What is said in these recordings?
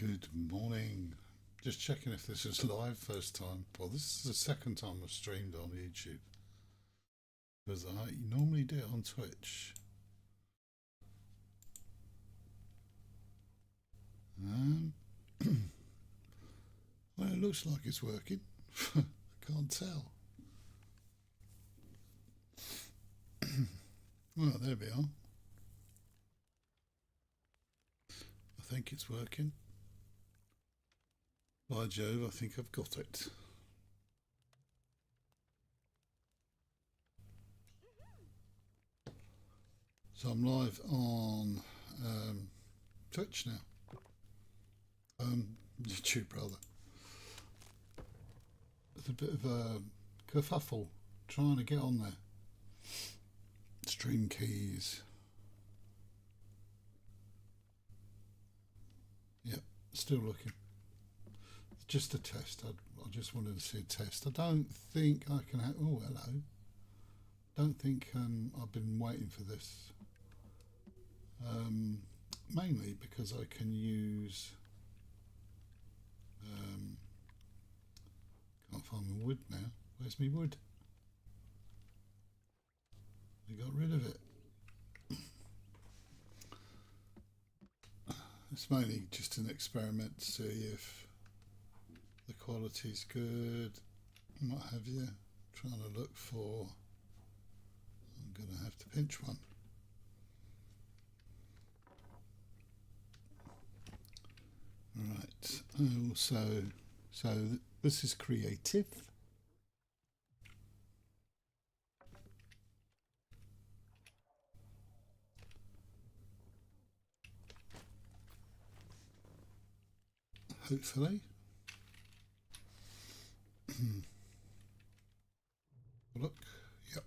Good morning. Just checking if this is live first time. Well, this is the second time I've streamed on YouTube because I normally do it on Twitch. Well, it looks like it's working. I can't tell. Well, there we are. I think it's working. By Jove, I think I've got it. So I'm live on Twitch now. YouTube rather. There's a bit of a kerfuffle trying to get on there. Stream keys. Yep, still looking. It's just a test. I just wanted to see a test. I don't think I can have... Oh, hello. Don't think I've been waiting for this. Mainly because I can use... can't find my wood now. Where's my wood? I got rid of it. It's mainly just an experiment to see if the quality's good and what have you. Trying to look for... I'm going to have to pinch one. Right. So this is creative. Hopefully. Look. Yep.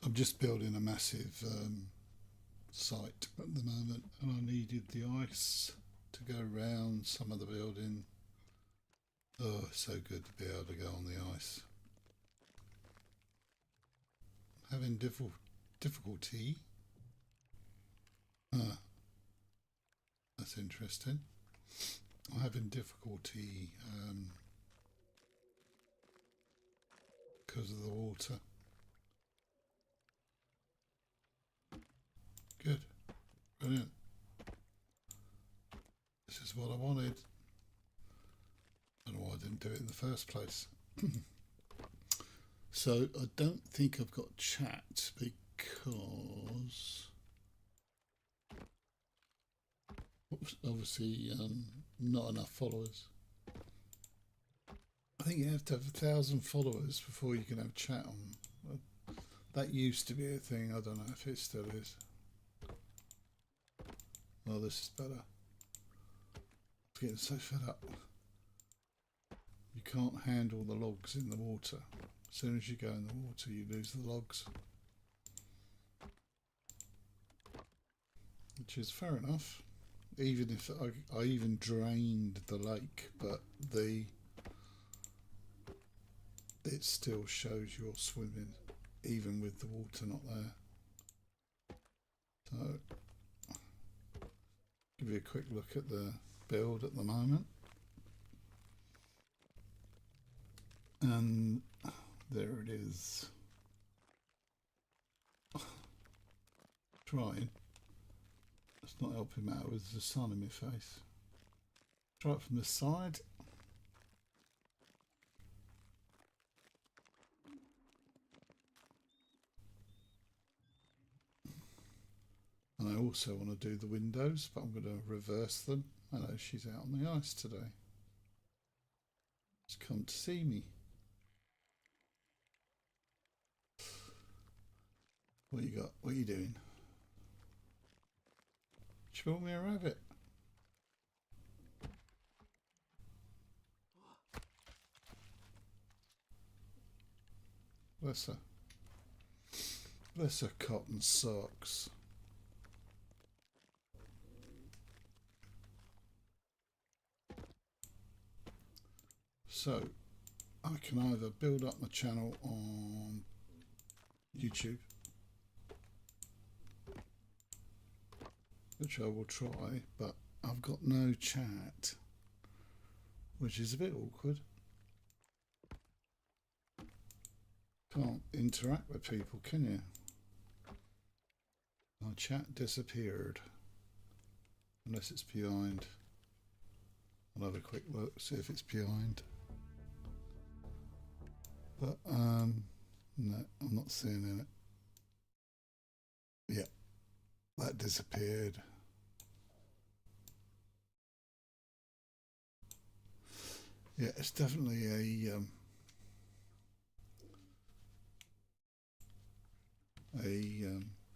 So I'm just building a massive site at the moment, and I needed the ice to go around some of the building. Oh, so good to be able to go on the ice. I'm having difficulty. That's interesting. I'm having difficulty because of the water. Good. Brilliant. This is what I wanted. I don't know why I didn't do it in the first place. So I don't think I've got chat because obviously not enough followers. I think you have to have 1,000 followers before you can have chat on. That used to be a thing. I don't know if it still is. Oh, this is better. I'm getting so fed up. You can't handle the logs in the water. As soon as you go in the water, you lose the logs. Which is fair enough. Even if I even drained the lake, but it still shows you're swimming, even with the water not there. So, give you a quick look at the build at the moment. And there it is. Trying. It's not helping out with the sun in my face. Try it from the side. And I also want to do the windows, but I'm going to reverse them. I know she's out on the ice today. She's come to see me. What you got? What are you doing? She brought me a rabbit. Bless her. Bless her cotton socks. So I can either build up my channel on YouTube, which I will try, but I've got no chat, which is a bit awkward. Can't interact with people, can you? My chat disappeared, unless it's behind. I'll have a quick look, see if it's behind. But no, I'm not seeing it. Yeah, that disappeared. Yeah, it's definitely a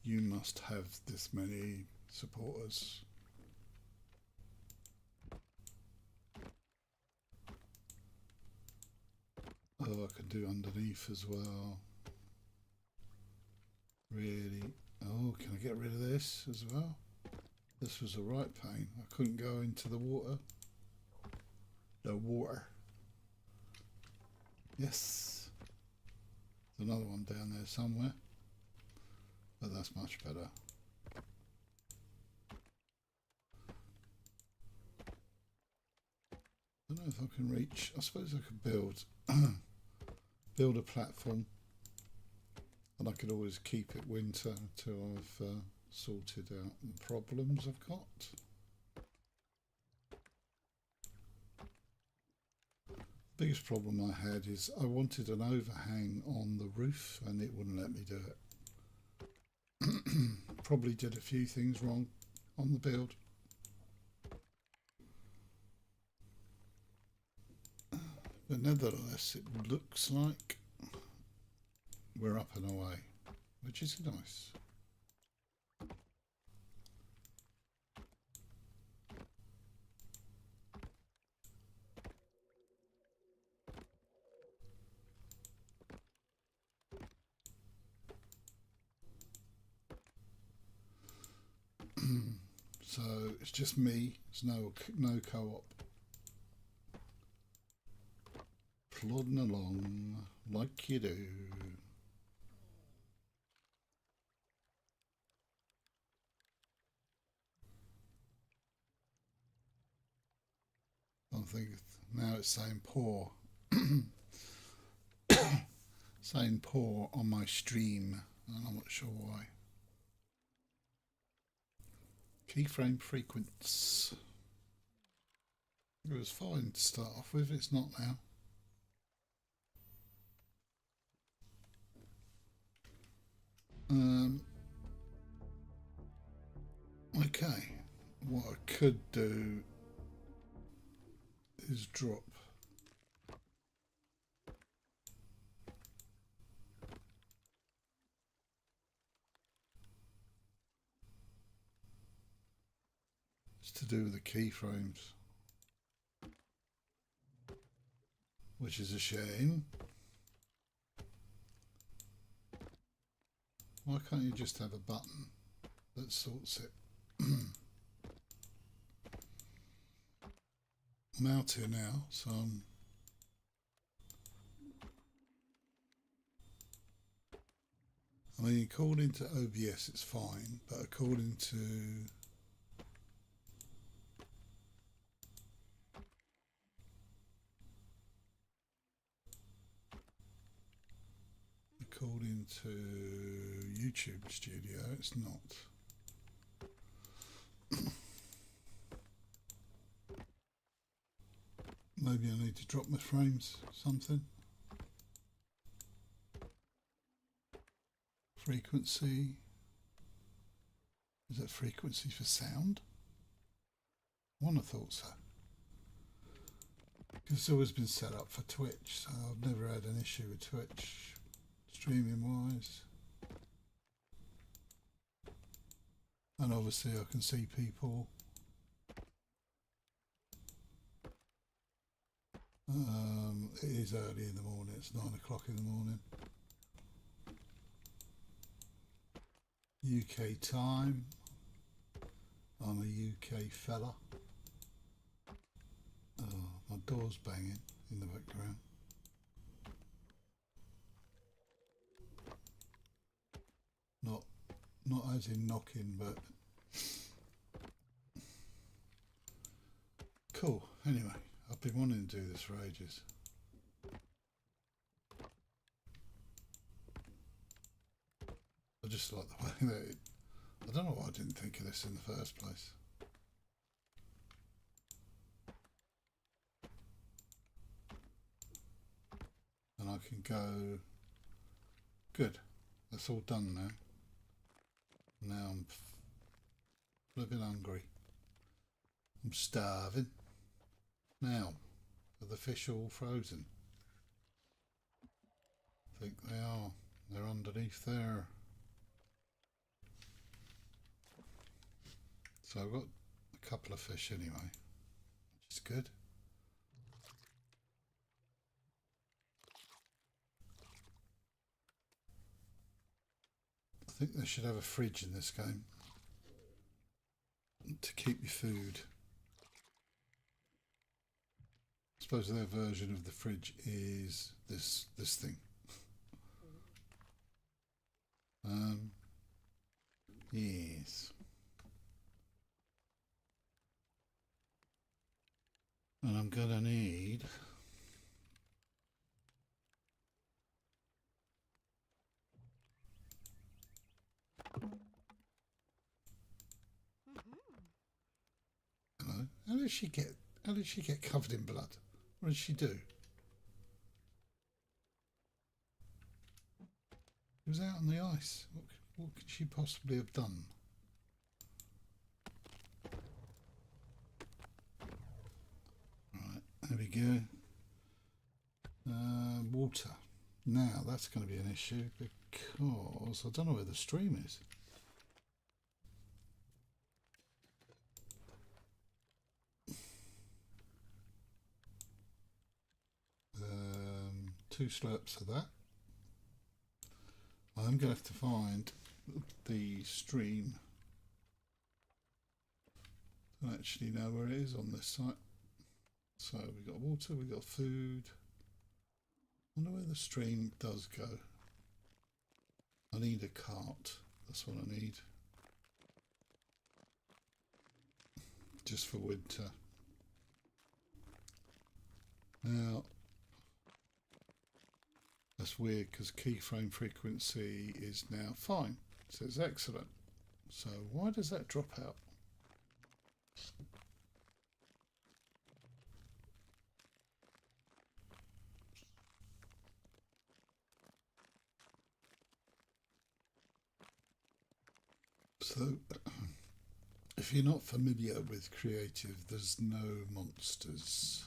you must have this many supporters. Oh, I can do underneath as well. Really? Oh, can I get rid of this as well? This was a right pain. I couldn't go into the water. The water. Yes. There's another one down there somewhere. But that's much better. I don't know if I can reach. I suppose I could build build a platform, and I could always keep it winter until I've sorted out the problems I've got. The biggest problem I had is I wanted an overhang on the roof and it wouldn't let me do it. Probably did a few things wrong on the build. But nevertheless, it looks like we're up and away, which is nice. So it's just me, there's no co-op. Plodding along like you do. I think now it's saying poor. Saying poor on my stream, and I'm not sure why. Keyframe frequency. It was fine to start off with, it's not now. Okay, what I could do is drop it's to do with the keyframes, which is a shame. Why can't you just have a button that sorts it? I'm out here now, so I mean, according to OBS it's fine, but according to YouTube Studio, it's not. Maybe I need to drop my frames, something. Frequency. Is that frequency for sound? I wouldn't have thought so. Because it's always been set up for Twitch, so I've never had an issue with Twitch, streaming wise. And obviously I can see people. It is early in the morning, it's 9 o'clock in the morning. UK time. I'm a UK fella. Oh, my door's banging. in the background. Not as in knocking, but cool. Anyway, I've been wanting to do this for ages. I just like the way that I don't know why I didn't think of this in the first place. And I can go, good, that's all done now. Now I'm flipping hungry. I'm starving. Now, are the fish all frozen? I think they are. They're underneath there. So I've got a couple of fish anyway, which is good. I think they should have a fridge in this game to keep your food. I suppose their version of the fridge is this thing. Yes. And I'm gonna need hello. How did she get covered in blood? What did she do? She was out on the ice. What could she possibly have done? Right, there we go. Water. Now that's going to be an issue because I don't know where the stream is. Two slurps of that. I'm going to have to find the stream. I don't actually know where it is on this site. So we've got water, we've got food. I wonder where the stream does go. I need a cart. That's what I need. Just for winter. Now, that's weird because keyframe frequency is now fine. It says excellent. So why does that drop out? So if you're not familiar with creative, there's no monsters.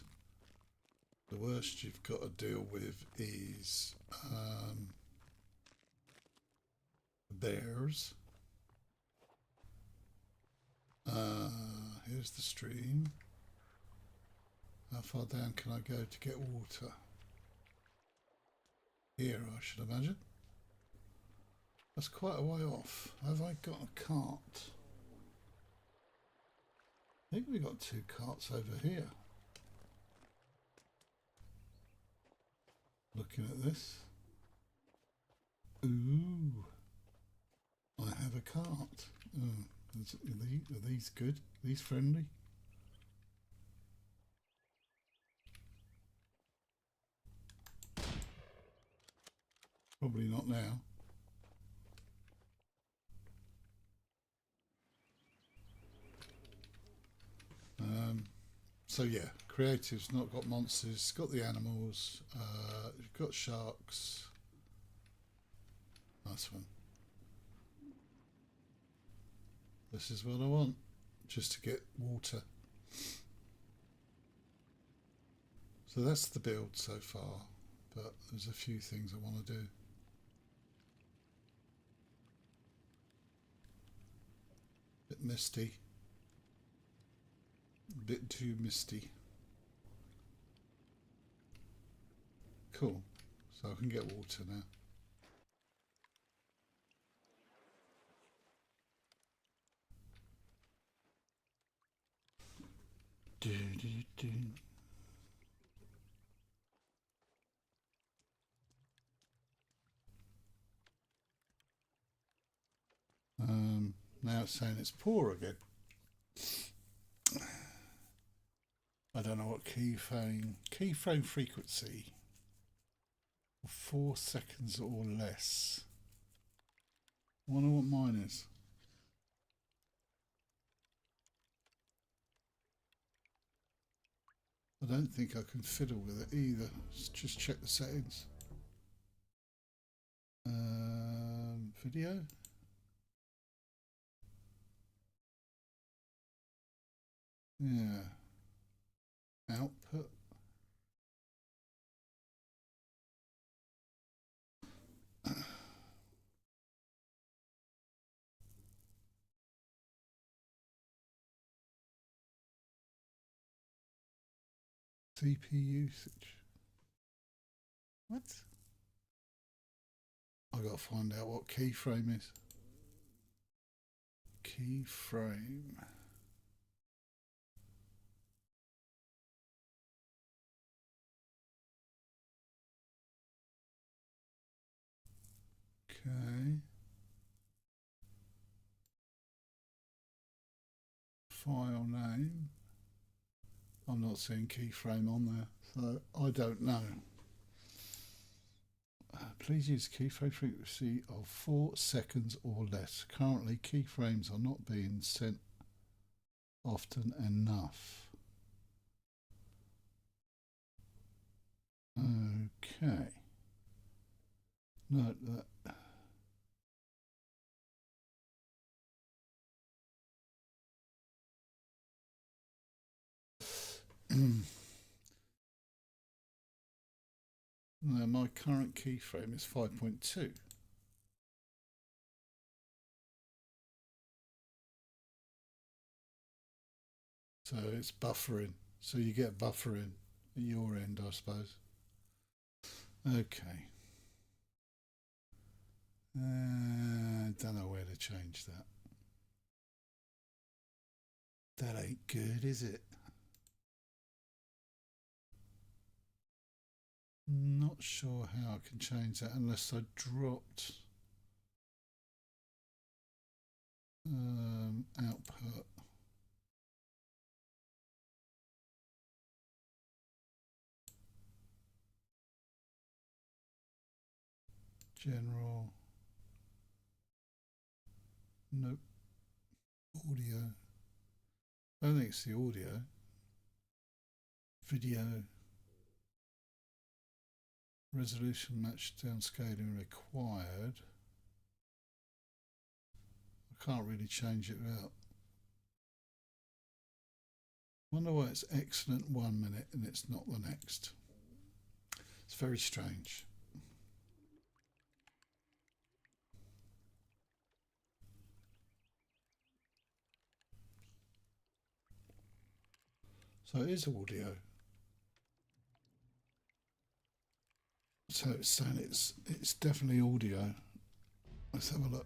The worst you've got to deal with is bears. Here's the stream. How far down can I go to get water? Here, I should imagine. That's quite a way off. Have I got a cart? I think we've got two carts over here. Looking at this. Ooh. I have a cart. Oh, are these good? Are these friendly? Probably not now. So yeah, creative's not got monsters, it's got the animals, it's got sharks. Nice one. This is what I want, just to get water. So that's the build so far, but there's a few things I want to do. Bit misty. A bit too misty. Cool. So I can get water now. now it's saying it's poor again. I don't know what keyframe frequency. 4 seconds or less. I wonder what mine is. I don't think I can fiddle with it either. Let's just check the settings. Video. Yeah. Output. CPU usage. What? I gotta find out what keyframe is. Keyframe. Okay. File name. I'm not seeing keyframe on there, so I don't know. Please use keyframe frequency of 4 seconds or less. Currently, keyframes are not being sent often enough. Okay. Note that. No, my current keyframe is 5.2. So it's buffering. So you get buffering at your end, I suppose. Okay. Don't know where to change that. That ain't good, is it? Not sure how I can change that unless I dropped output. General. Nope. Audio. I don't think it's the audio. Video. Resolution match downscaling required. I can't really change it out. Wonder why it's excellent 1 minute and it's not the next. It's very strange. So it is audio. So it's saying it's definitely audio. Let's have a look.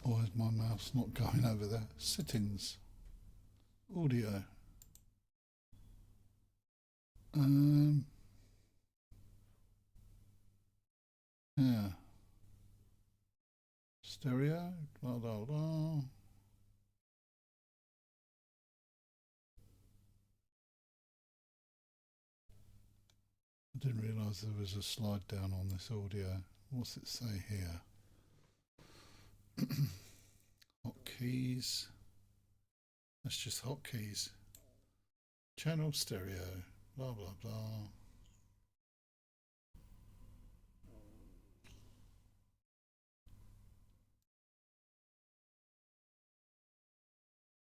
Why is my mouse not going over there? Settings. Audio. Yeah. Stereo. Blah blah blah. I didn't realise there was a slide down on this audio. What's it say here? Hotkeys. That's just hotkeys. Channel stereo. Blah blah blah.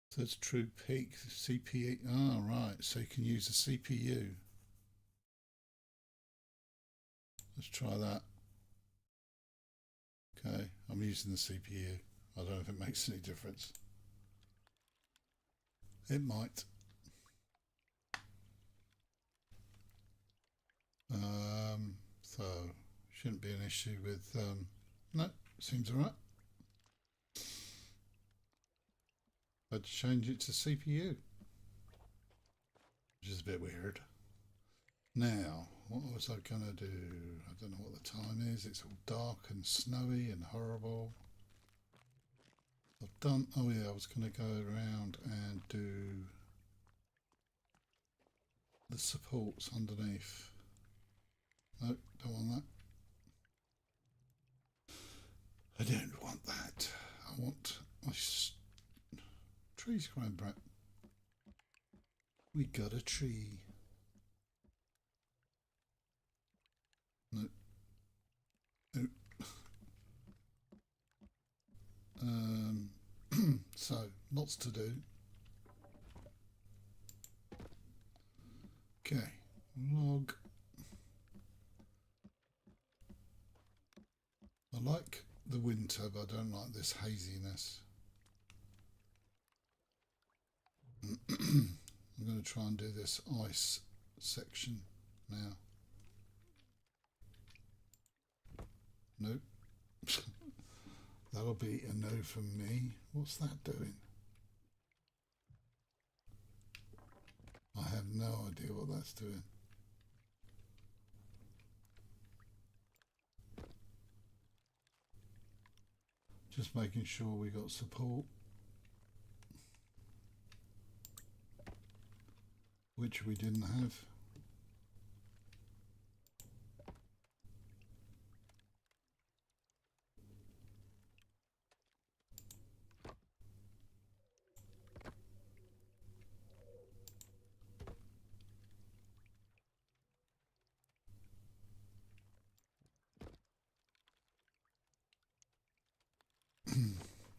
So it's true peak CPU. Ah, right. So you can use a CPU. Let's try that. Okay, I'm using the CPU. I don't know if it makes any difference. It might. So shouldn't be an issue with. No, seems alright. I'd change it to CPU, which is a bit weird. Now what was I going to do? I don't know what the time is. It's all dark and snowy and horrible. I've done, oh yeah, I was going to go around and do the supports underneath. No, don't want that. I don't want that. I want my trees growing back. We got a tree. No. No. So, lots to do. Okay, log. I like the winter, but I don't like this haziness. I'm going to try and do this ice section now. Nope. That'll be a no from me. What's that doing? I have no idea what that's doing. Just making sure we got support, which we didn't have.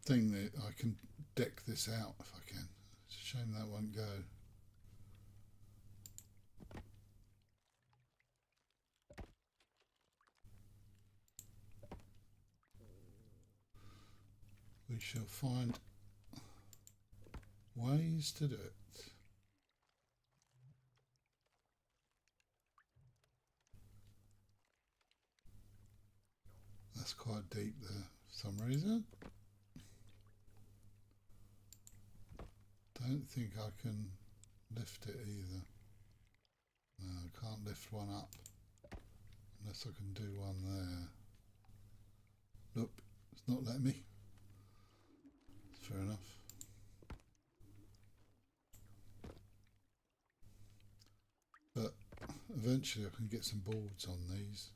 Thing that I can deck this out if I can. It's a shame that won't go. We shall find ways to do it. That's quite deep there for some reason. Don't think I can lift it either. No, I can't lift one up unless I can do one there. Nope, it's not letting me. Fair enough. But eventually I can get some boards on these.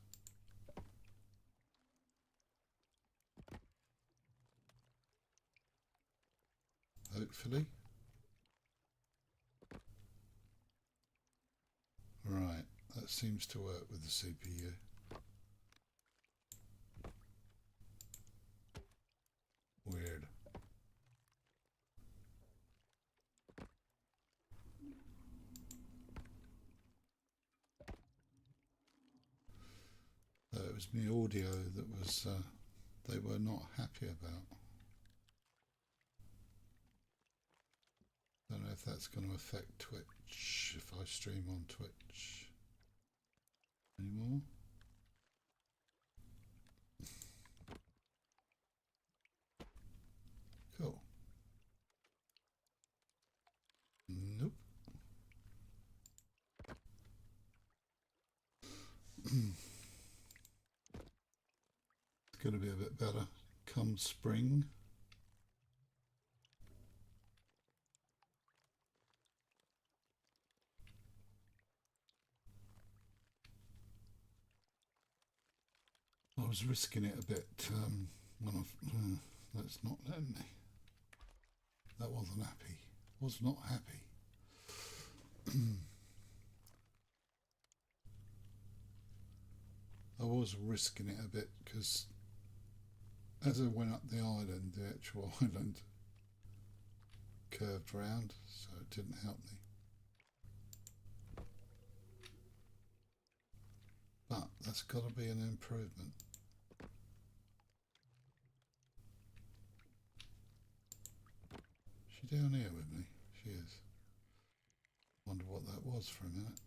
Hopefully. Right, that seems to work with the CPU. Weird. It was my audio that was they were not happy about. Don't know if that's going to affect Twitch if I stream on Twitch anymore. Cool. Nope. It's going to be a bit better come spring. I was risking it a bit when I've... that's not letting me. That wasn't happy. Was not happy. I was risking it a bit because as I went up the island, the actual island curved round, so it didn't help me. But that's got to be an improvement. Is she down here with me? She is. Wonder what that was for a minute.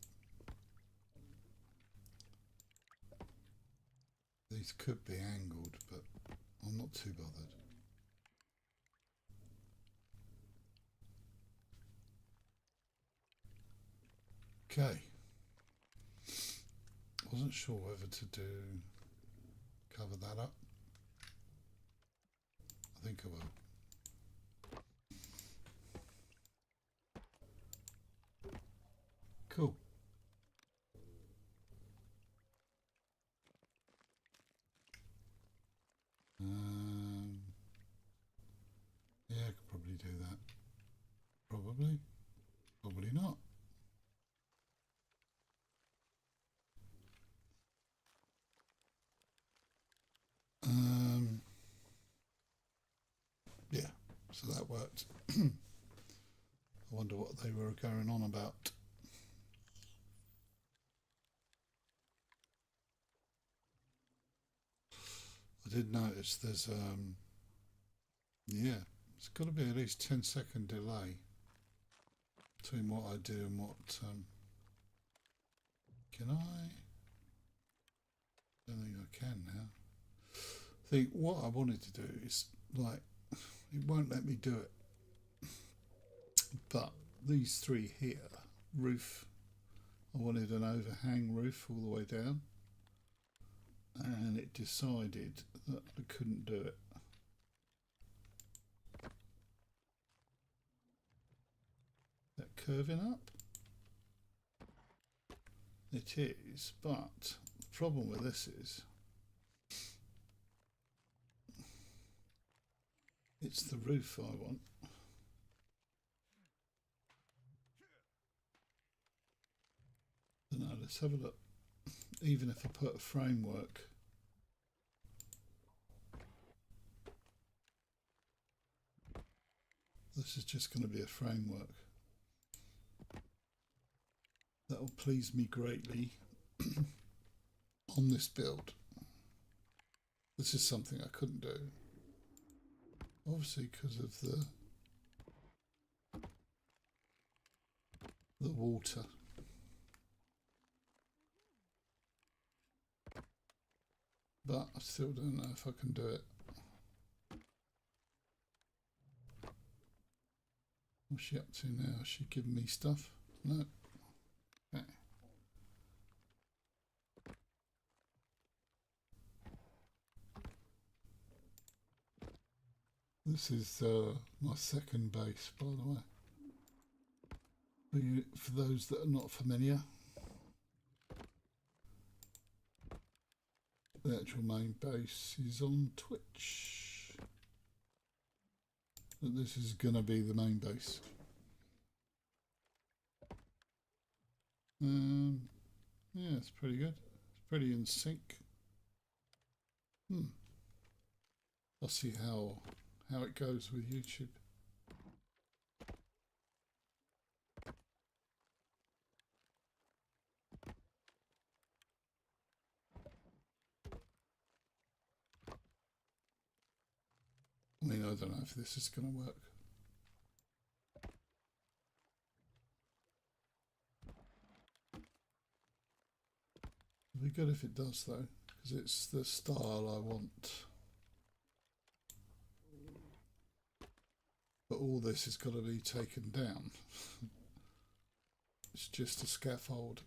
These could be angled, but I'm not too bothered. Okay. Wasn't sure whether to cover that up. I think I will. Cool. Yeah, I could probably do that. Probably. Probably not. Yeah, so that worked. I wonder what they were going on about. I did notice there's yeah, it's got to be at least 10-second delay between what I do and what can I? Don't think I can now. I think what I wanted to do is like it won't let me do it. But these three here, roof, I wanted an overhang roof all the way down, and it decided that I couldn't do it. That curving up? It is, but the problem with this is it's the roof I want. No, let's have a look. Even if I put a framework, this is just going to be a framework. That will please me greatly on this build. This is something I couldn't do, obviously because of the water. But I still don't know if I can do it. What's she up to now? Is she giving me stuff? No. Okay. This is my second base, by the way. For those that are not familiar, the actual main base is on Twitch. But this is going to be the main base. Yeah, it's pretty good. It's pretty in sync. I'll see how it goes with YouTube. I mean, I don't know if this is going to work. It'd be good if it does, though, because it's the style I want. But all this has got to be taken down. It's just a scaffold.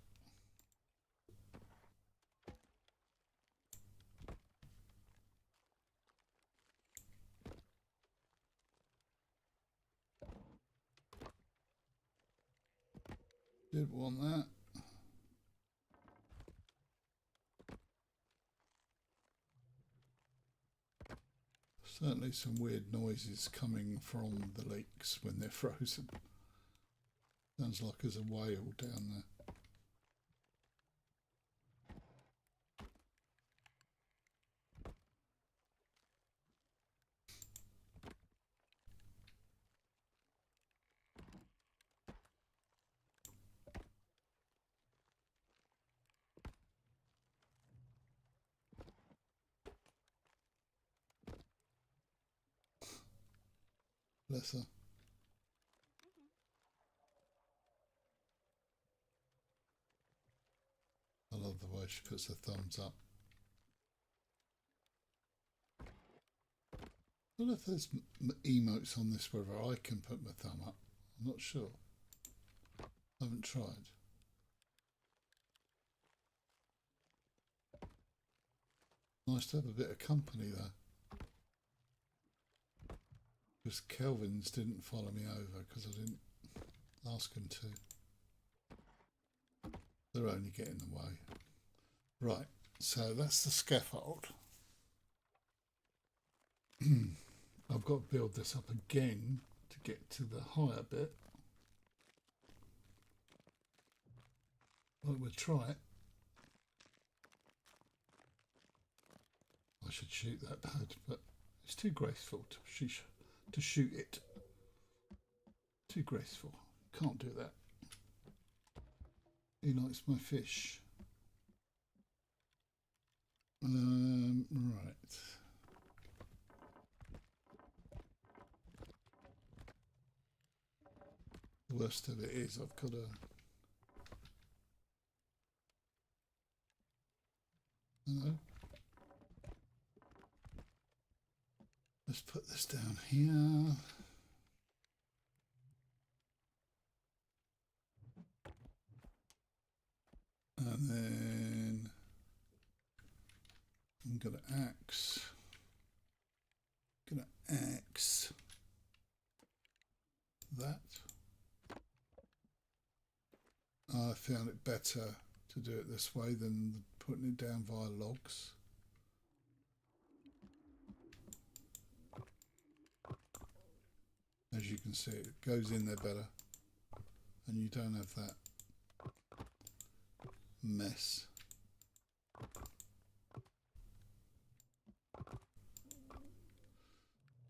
Did want that. Certainly some weird noises coming from the lakes when they're frozen. Sounds like there's a whale down there. Bless her. I love the way she puts her thumbs up. I don't know if there's emotes on this, whether I can put my thumb up. I'm not sure. I haven't tried. Nice to have a bit of company there. Because Kelvins didn't follow me over because I didn't ask them to. They're only getting in the way. Right, so that's the scaffold. I've got to build this up again to get to the higher bit. Well, we'll try it. I should shoot that bird, but it's too graceful to shoot it. Too graceful. Can't do that. He likes my fish. Right. The worst of it is I've got to... Hello. Let's put this down here. And then I'm going to axe. That. I found it better to do it this way than putting it down via logs. As you can see, it goes in there better, and you don't have that mess.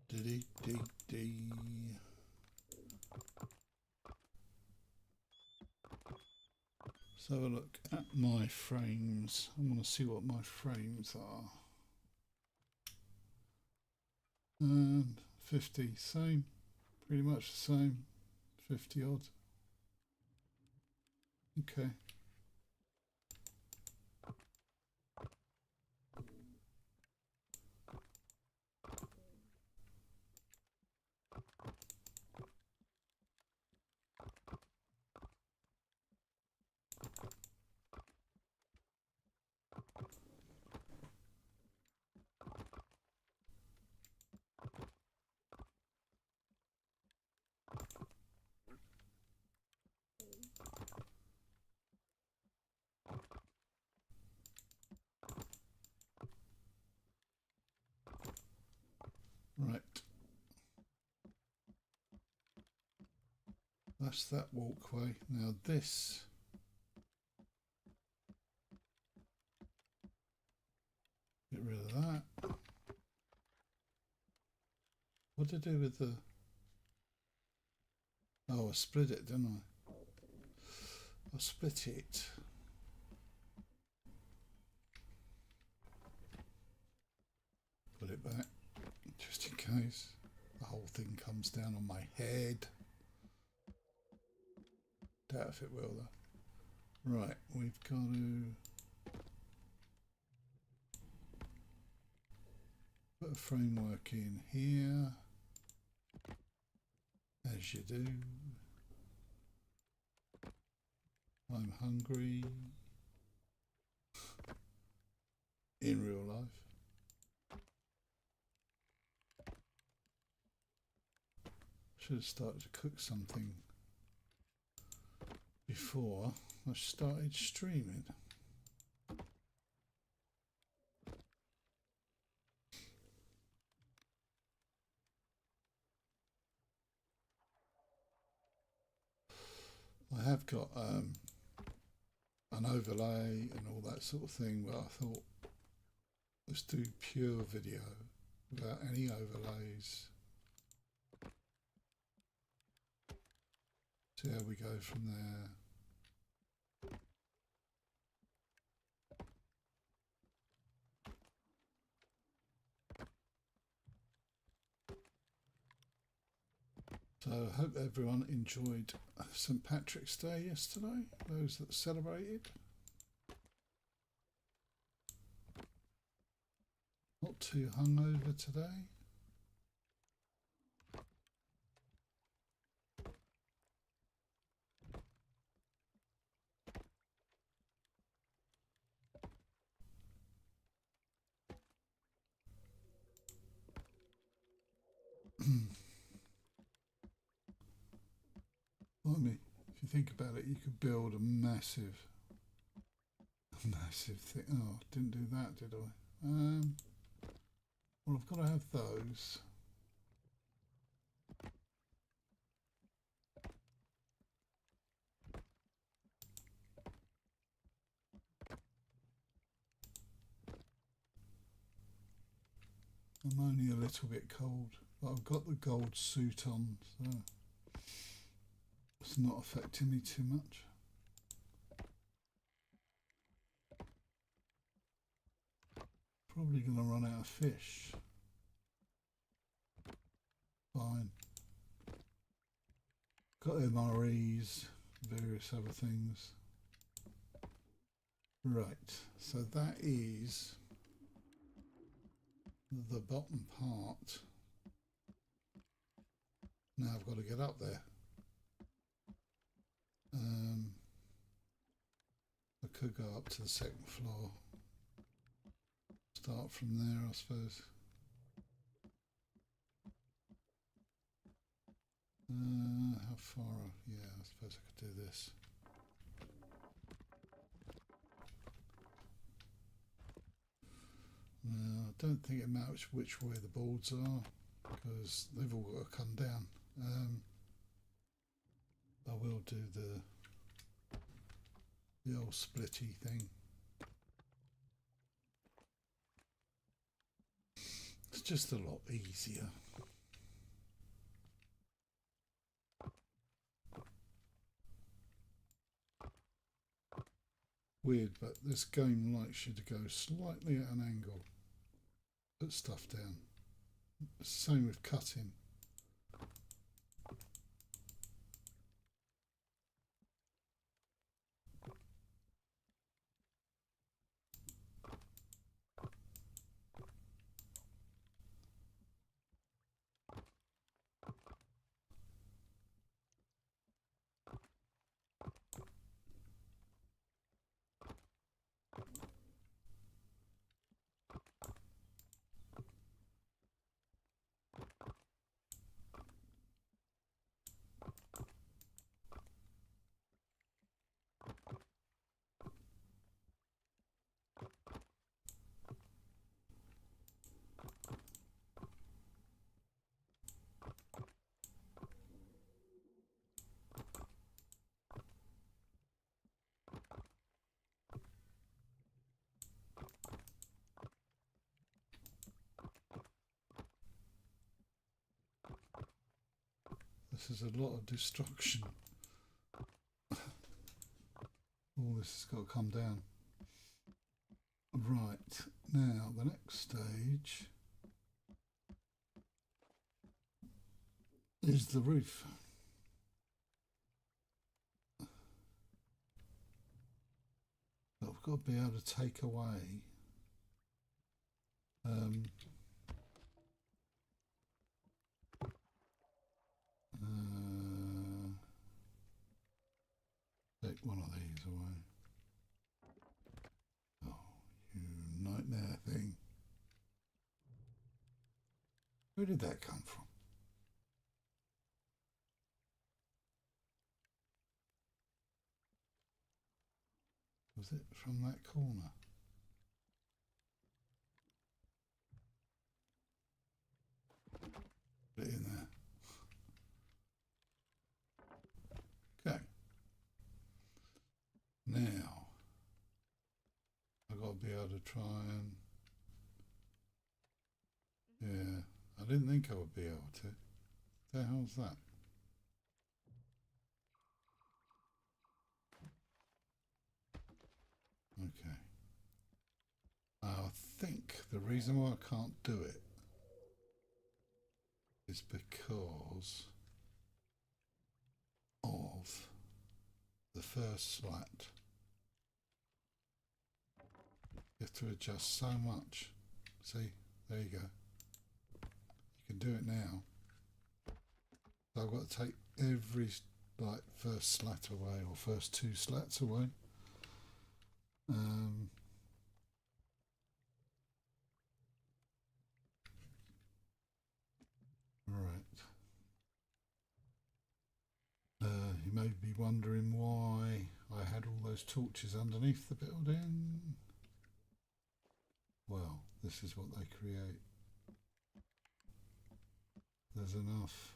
Dee. So have a look at my frames. I want to see what my frames are. And 50, same, pretty much the same, 50 odd. Okay. Right. That's that walkway. Now this. Get rid of that. What did I do with the... Oh, I split it, didn't I? I split it. Put it back, just in case the whole thing comes down on my head. Doubt if it will though. Right, we've got to put a framework in here, as you do. I'm hungry in real life. Should have started to cook something before I started streaming. I have got an overlay and all that sort of thing, but I thought let's do pure video without any overlays. See how we go from there. So I hope everyone enjoyed St. Patrick's Day yesterday, those that celebrated. Not too hungover today. If you think about it, you could build a massive thing. Oh, didn't do that, did I? Well, I've got to have those. I'm only a little bit cold, but I've got the gold suit on, so it's not affecting me too much. Probably going to run out of fish. Fine. Got MREs, various other things. Right, so that is the bottom part. Now I've got to get up there. I could go up to the second floor. Start from there, I suppose. How far? Yeah, I suppose I could do this. I don't think it matters which way the boards are because they've all got to come down. I will do the old splitty thing. It's just a lot easier. Weird, but this game likes you to go slightly at an angle, put stuff down. Same with cutting. This is a lot of destruction. All this has got to come down. Right, now the next stage is the roof. I've got to be able to take away take one of these away. Oh, you nightmare thing. Where did that come from? Was it from that corner? Put it in there. Okay. Now, I've got to be able to try and... Yeah, I didn't think I would be able to. The hell's that? Okay. I think the reason why I can't do it is because of the first slat. You have to adjust so much. See, there you go. You can do it now. So I've got to take every first slat away or first two slats away. Right. You may be wondering why I had all those torches underneath the building. Well, this is what they create. There's enough.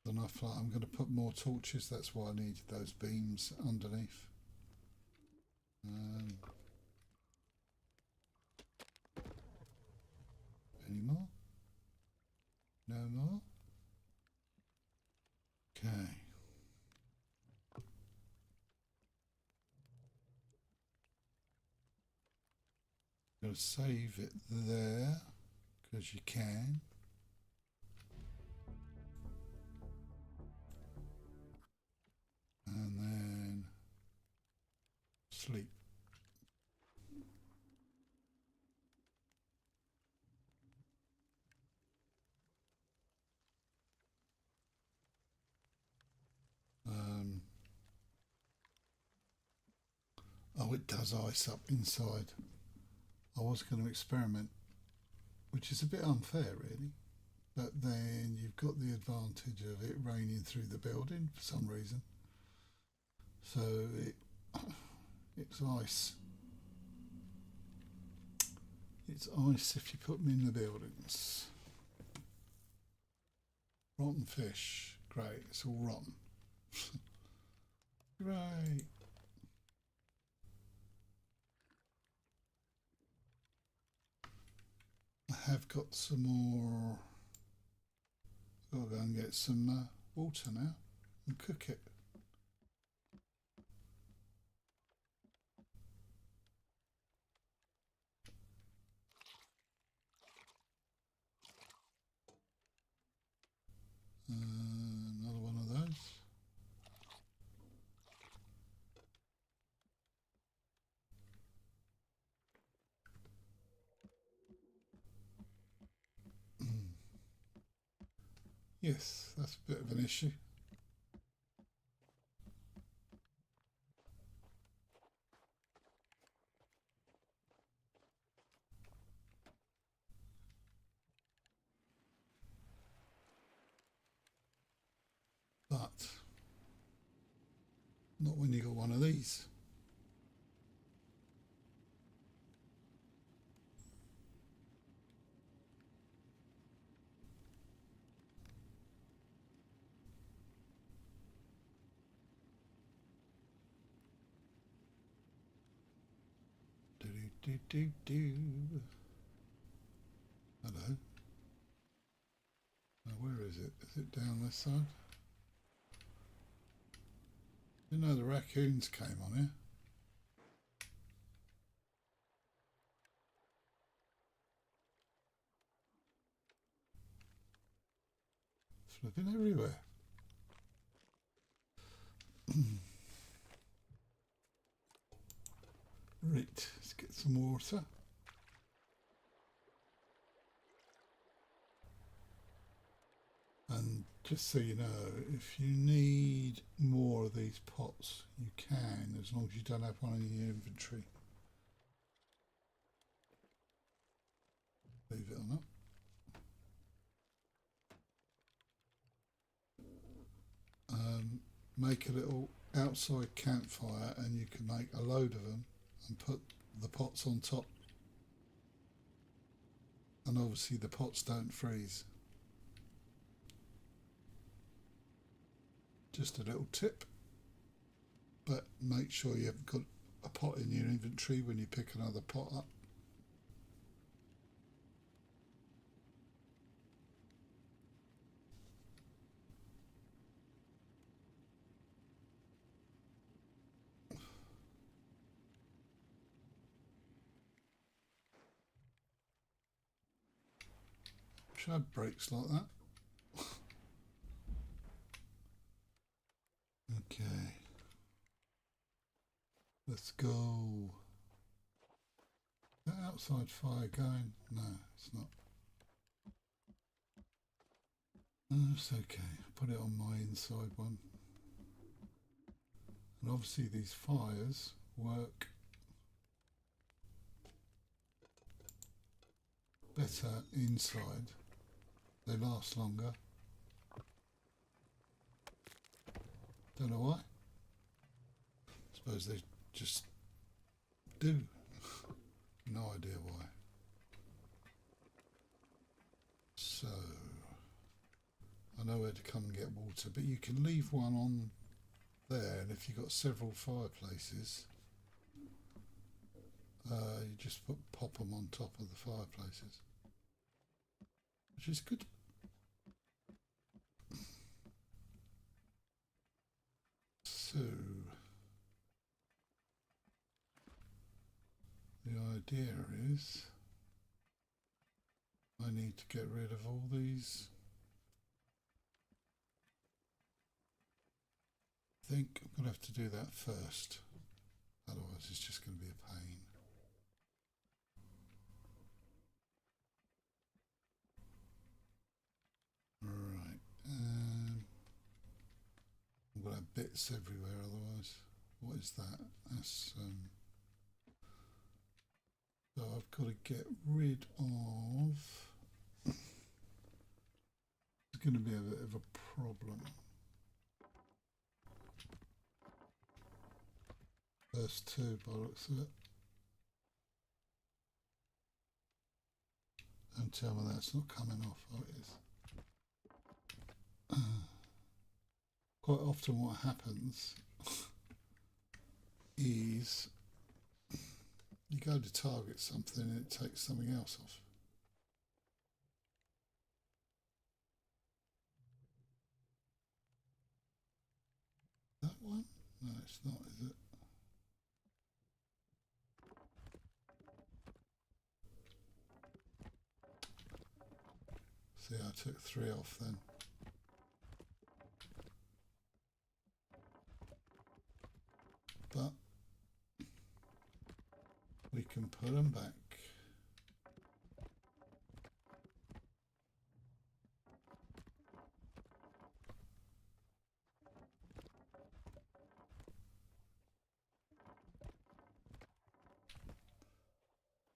Enough like I'm going to put more torches, that's why I needed those beams underneath. Any more? No more? Okay. Going to save it there because you can. And then sleep. Oh, it does ice up inside. I was going to experiment, which is a bit unfair really, but then you've got the advantage of it raining through the building for some reason. So it's ice. It's ice if you put them in the buildings. Rotten fish. Great, it's all rotten. Great. I have got some more. I'll go and get some water now and cook it. Another one of those. Yes, that's a bit of an issue. But not when you got one of these. Do. Hello. Now where is it? Is it down this side? You know the raccoons came on here. Flipping everywhere. Right, let's get some water. And just so you know, if you need more of these pots, you can, as long as you don't have one in your inventory. Believe it or not. Make a little outside campfire and you can make a load of them and put the pots on top. And obviously the pots don't freeze. Just a little tip, but make sure you have got a pot in your inventory when you pick another pot up. Should I have breaks like that? Okay. Let's go. Is that outside fire going? No, it's not. It's okay. Put it on my inside one. And obviously these fires work better inside. They last longer. Don't know why. Suppose they just do. No idea why. So, I know where to come and get water, but you can leave one on there, and if you've got several fireplaces, you just pop them on top of the fireplaces, which is good. So, the idea is I need to get rid of all these. I think I'm going to have to do that first, otherwise it's just going to be a pain. Right, I'm going to have bits everywhere otherwise. What is that? That's so I've got to get rid of. It's going to be a bit of a problem. First two by the looks of it. Don't tell me that's not coming off. Oh, it is. Quite often what happens is you go to target something and it takes something else off. That one? No, it's not, is it? See, I took 3 off then. But we can put them back.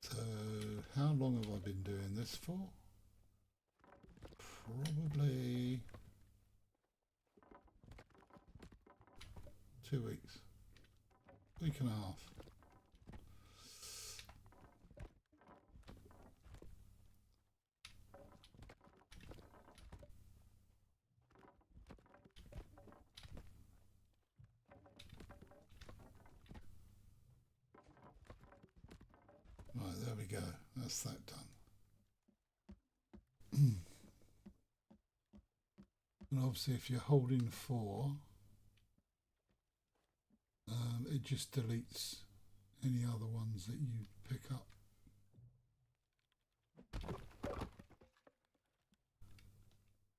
So how long have I been doing this for? Probably 2 weeks. Week and a half. Right, there we go. That's that done. And obviously if you're holding 4, it just deletes any other ones that you pick up.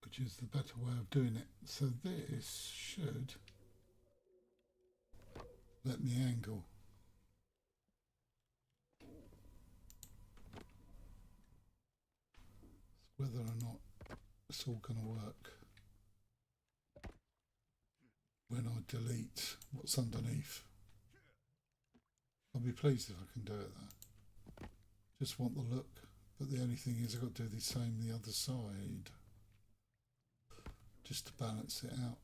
Which is the better way of doing it. So this should let me angle. Whether or not it's all going to work when I delete what's underneath. I'll be pleased if I can do it though. Just want the look, but the only thing is I've got to do the same the other side, just to balance it out.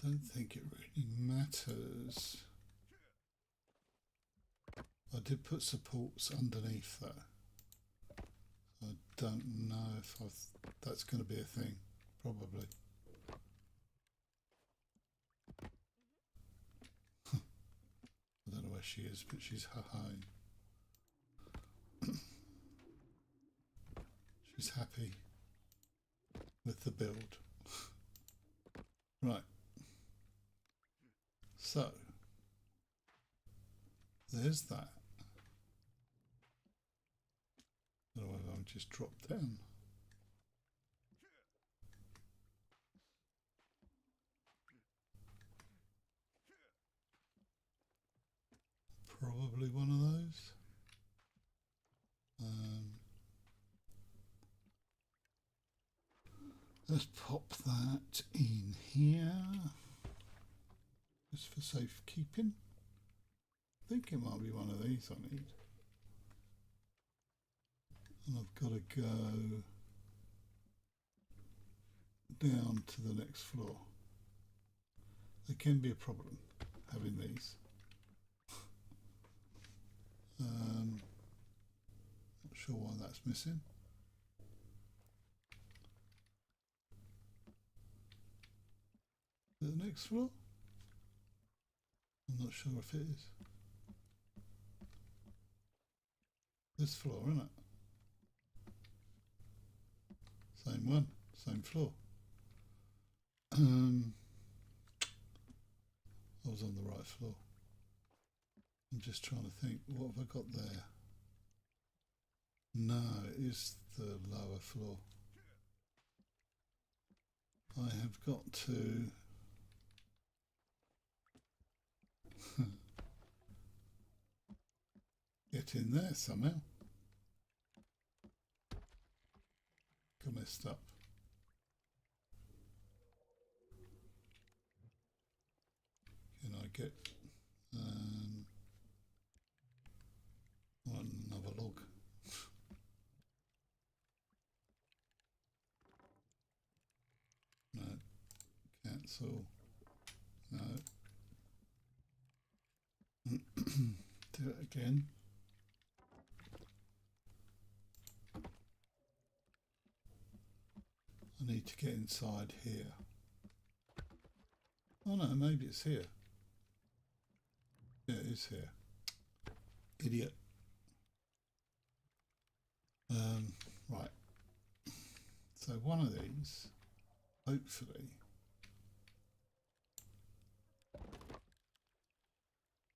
Don't think it really matters. I did put supports underneath that. I don't know if that's going to be a thing. Probably. I don't know where she is, but she's ha-haing. She's happy with the build. Right. So, there's that. Otherwise I'll just drop down. Probably one of those. Let's pop that in here, just for safekeeping. I think it might be one of these I need. And I've got to go down to the next floor. There can be a problem having these. Not sure why that's missing. The next floor? I'm not sure if it is. This floor, isn't it? Same one, same floor. I was on the right floor. I'm just trying to think, what have I got there? No, it is the lower floor. I have got to get in there somehow. Got messed up. Can I get another log? No. Cancel. No. Do it again. I need to get inside here. Oh no, maybe it's here. Yeah, it is here. Idiot. Right. So one of these, hopefully,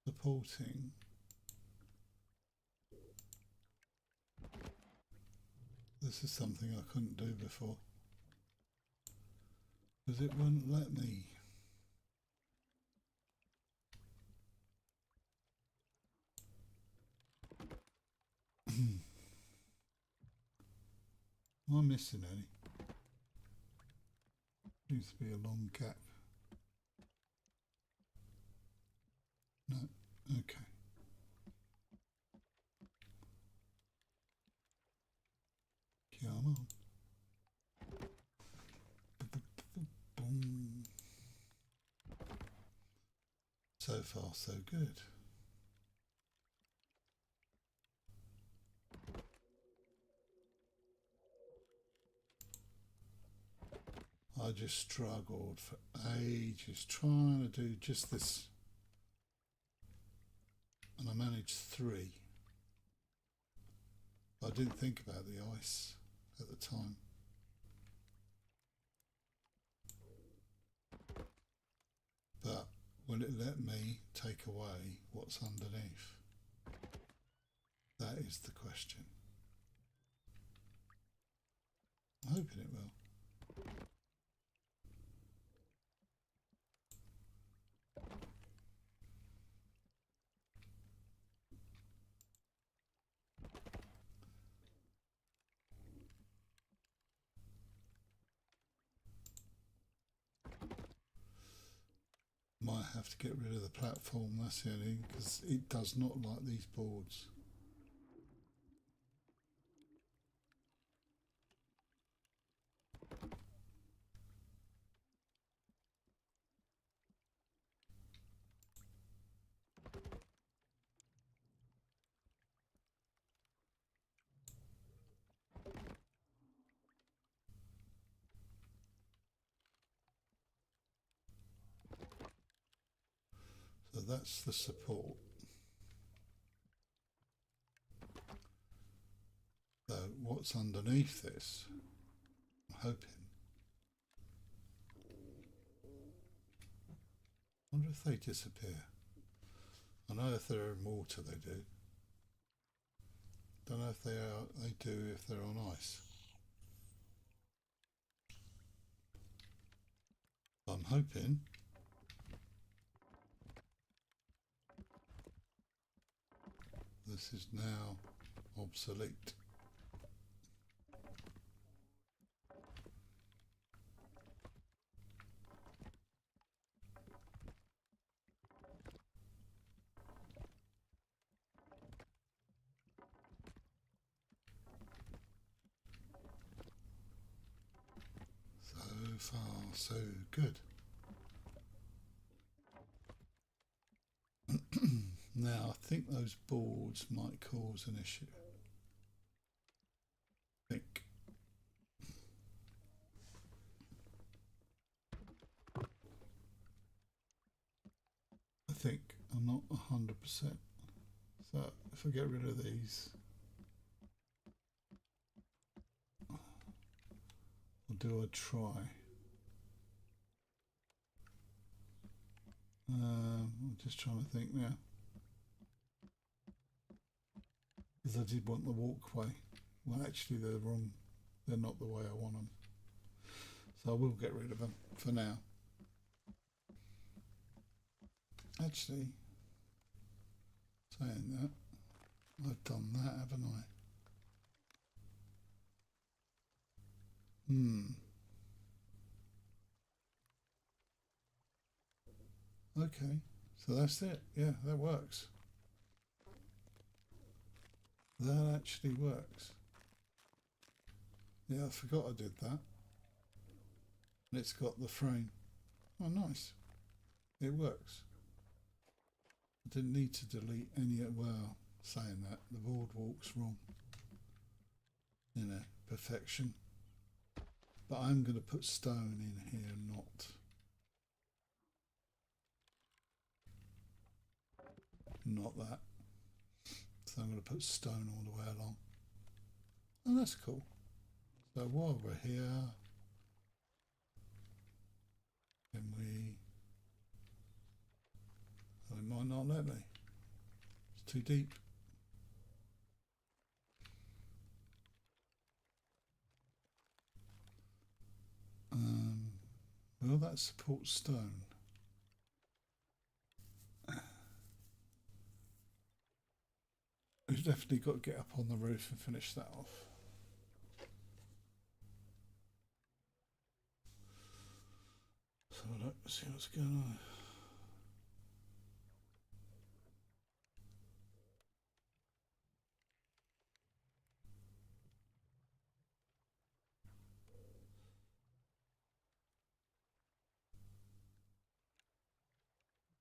supporting this is something I couldn't do before because it wouldn't let me. Am I missing any? Seems to be a long gap. No, okay. Come on. Boom. So far, so good. I just struggled for ages trying to do just this, and I managed 3. I didn't think about the ice at the time. But will it let me take away what's underneath? That is the question. I'm hoping it will. Might have to get rid of the platform, that's the only, because it does not like these boards. So that's the support. So what's underneath this? I'm hoping. I wonder if they disappear. I know if they're in water they do. Don't know if they do if they're on ice. I'm hoping. This is now obsolete. so good. Now, I think those boards might cause an issue. I think I'm not 100%. So if I get rid of these, or do I try? I'm just trying to think now. Because I did want the walkway. Well, actually, they're wrong. They're not the way I want them. So I will get rid of them for now. Actually, saying that, I've done that, haven't I? Okay, so that's it. Yeah, that works. That actually works. Yeah, I forgot I did that. And it's got the frame. Oh, nice. It works. I didn't need to delete any. Well, saying that, the boardwalk's wrong. You know, perfection. But I'm going to put stone in here, not that. So I'm going to put stone all the way along. And that's cool. So while we're here, can we... Oh, it might not let me. It's too deep. Will that support stone? We've definitely got to get up on the roof and finish that off. So let's see what's going on.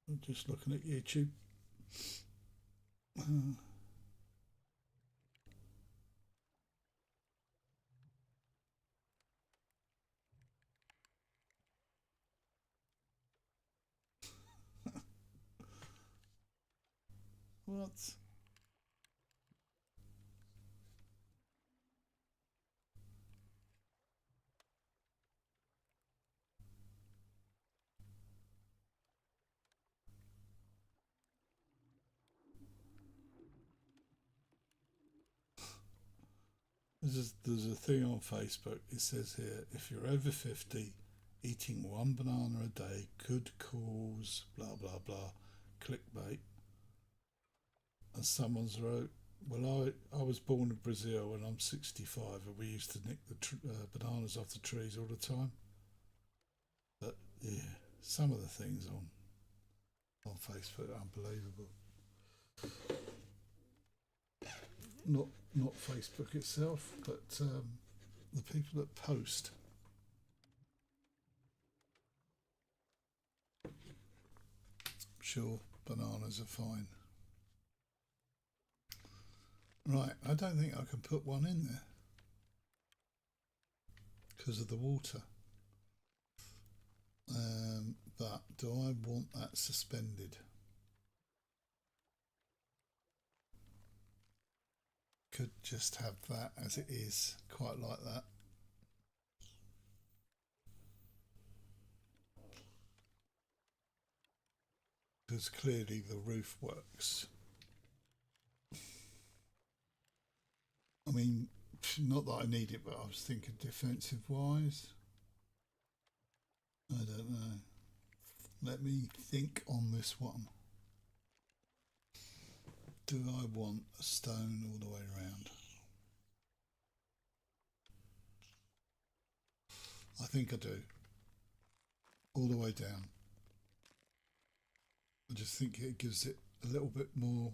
I'm just looking at YouTube. What? There's a thing on Facebook. It says here, if you're over 50, eating one banana a day could cause blah blah blah, clickbait. And someone's wrote, well, I was born in Brazil and I'm 65 and we used to nick the bananas off the trees all the time. But yeah, some of the things on Facebook are unbelievable. Not Facebook itself, but the people that post. Sure, bananas are fine. Right, I don't think I can put one in there because of the water. But do I want that suspended? Could just have that as it is, quite like that. Because clearly the roof works. I mean, not that I need it, but I was thinking defensive wise. I don't know. Let me think on this one. Do I want a stone all the way around? I think I do. All the way down. I just think it gives it a little bit more.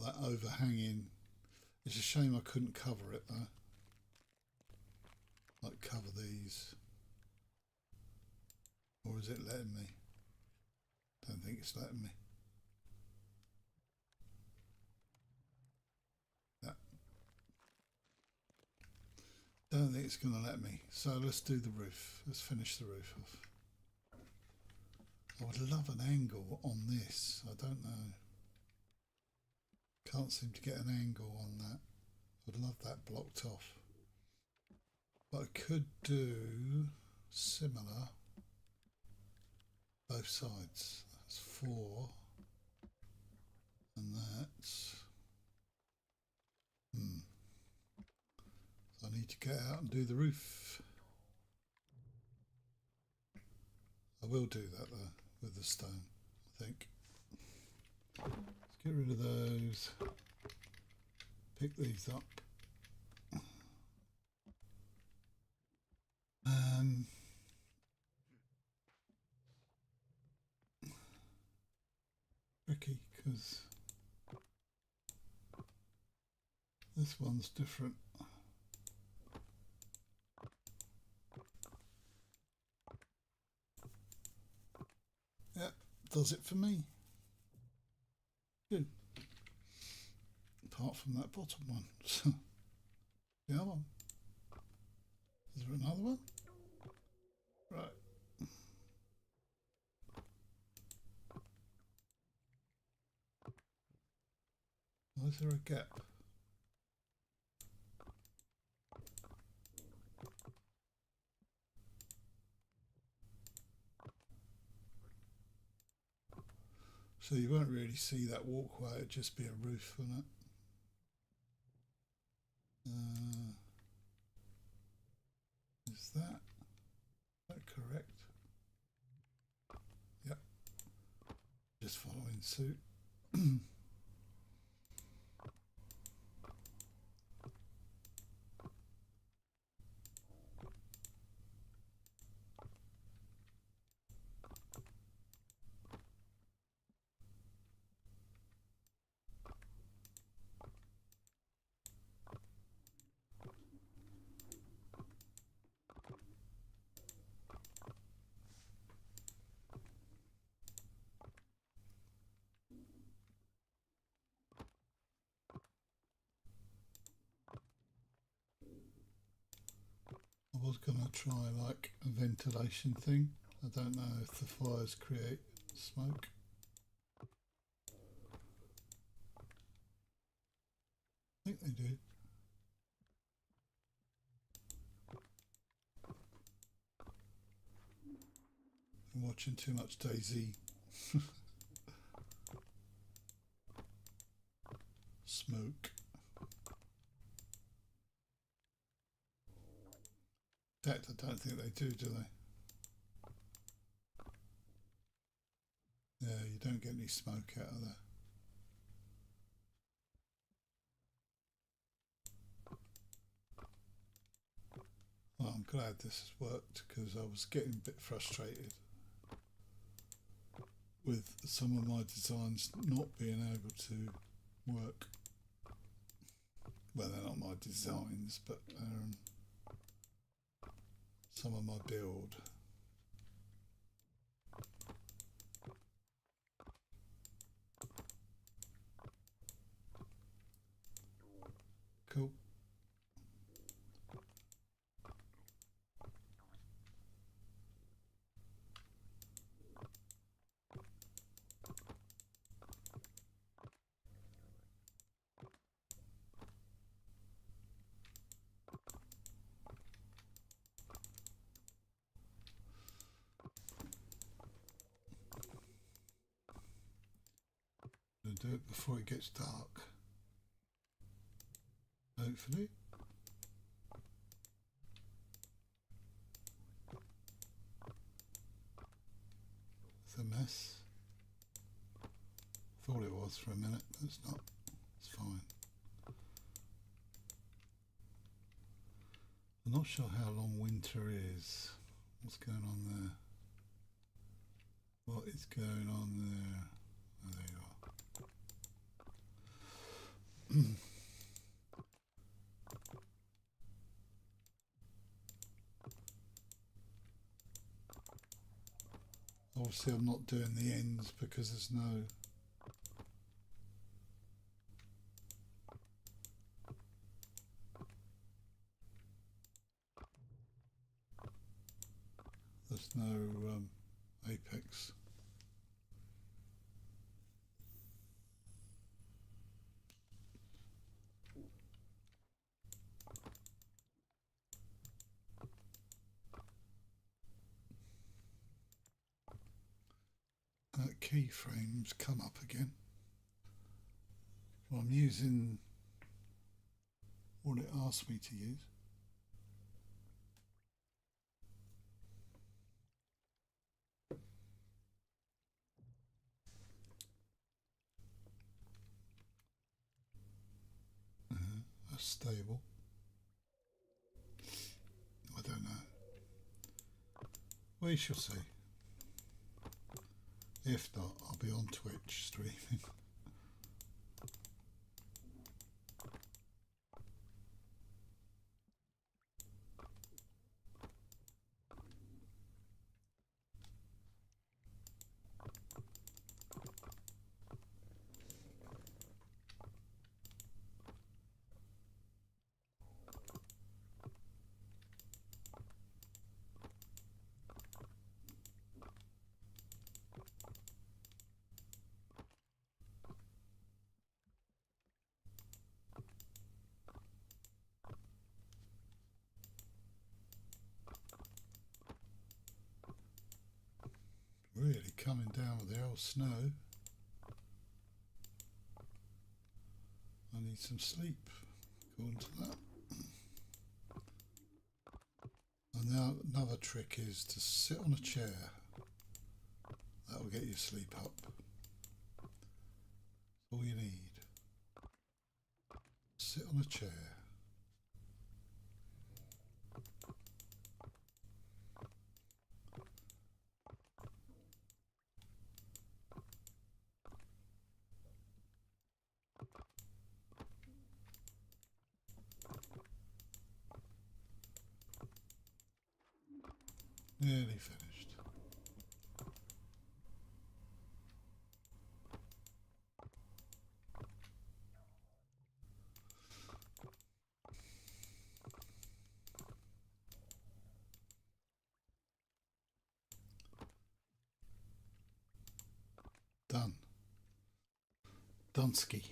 got that overhanging. It's a shame I couldn't cover it though. Like cover these. Or is it letting me? Don't think it's letting me. Yeah. Don't think it's going to let me. So let's do the roof. Let's finish the roof off. I would love an angle on this. I don't know. Can't seem to get an angle on that. I'd love that blocked off. But I could do similar both sides. That's 4 and that's so I need to get out and do the roof. I will do that though with the stone, I think. Let's get rid of those. Pick these up. Tricky because this one's different. Yeah, does it for me. Good. Apart from that bottom one. The other one. Is there another one? Right. Is there a gap? So you won't really see that walkway, it'd just be a roof, wouldn't it? Is that correct? Yep. Just following suit. I was going to try like a ventilation thing. I don't know if the fires create smoke. I think they do. I'm watching too much DayZ. Smoke. In fact, I don't think they do they? Yeah, you don't get any smoke out of that. Well, I'm glad this has worked because I was getting a bit frustrated with some of my designs not being able to work. Well, they're not my designs, but some of my build. Cool. I'll do it before it gets dark. Hopefully. It's a mess. Thought it was for a minute, but it's not. It's fine. I'm not sure how long winter is. What's going on there? What is going on there? Oh, there you are. Obviously I'm not doing the ends because there's no apex. Keyframes come up again. Well, I'm using what it asked me to use. That's stable. I don't know. We shall see. If not, I'll be on Twitch streaming. Really coming down with the old snow. I need some sleep, according to that. And now another trick is to sit on a chair. That will get your sleep up. That's all you need. Sit on a chair. Nearly finished. Done. Dunsky.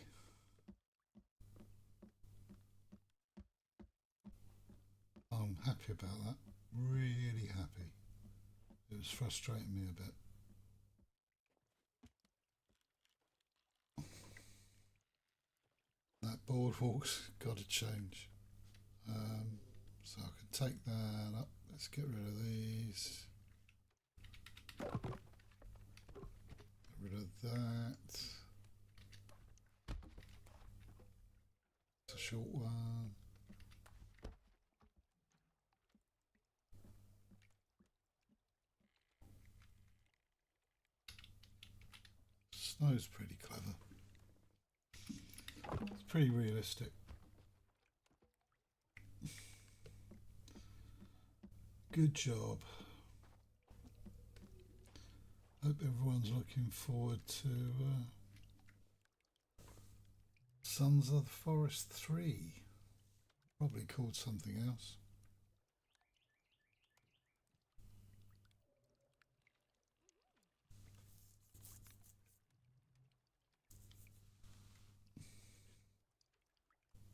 I'm happy about that. Really happy. It was frustrating me a bit. That boardwalk's got to change. So I can take that up. Let's get rid of these. Get rid of that. It's a short one. Snow's pretty clever. It's pretty realistic. Good job. Hope everyone's looking forward to Sons of the Forest 3. Probably called something else.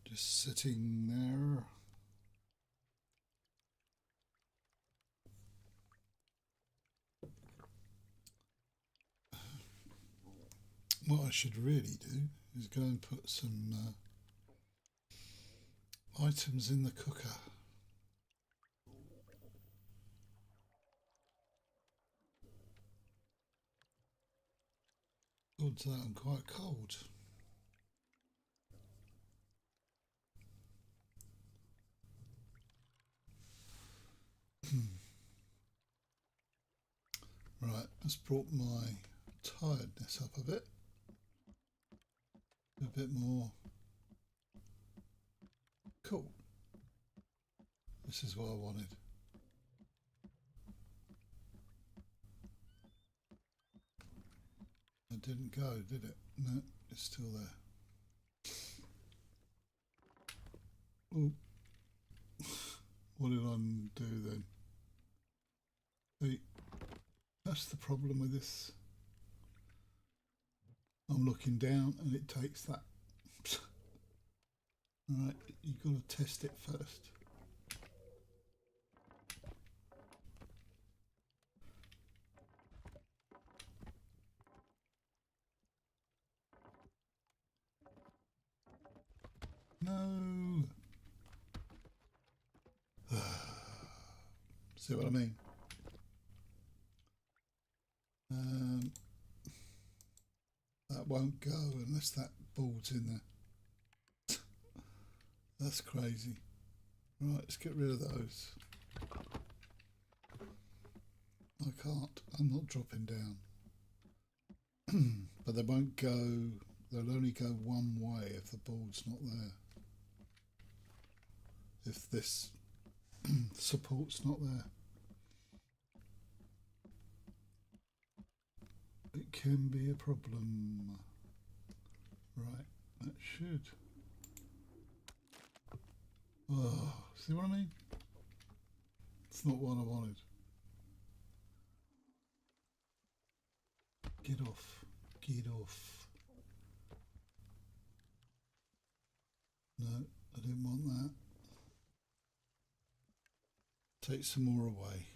Just sitting there. What I should really do is go and put some items in the cooker. Odds that I'm quite cold. Right, that's brought my tiredness up a bit more Cool. This is what I wanted. It didn't go, did it? No, it's still there. Oh, what did I do then? See, that's the problem with this. I'm looking down and it takes that. Alright, you've got to test it first. No. See what I mean? That won't go unless that board's in there. That's crazy. Right, let's get rid of those. I can't. I'm not dropping down. But they won't go. They'll only go one way if the board's not there. If this support's not there. It can be a problem. Right, that should. Oh, see what I mean? It's not what I wanted. Get off. Get off. No, I didn't want that. Take some more away.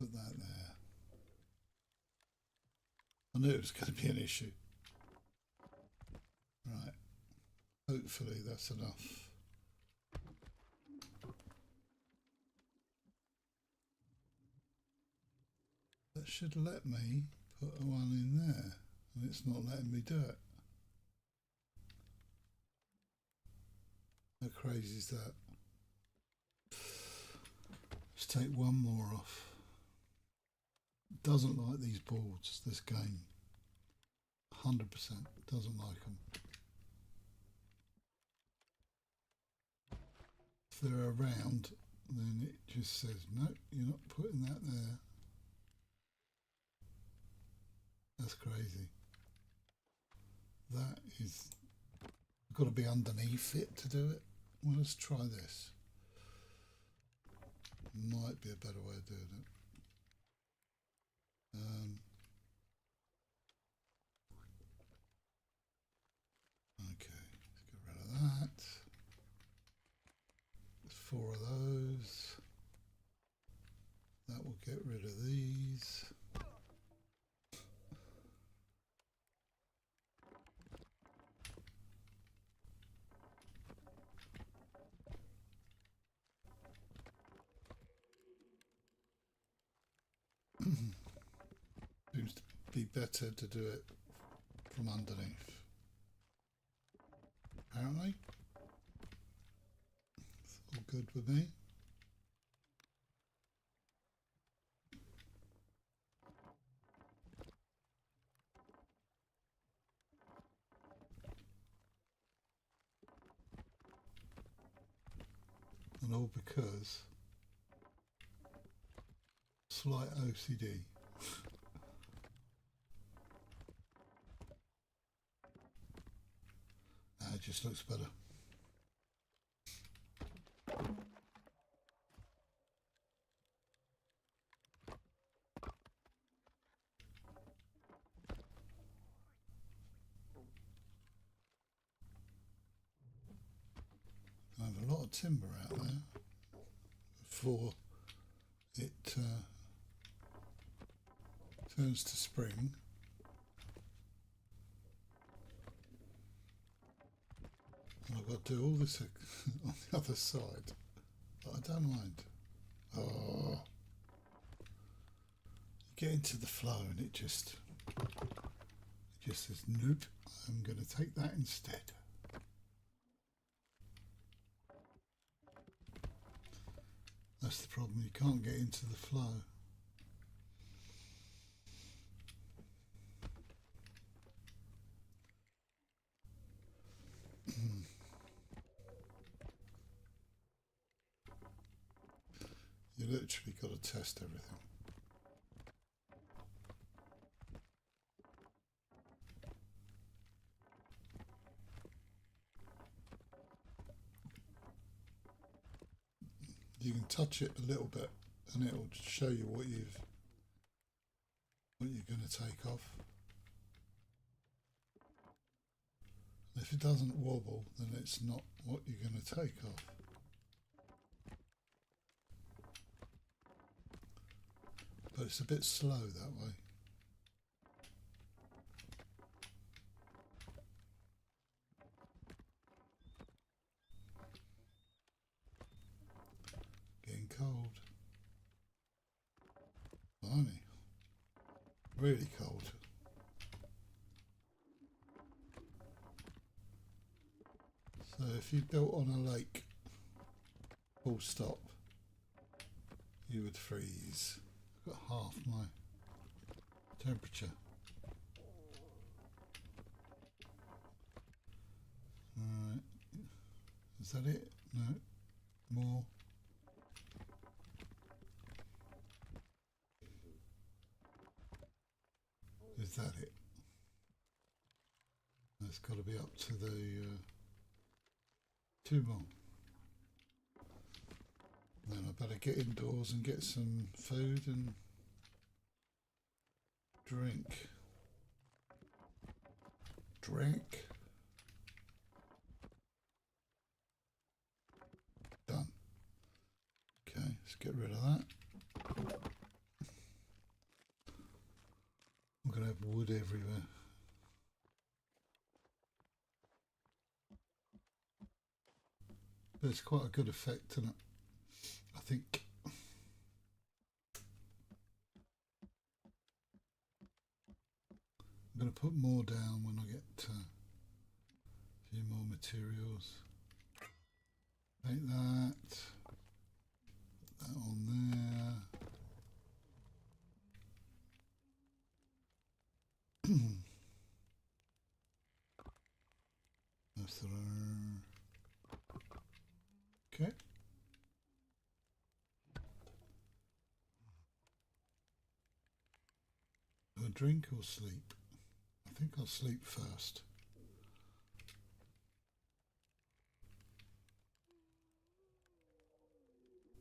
Put that there. I knew it was going to be an issue. Right. Hopefully that's enough. That should let me put one in there, and it's not letting me do it. How crazy is that? Let's take one more off. It doesn't like these boards, this game. 100% doesn't like them. If they're around, then it just says, no, you're not putting that there. That's crazy. That is, got to be underneath it to do it. Well, let's try this. Might be a better way of doing it. Okay, let's get rid of that. There's 4 of those. That will get rid of these. Seems to be better to do it from underneath. Apparently. It's all good with me. And all because slight OCD. It just looks better. I have a lot of timber out there before it turns to spring. And I've got to do all this on the other side, but I don't mind. Oh, you get into the flow and it just says, nope, I'm going to take that instead. That's the problem, you can't get into the flow. You literally got to test everything. You can touch it a little bit and it'll show you what you're going to take off. And if it doesn't wobble, then it's not what you're going to take off. But it's a bit slow that way. Getting cold. Blimey. Really cold. So if you built on a lake, full stop, you would freeze. I've got half my temperature. Alright. Is that it? No. More. Is that it? That's got to be up to the 2 more. Then I better get indoors and get some food and drink. Done. Okay, let's get rid of that. I'm going to have wood everywhere. But it's quite a good effect, isn't it? I think. I'm going to put more down when I get a few more materials. Take that. Put that on there. That's the okay. Do I drink or sleep? I think I'll sleep first.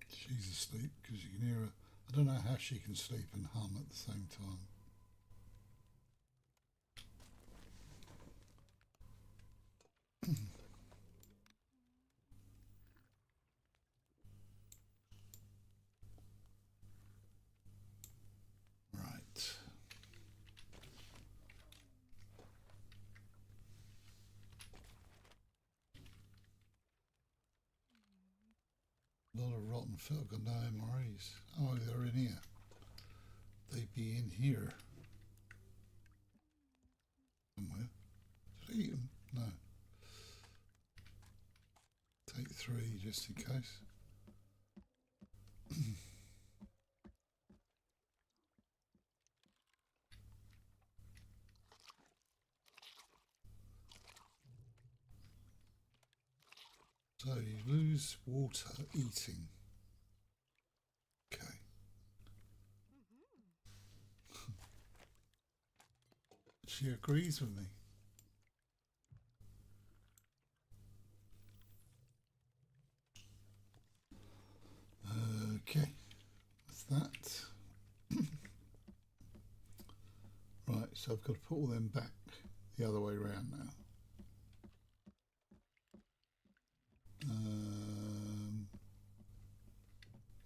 She's asleep because you can hear her. I don't know how she can sleep and hum at the same time. Right. A lot of rotten foot. I've got no MREs. Oh, they're in here. They'd be in here somewhere. Did I eat them? No. Take 3 just in case. So you lose water eating. Okay. She agrees with me. Okay, that's that. Right, so I've got to put all them back the other way around now.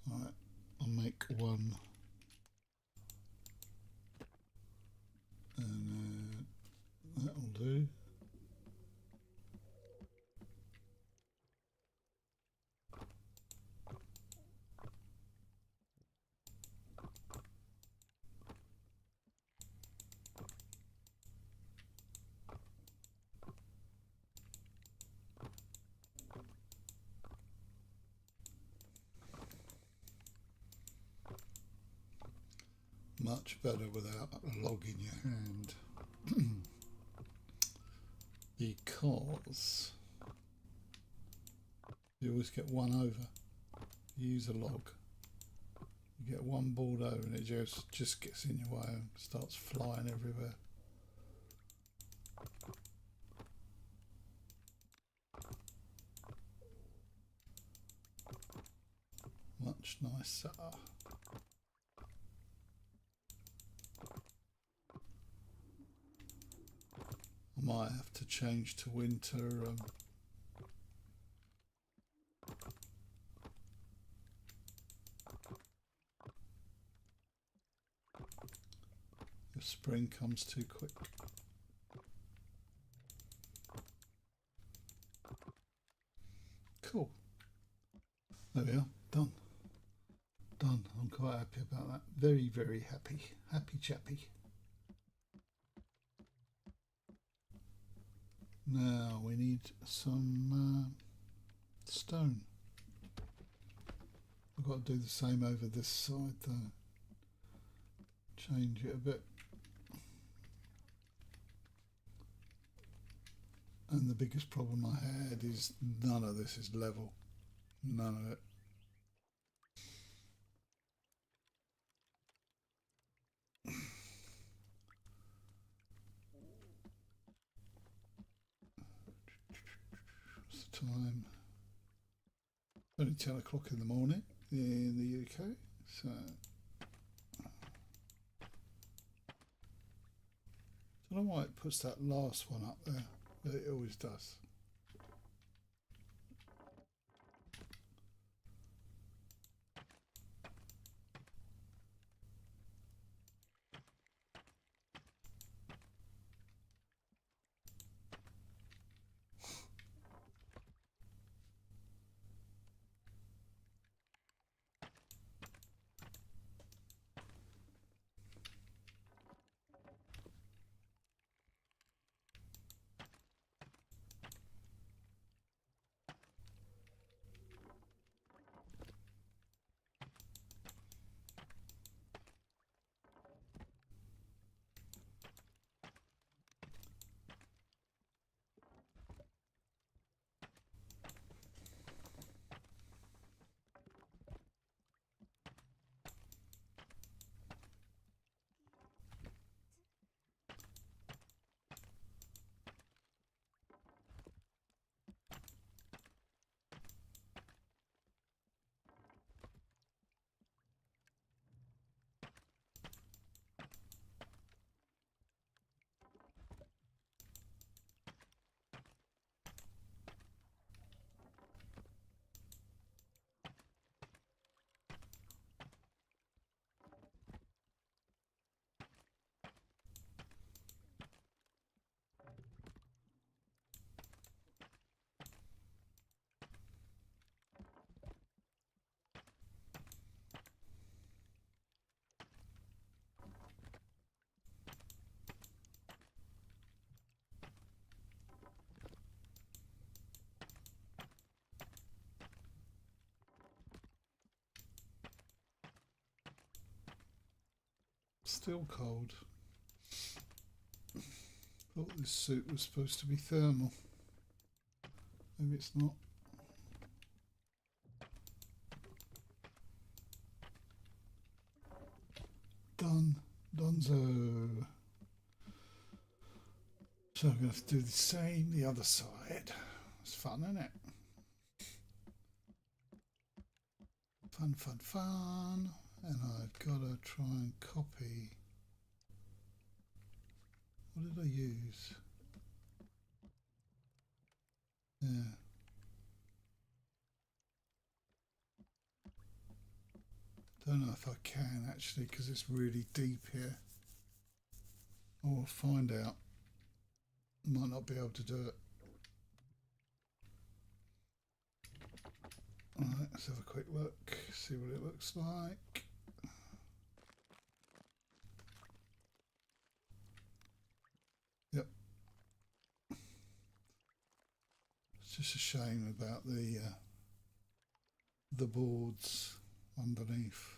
Right, I'll make one, and that'll do. Much better without a log in your hand. Because you always get one over. You use a log. You get one board over and it just gets in your way and starts flying everywhere. Much nicer. I might have to change to winter. If spring comes too quick. Cool. There we are. Done. Done. I'm quite happy about that. Very, very happy. Happy chappy. Now we need some stone. I've got to do the same over this side though. Change it a bit. And the biggest problem I had is none of this is level. None of it. What's the time? Only 10 o'clock in the morning in the UK. So I don't know why it puts that last one up there, but it always does. Still cold. Thought this suit was supposed to be thermal. Maybe it's not. Done. Donezo. So I'm going to have to do the same the other side. It's fun, isn't it? Fun, fun, fun. And I've got to try and copy. What did I use? Yeah. Don't know if I can actually because it's really deep here. I'll find out. Might not be able to do it. Alright, let's have a quick look, see what it looks like. Yep. It's just a shame about the boards underneath.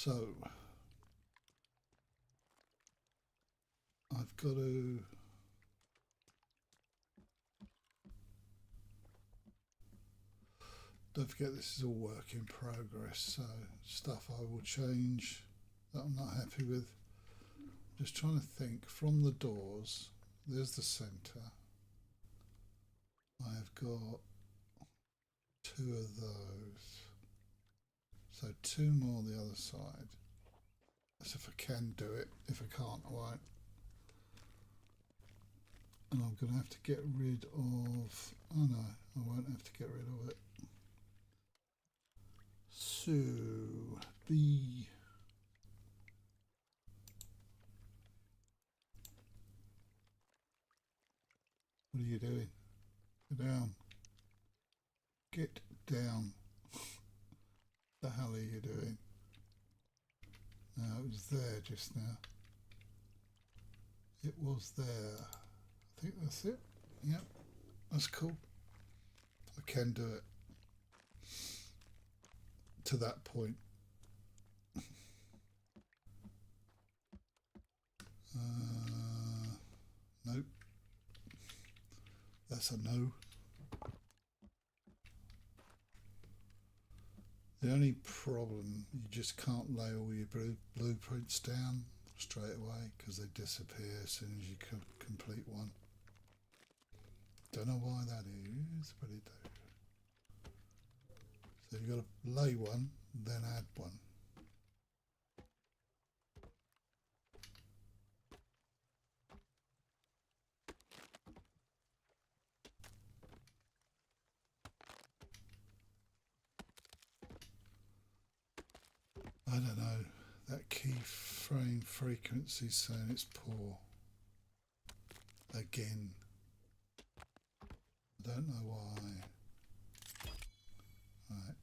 So I've got to don't forget this is all work in progress, so stuff I will change that I'm not happy with. Just trying to think from the doors. There's the centre. I have got 2 of those. So 2 more on the other side. That's if I can do it. If I can't, I won't. And I'm going to have to get rid of... Oh no, I won't have to get rid of it. So, B... What are you doing? Get down. Get down. The hell are you doing? No, it was there just now. It was there. I think that's it. Yep, that's cool. I can do it. To that point. Nope. That's a no. The only problem, you just can't lay all your blueprints down straight away because they disappear as soon as you complete one. Don't know why that is, but it does. So you've got to lay one, then add one. I don't know, that keyframe frequency is saying it's poor. Again. I don't know why. Right.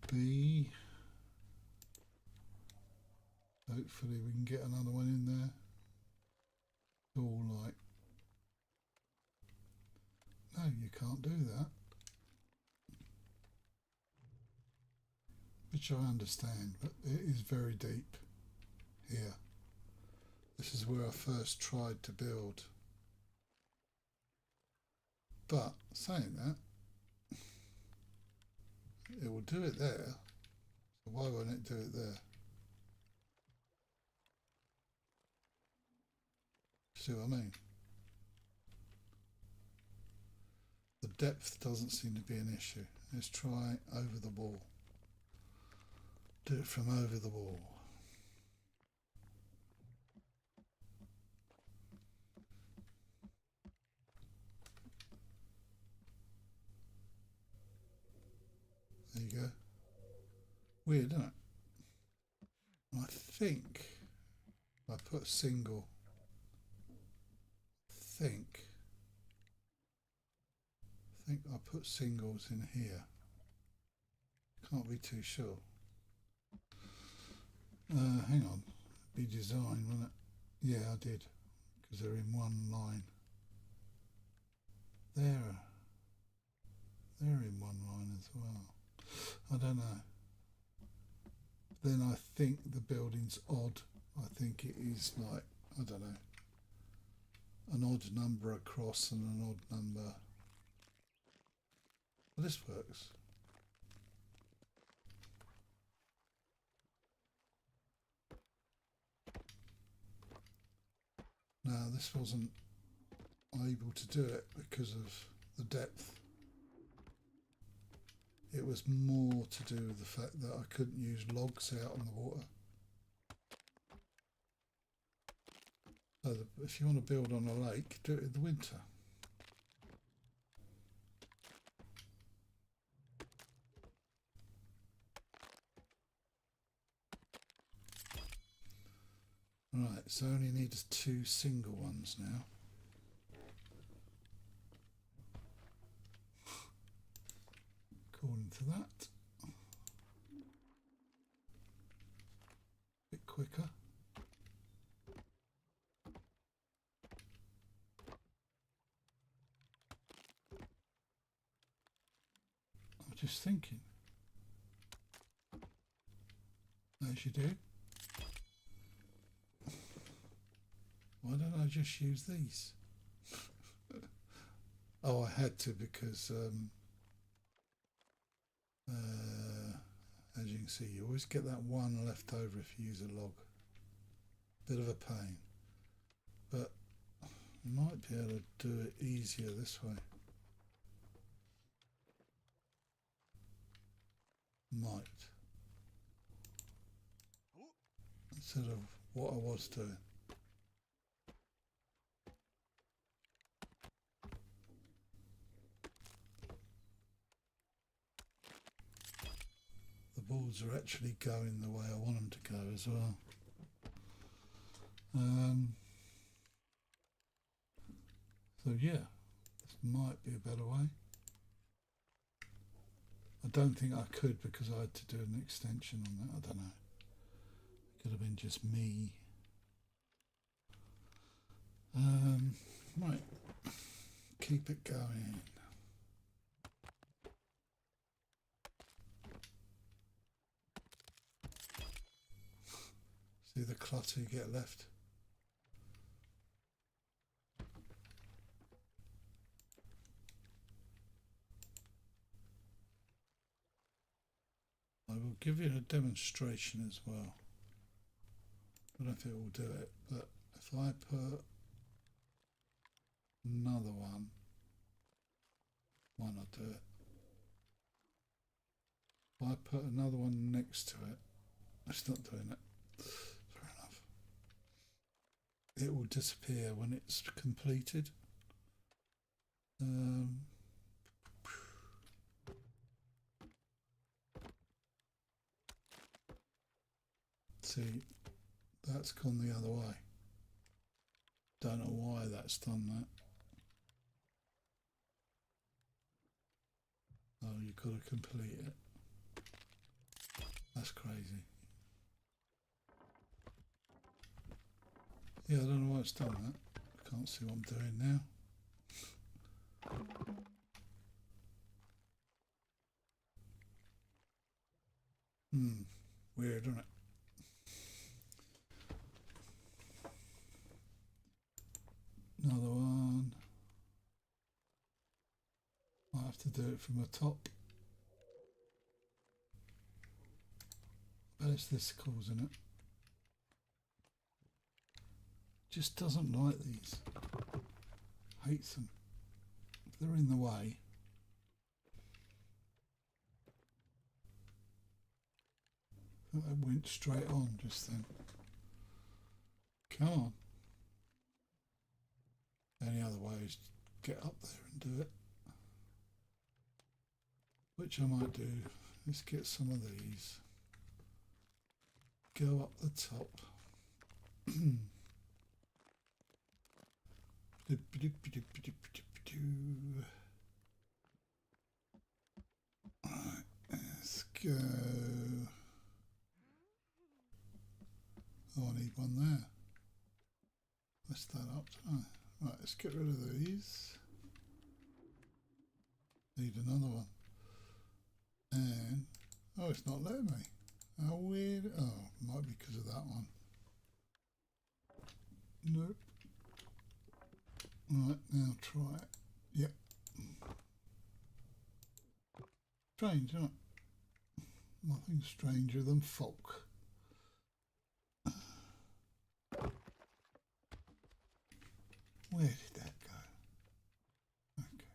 B. Hopefully we can get another one in there. All like, no, you can't do that. Which I understand, but it is very deep here. This is where I first tried to build. But saying that, it will do it there. So why won't it do it there? See what I mean? The depth doesn't seem to be an issue. Let's try over the wall. Do it from over the wall. There you go. Weird, isn't it? I think I put single. I think I put singles in here. Can't be too sure. Hang on. Be design, wouldn't it? Yeah, I did. Because they're in one line. They're in one line as well. I don't know. Then I think the building's odd. I think it is like, I don't know, an odd number across and an odd number. Well, this works. No, this wasn't able to do it because of the depth. It was more to do with the fact that I couldn't use logs out on the water. So if you want to build on a lake, do it in the winter. Right, so I only need 2 single ones now. According to that. A bit quicker. I was just thinking, As you do. Why don't I just use these? Oh, I had to because as you can see, you always get that one left over if you use a log. Bit of a pain, but I might be able to do it easier this way. Might. Instead of what I was doing. The boards are actually going the way I want them to go as well. So yeah, this might be a better way. I don't think I could because I had to do an extension on that. I don't know. It could have been just me. Right, keep it going. See the clutter you get left? I will give you a demonstration as well. I don't know if it will do it, but if I put another one, why not do it? If I put another one next to it, it's not doing it. Fair enough. It will disappear when it's completed. See, that's gone the other way. Don't know why that's done that. Oh, you've got to complete it. That's crazy. Yeah, I don't know why it's done that. I can't see what I'm doing now. Weird, isn't it? Another one. I have to do it from the top. Bet it's this causing it. Just doesn't like these. Hates them. If they're in the way. I think that went straight on just then. Come on. Any other way is get up there and do it. Which I might do. Let's get some of these. Go up the top. Right, let's go. Oh, I need one there. Let's that up, don't I? Right, let's get rid of these. Need another one. And, oh, it's not letting me. How weird. Oh, might be because of that one. Nope. Right, now try it. Yep. Strange, isn't it? Nothing stranger than folk. Where did that go? Okay.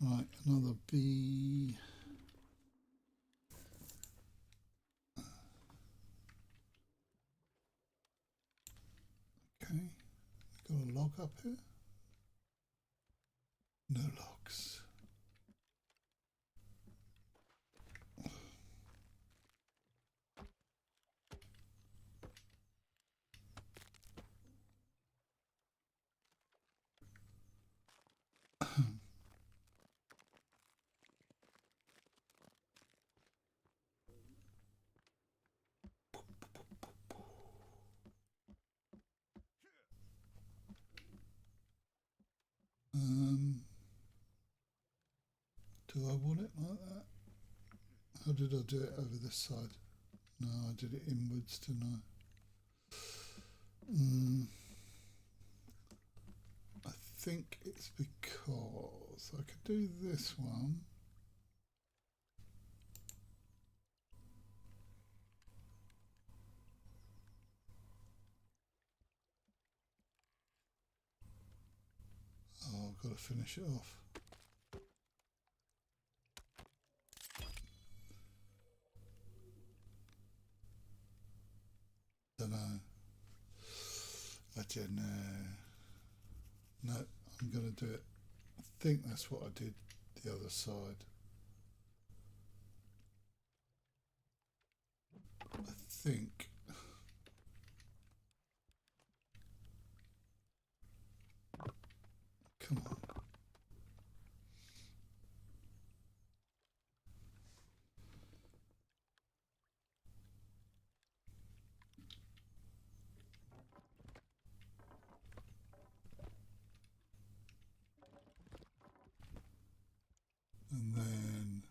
Right, another bee. Okay. Got a log up here? No logs. Do I want it like that? How did I do it over this side? No, I did it inwards, didn't I? I think it's because I could do this one. Oh, I've got to finish it off. Don't know. I don't know. No, I'm going to do it. I think that's what I did the other side. I think. Come on. And then,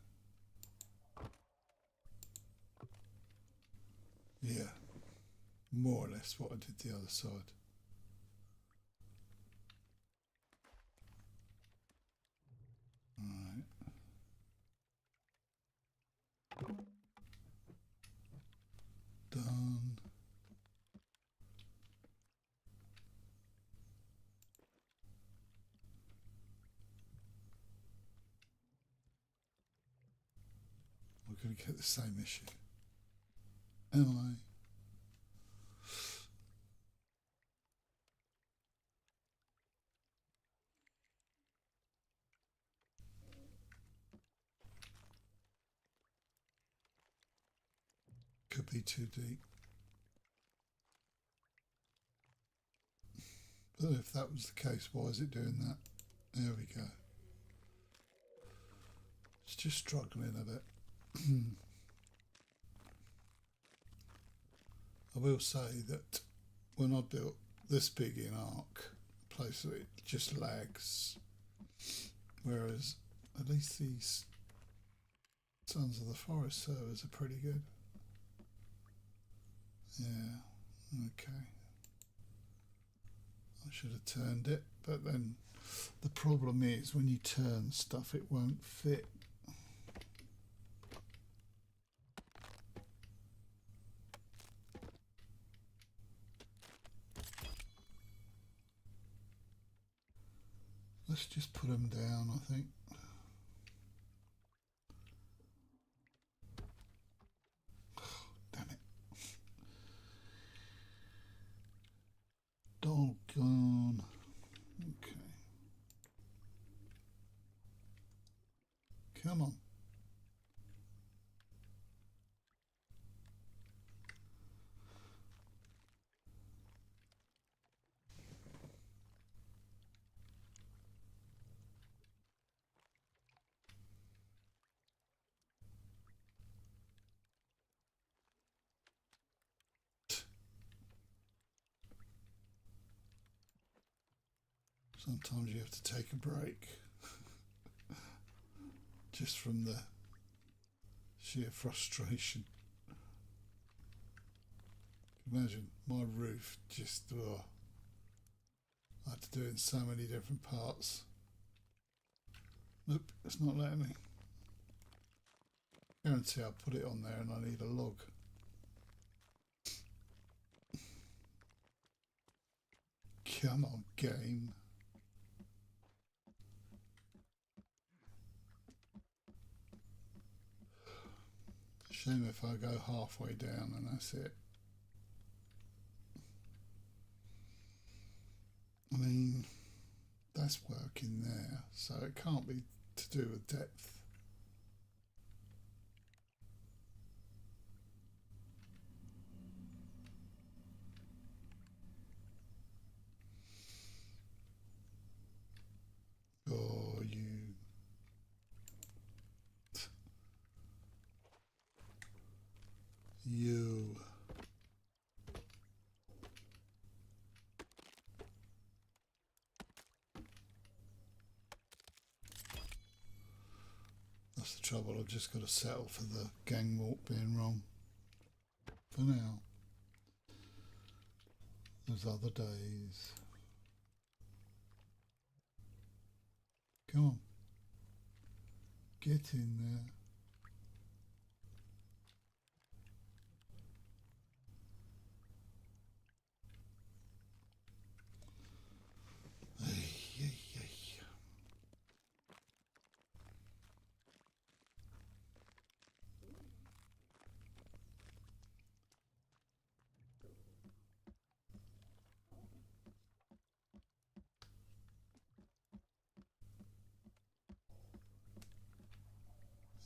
yeah, more or less what I did the other side. Right. Done. We're going to get the same issue. Am I? Could be too deep. But if that was the case, why is it doing that? There we go. It's just struggling a bit. I will say that when I built this big in Ark, place it just lags. Whereas at least these Sons of the Forest servers are pretty good. Yeah, okay. I should have turned it, but then the problem is when you turn stuff it won't fit. Let's just put them down, I think. Damn it. Doggone. Okay. Come on. Sometimes you have to take a break just from the sheer frustration. Imagine my roof just, I had to do it in so many different parts. Nope, it's not letting me. Guarantee I'll put it on there and I need a log. Come on, game. Shame if I go halfway down and that's it. I mean, that's working there, so it can't be to do with depth. Oh, you. That's the trouble, I've just got to settle for the gang walk being wrong. for now. There's other days. Come on. Get in there.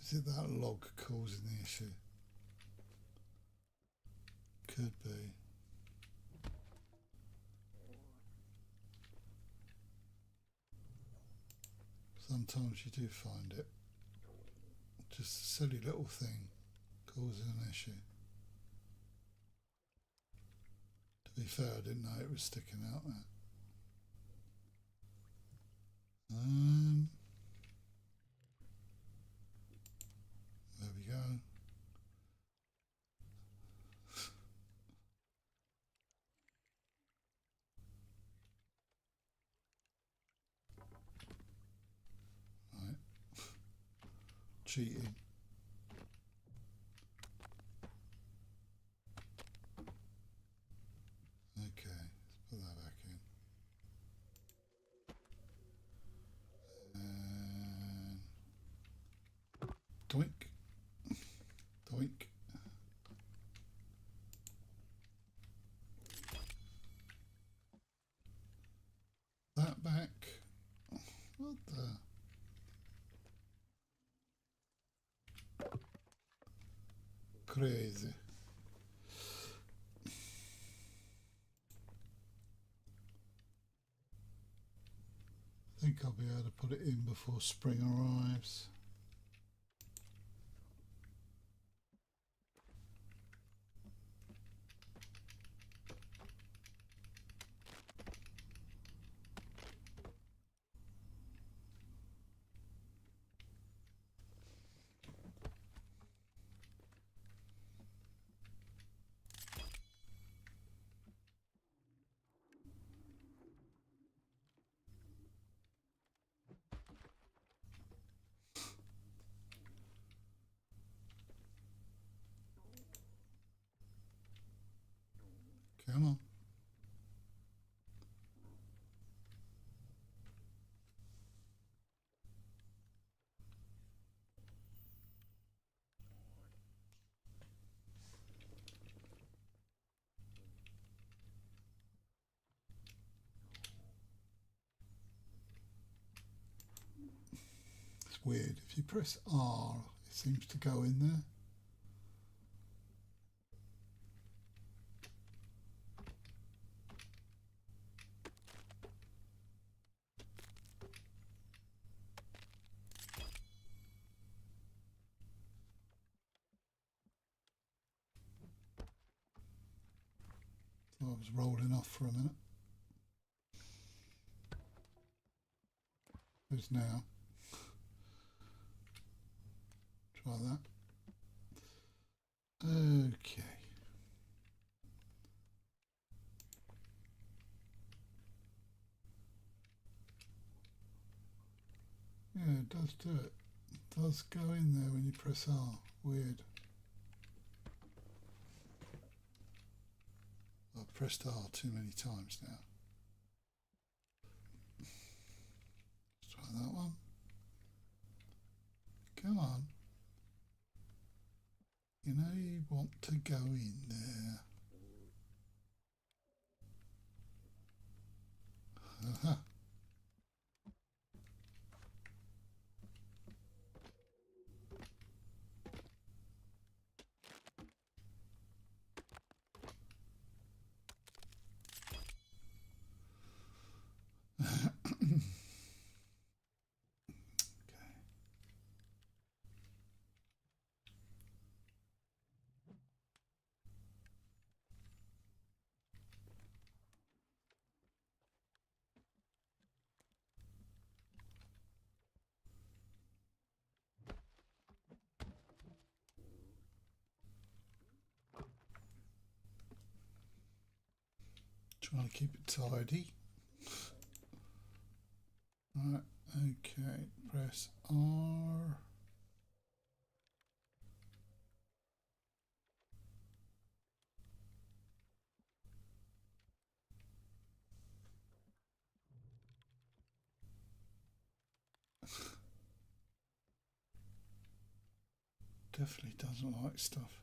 Is it that log causing the issue? Could be. Sometimes you do find it. Just a silly little thing causing an issue. To be fair, I didn't know it was sticking out there. There we go. Right. Cheating. Okay, let's put that back in. And doink. Doink. That back. What the? Crazy. I think I'll be able to put it in before spring arrives. Come on. It's weird. If you press R, it seems to go in there. So I was rolling off for a minute. Who's now? Try that. Okay. Yeah, it does do it. It does go in there when you press R. Weird. I've pressed R too many times now. Let's try that one. Come on. You know you want to go in there. Uh-huh. Trying to keep it tidy. Right, okay, press R. Definitely doesn't like stuff.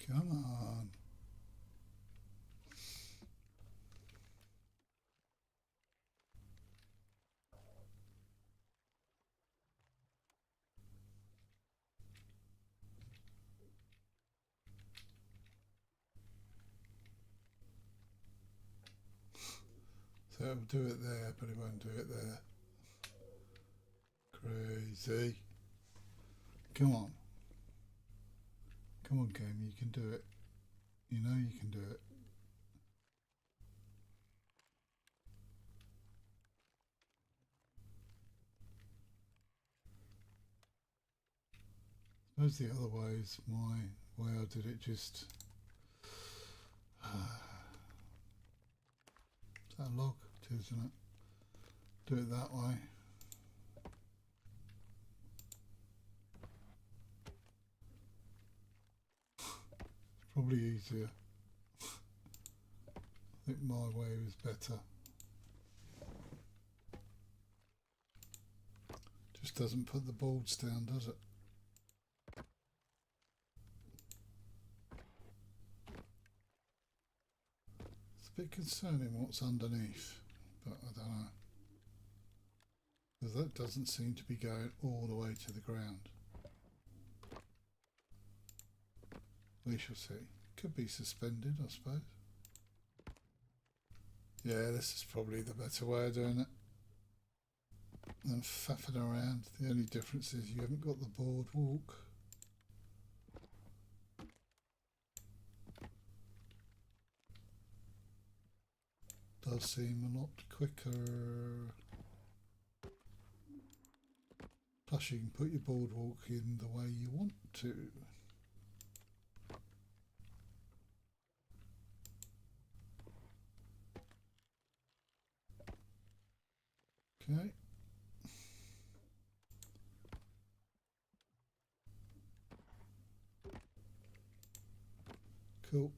Come on. So it'll do it there, but it won't do it there. Crazy. Come on. Come on, game, you can do it. You know you can do it. I suppose the other way is my way I did it, just... Is that a log? It is, isn't it? Do it that way. It's probably easier. I think my way was better. Just doesn't put the boards down, does it? It's a bit concerning what's underneath, but I don't know. Because that doesn't seem to be going all the way to the ground. We shall see. Could be suspended, I suppose. Yeah, this is probably the better way of doing it than faffing around. The only difference is you haven't got the boardwalk. Does seem a lot quicker. Plus you can put your boardwalk in the way you want to. Okay. Cool.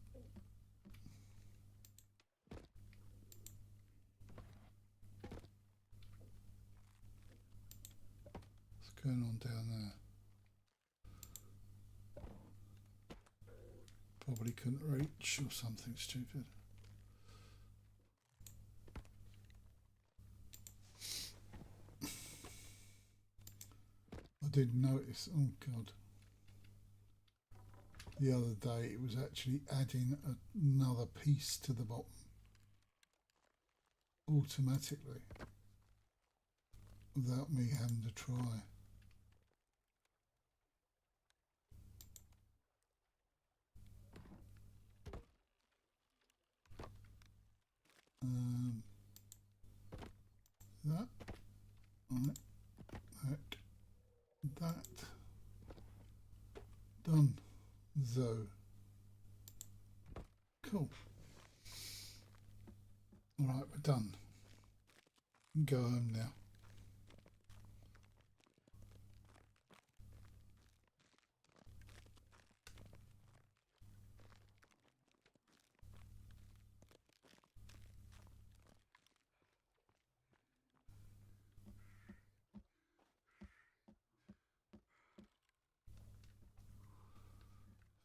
What's going on down there? Probably couldn't reach or something stupid. I did notice, oh god, the other day it was actually adding another piece to the bottom automatically without me having to try. That, that, done. So, cool. Alright, we're done. Go home now.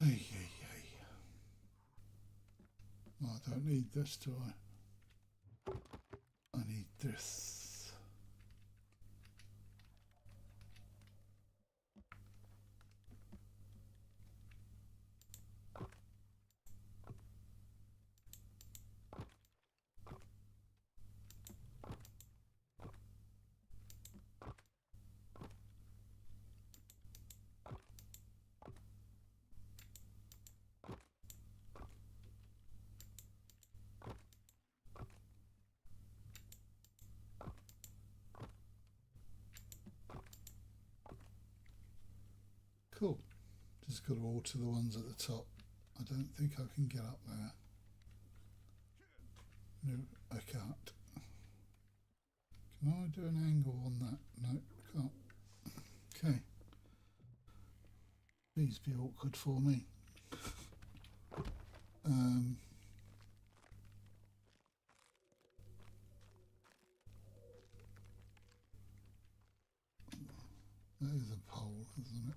Hey, hey, hey. Oh, I don't need this, do I? I need this. Cool. Just got to alter the ones at the top. I don't think I can get up there. No, I can't. Can I do an angle on that? No, I can't. Okay. Please be awkward for me. That is a pole, isn't it?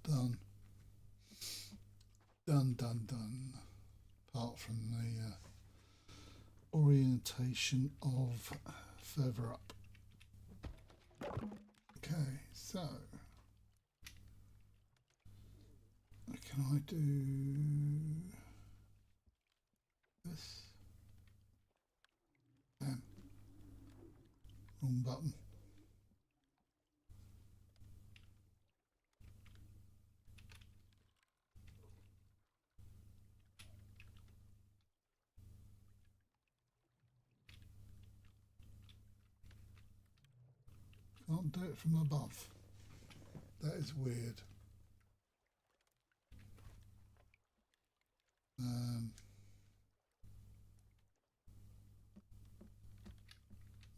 Done. Done. Apart from the orientation of further up. Okay, so can I do this? Wrong button. Can't do it from above. That is weird.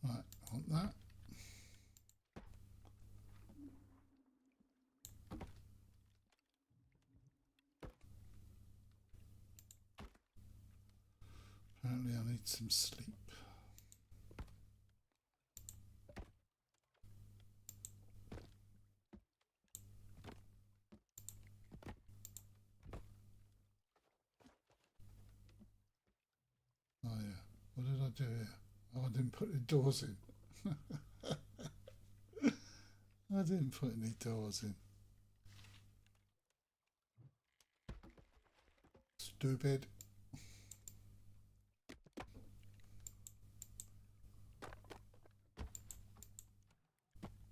Right, I want that. Apparently I need some sleep. Oh yeah, what did I do here? Oh, I didn't put any doors in. I didn't put any doors in. Stupid.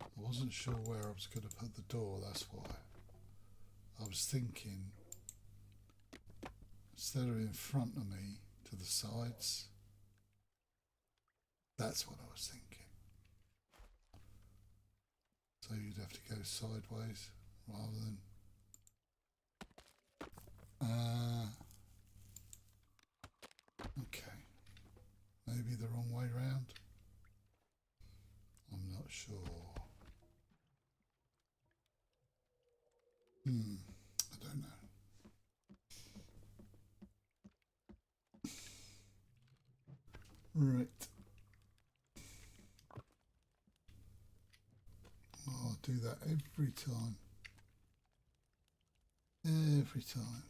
I wasn't sure where I was going to put the door, that's why. I was thinking, instead of in front of me, to the sides. That's what I was thinking. So you'd have to go sideways rather than... okay. Maybe the wrong way round. I'm not sure. I don't know. Right. I'll do that every time. Every time.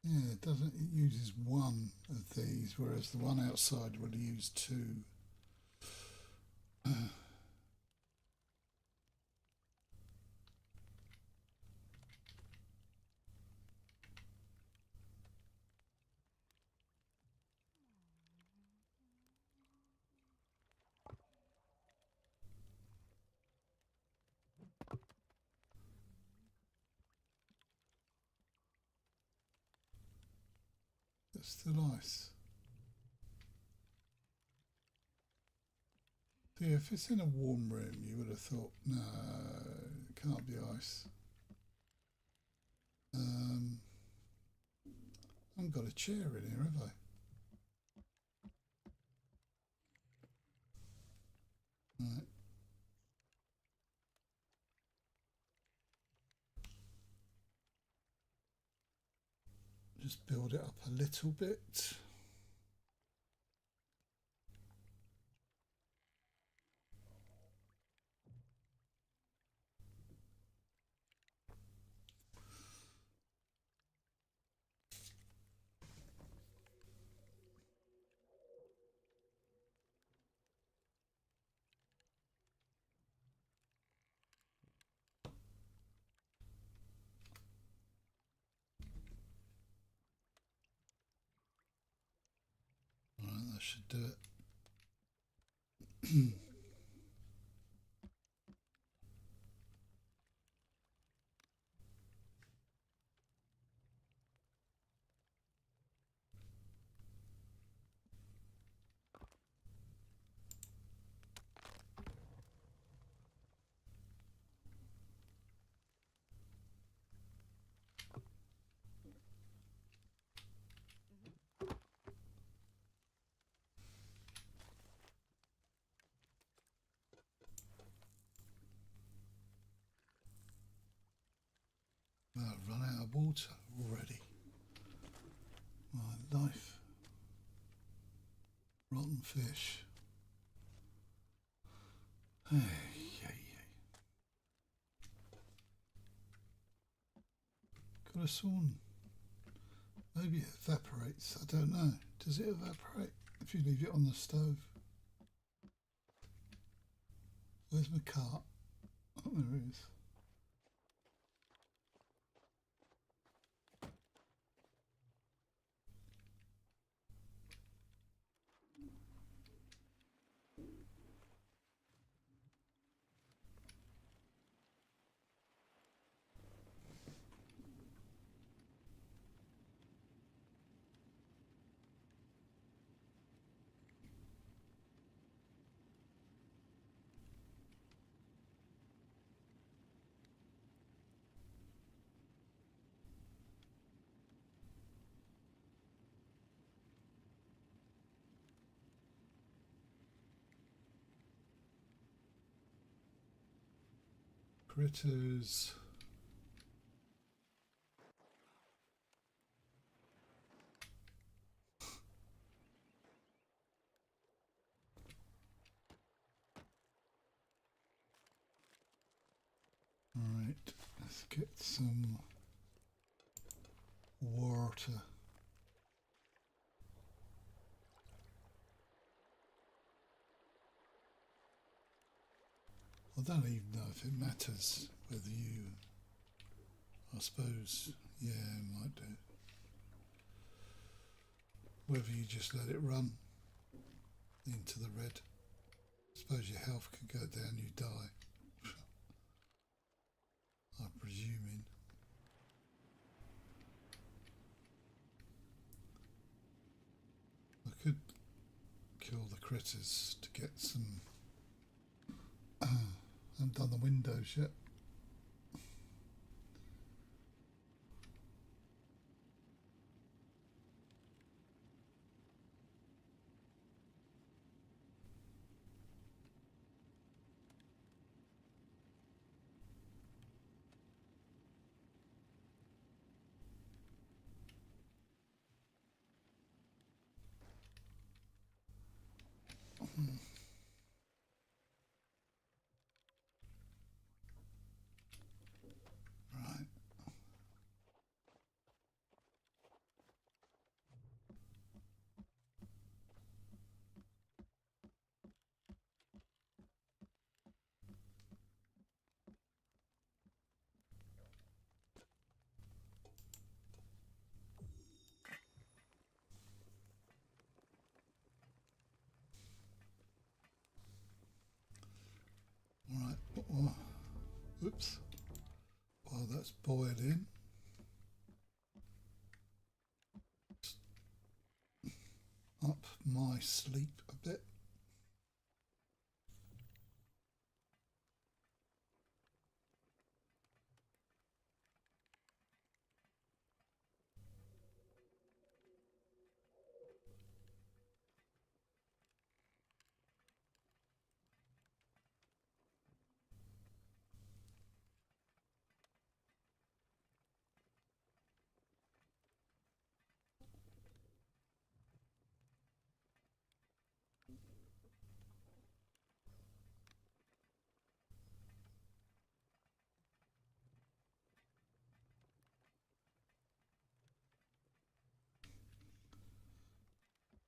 Yeah, it doesn't. It uses one of these, whereas the one outside would use two. It's still ice. See, if it's in a warm room, you would have thought, no, it can't be ice. I haven't got a chair in here, have I? Right. Just build it up a little bit. should do it. I've run out of water already. My life. Rotten fish. Hey, hey, hey. Could have sworn maybe it evaporates. I don't know. Does it evaporate if you leave it on the stove? Where's my cart? Oh, there it is. Critters. Right, let's get some water. I don't even know if it matters whether you, I suppose, yeah, it might do. Whether you just let it run into the red. I suppose your health could go down, you die. I'm presuming. I could kill the critters to get some. I haven't done the windows yet. Right. Right. Oh, oops. While that's boiling, up my sleep a bit.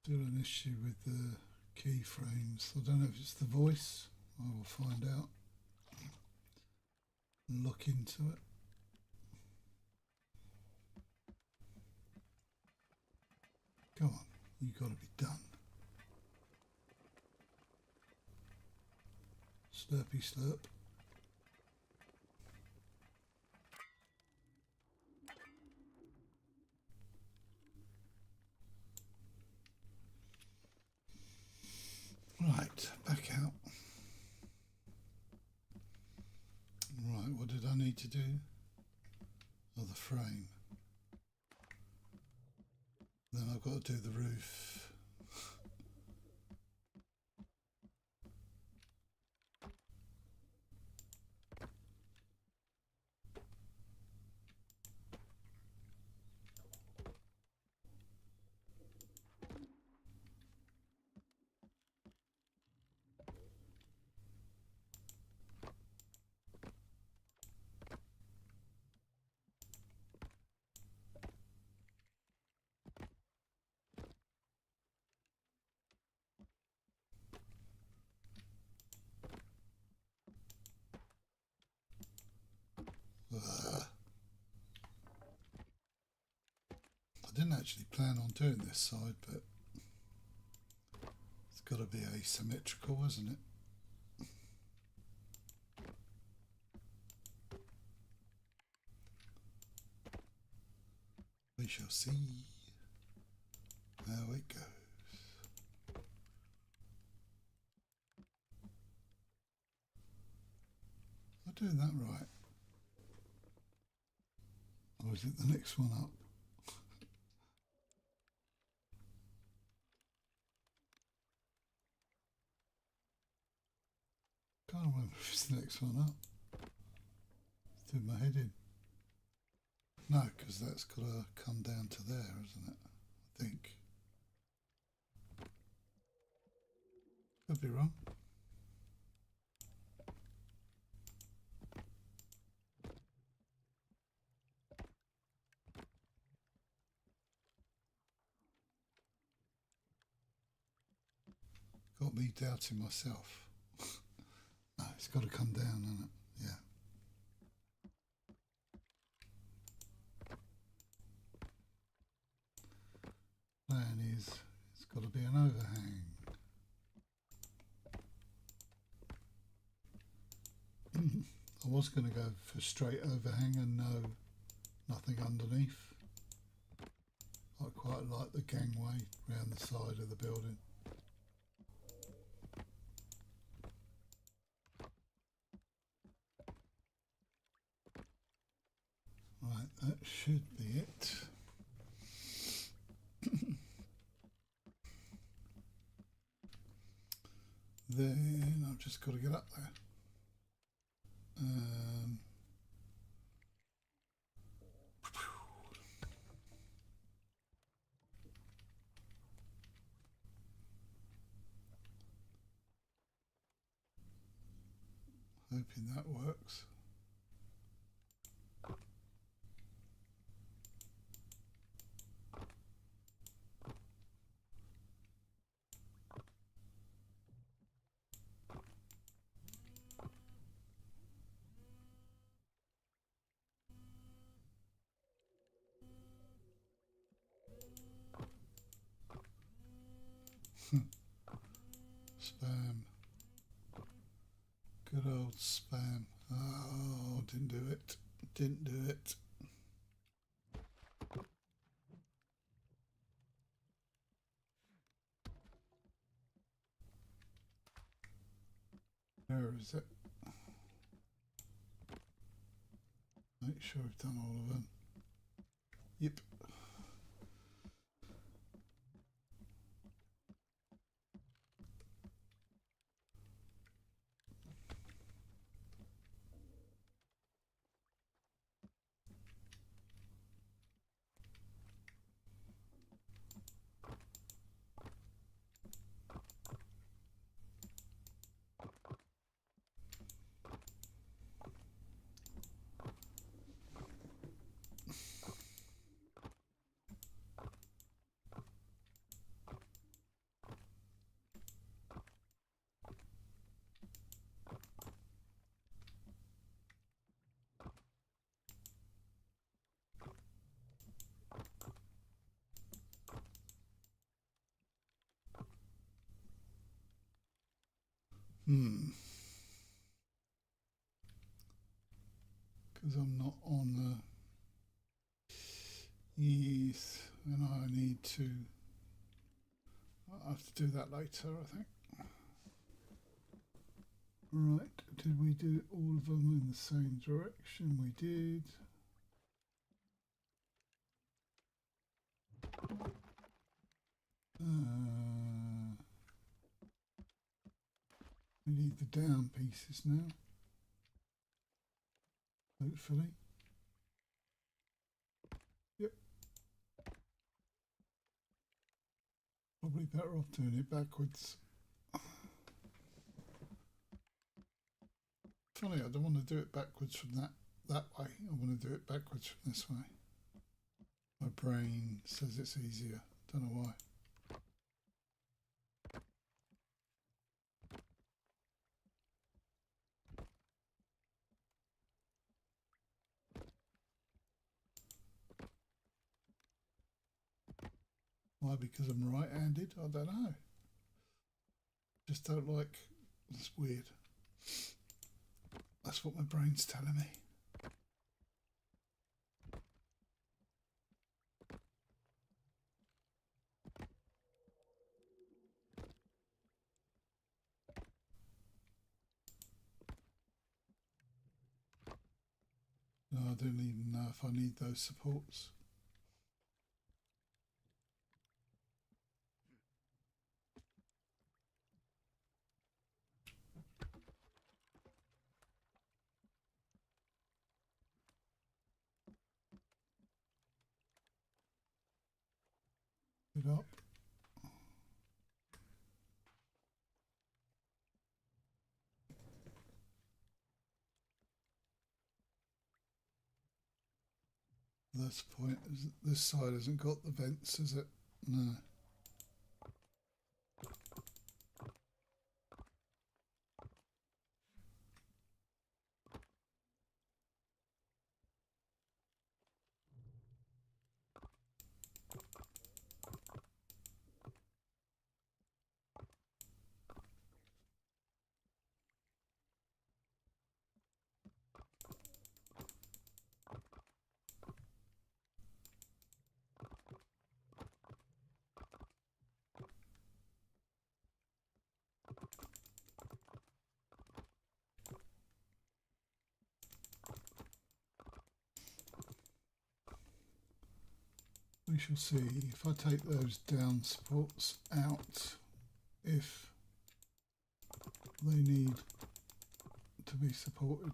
Still an issue with the keyframes. I don't know if it's the voice. I will find out and look into it. Come on, you've got to be done. Slurpy slurp. Right, back out. Right, what did I need to do? Oh, the frame. Then I've got to do the roof. I didn't actually plan on doing this side, but it's got to be asymmetrical, isn't it? We shall see how it goes. Am I doing that right? Or is it the next one up? Can't remember if it's the next one up. It's doing my head in. No, because that's got to come down to there, isn't it? I think. Could be wrong. Got me doubting myself. No, it's got to come down, hasn't it? Yeah. Plan is it's got to be an overhang. I was going to go for straight overhang and nothing underneath. I quite like the gangway round the side of the building. Right, that should be it. Then I've just got to get up there. Hoping that works. Spam. Good old spam. Oh, didn't do it. Didn't do it. Where is it? Make sure I've done all of them. Yep. I'm not on the... Yes, and I need to... I'll have to do that later, I think. Right, did we do all of them in the same direction? We did. We need the down pieces now, hopefully. Yep. Probably better off doing it backwards. Funny, I don't want to do it backwards from that way. I want to do it backwards from this way. My brain says it's easier. Don't know why. Why? Because I'm right-handed? I don't know. Just don't like... It's weird. That's what my brain's telling me. No, I don't even know if I need those supports. It up. This point, this side hasn't got the vents, has it? No. We shall see if I take those down supports out, if they need to be supported.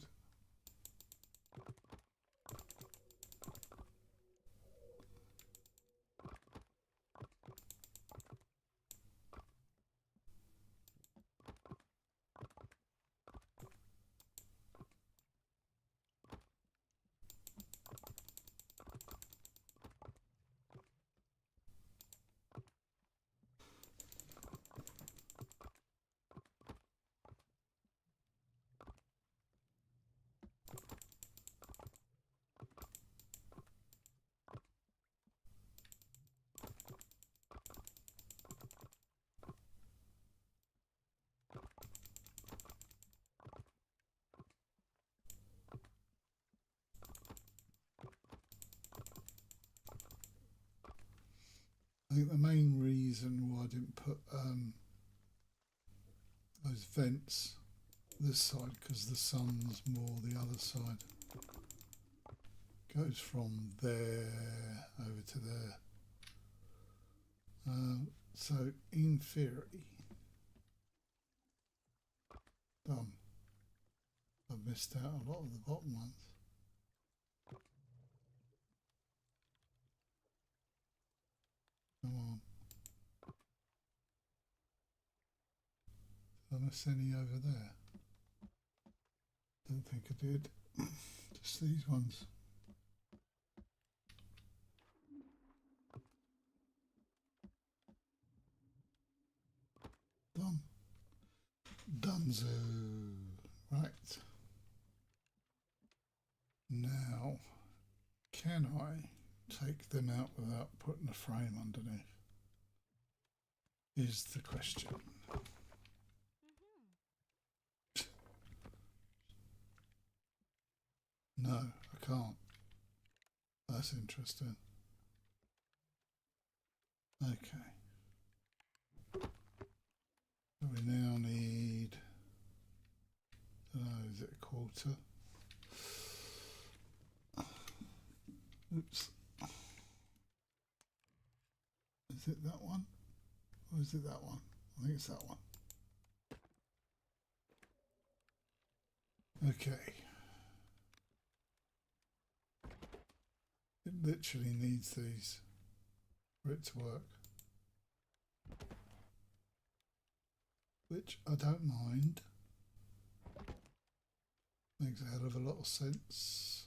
I think the main reason why I didn't put those vents this side, because the sun's more the other side. Goes from there over to there. So in theory, I've missed out a lot of the bottom ones. Come on. Did I miss any over there? Don't think I did. Just these ones. Done. Donezo. Right. Now, can I take them out without putting a frame underneath? Is the question. No, I can't. That's interesting. Okay. So we now need, is it a quarter? Oops. Is it that one? Or is it that one? I think it's that one. Okay. It literally needs these for it to work. Which I don't mind. Makes a hell of a lot of sense.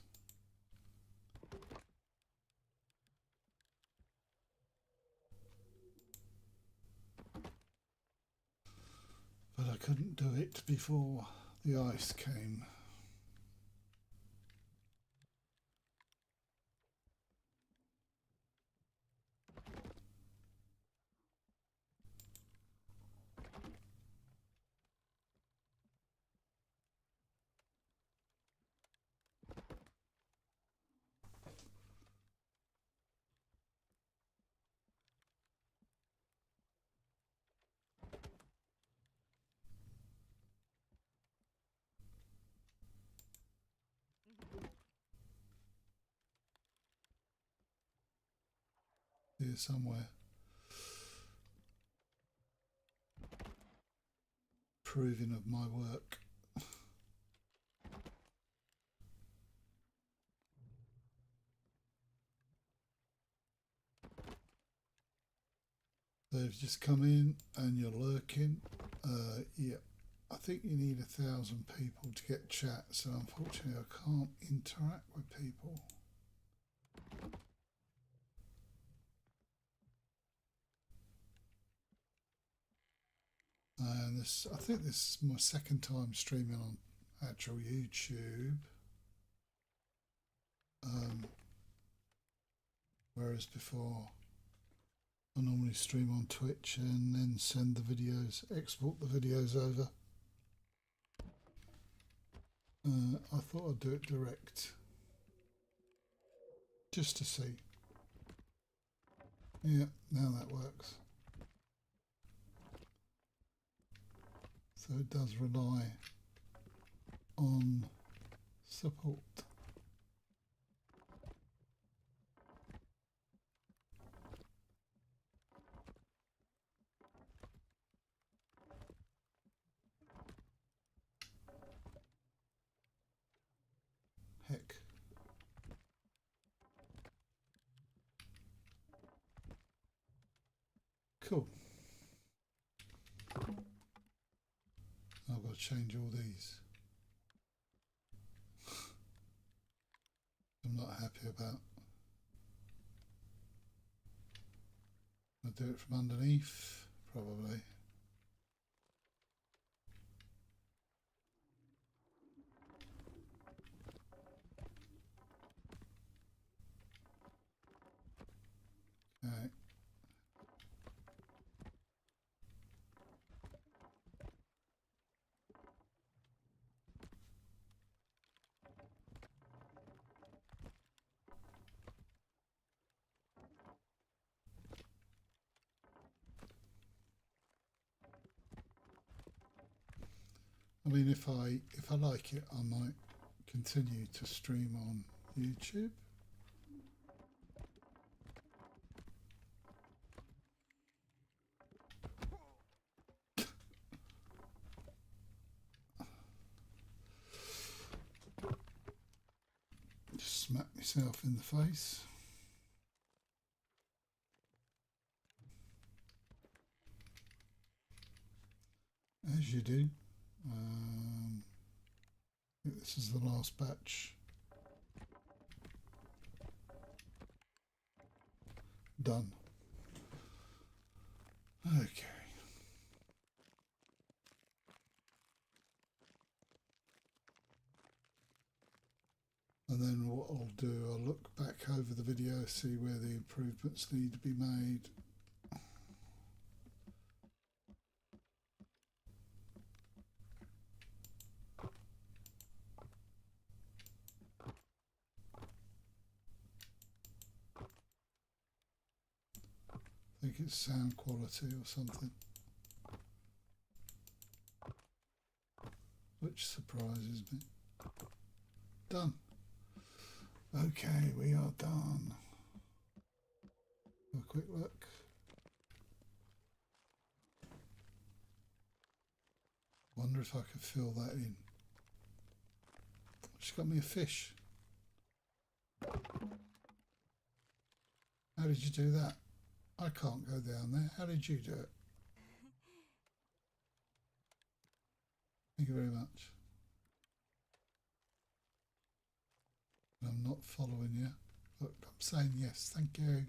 But I couldn't do it before the ice came. Here somewhere. Proving of my work. They've just come in and you're lurking. Yeah, I think you need 1,000 people to get chat, so unfortunately I can't interact with people. And this, I think this is my second time streaming on actual YouTube. Whereas before I normally stream on Twitch and then send the videos, export the videos over. I thought I'd do it direct, just to see. Yeah, now that works. So it does rely on support. Heck. Cool. I've got to change all these. I'm not happy about. I'll do it from underneath, probably. Okay. I mean, if I like it, I might continue to stream on YouTube. Just smack myself in the face. As you do. I think this is the last batch. Done. Okay. And then what I'll do, I'll look back over the video, see where the improvements need to be made. it's sound quality or something, which surprises me. Done. Okay, we are done. Have a quick look. Wonder if I could fill that in. She's got me a fish. How did you do that? I can't go down there. How did you do it? Thank you very much. I'm not following you. Look, I'm saying yes, thank you.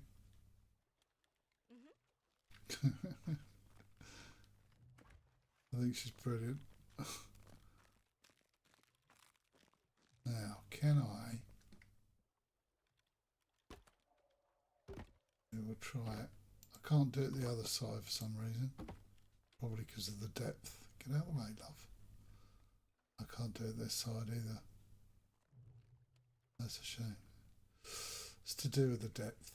I think she's brilliant. Now, can I? We'll try it. I can't do it the other side for some reason. Probably because of the depth. Get out of the way, love. I can't do it this side either. That's a shame. It's to do with the depth.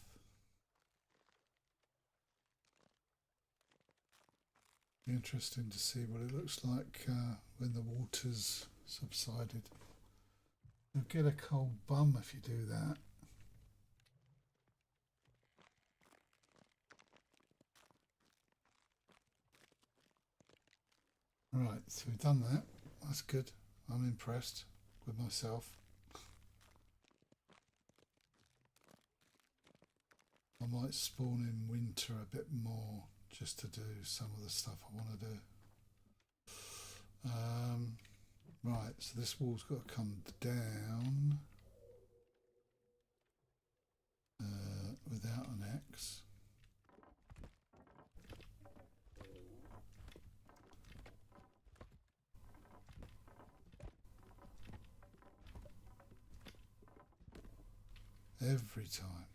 Be interesting to see what it looks like when the water's subsided. You'll get a cold bum if you do that. Right, so we've done that. That's good. I'm impressed with myself. I might spawn in winter a bit more just to do some of the stuff I want to do. Right, so this wall's got to come down without an X. Every time.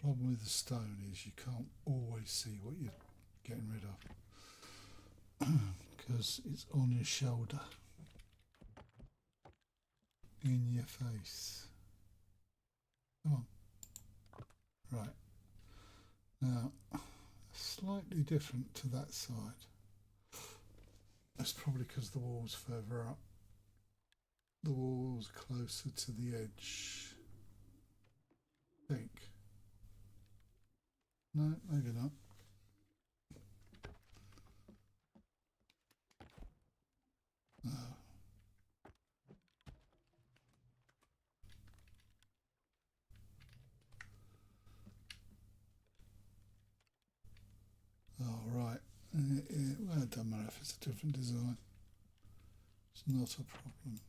Problem with the stone is you can't always see what you're getting rid of because it's on your shoulder, in your face. Come on. Right. Now, slightly different to that side. That's probably because the wall's further up. The wall's closer to the edge. I think. No, maybe not. No. Oh, right. Well, it doesn't matter if it's a different design. It's not a problem.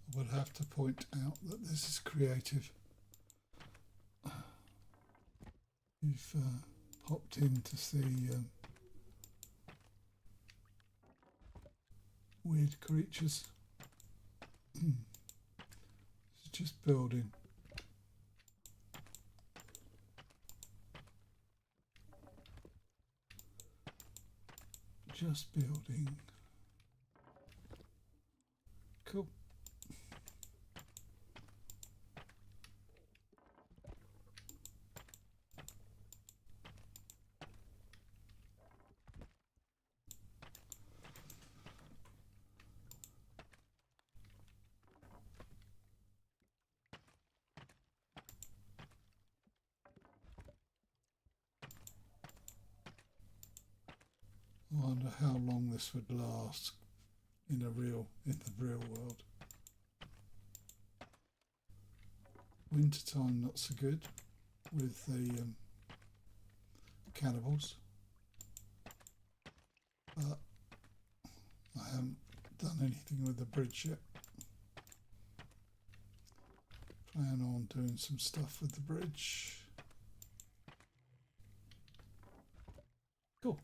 I would have to point out that this is creative. You've popped in to see weird creatures. It's just building. Just building. wonder how long this would last in the real world. Wintertime not so good with the cannibals, but I haven't done anything with the bridge yet. Plan on doing some stuff with the bridge. Cool.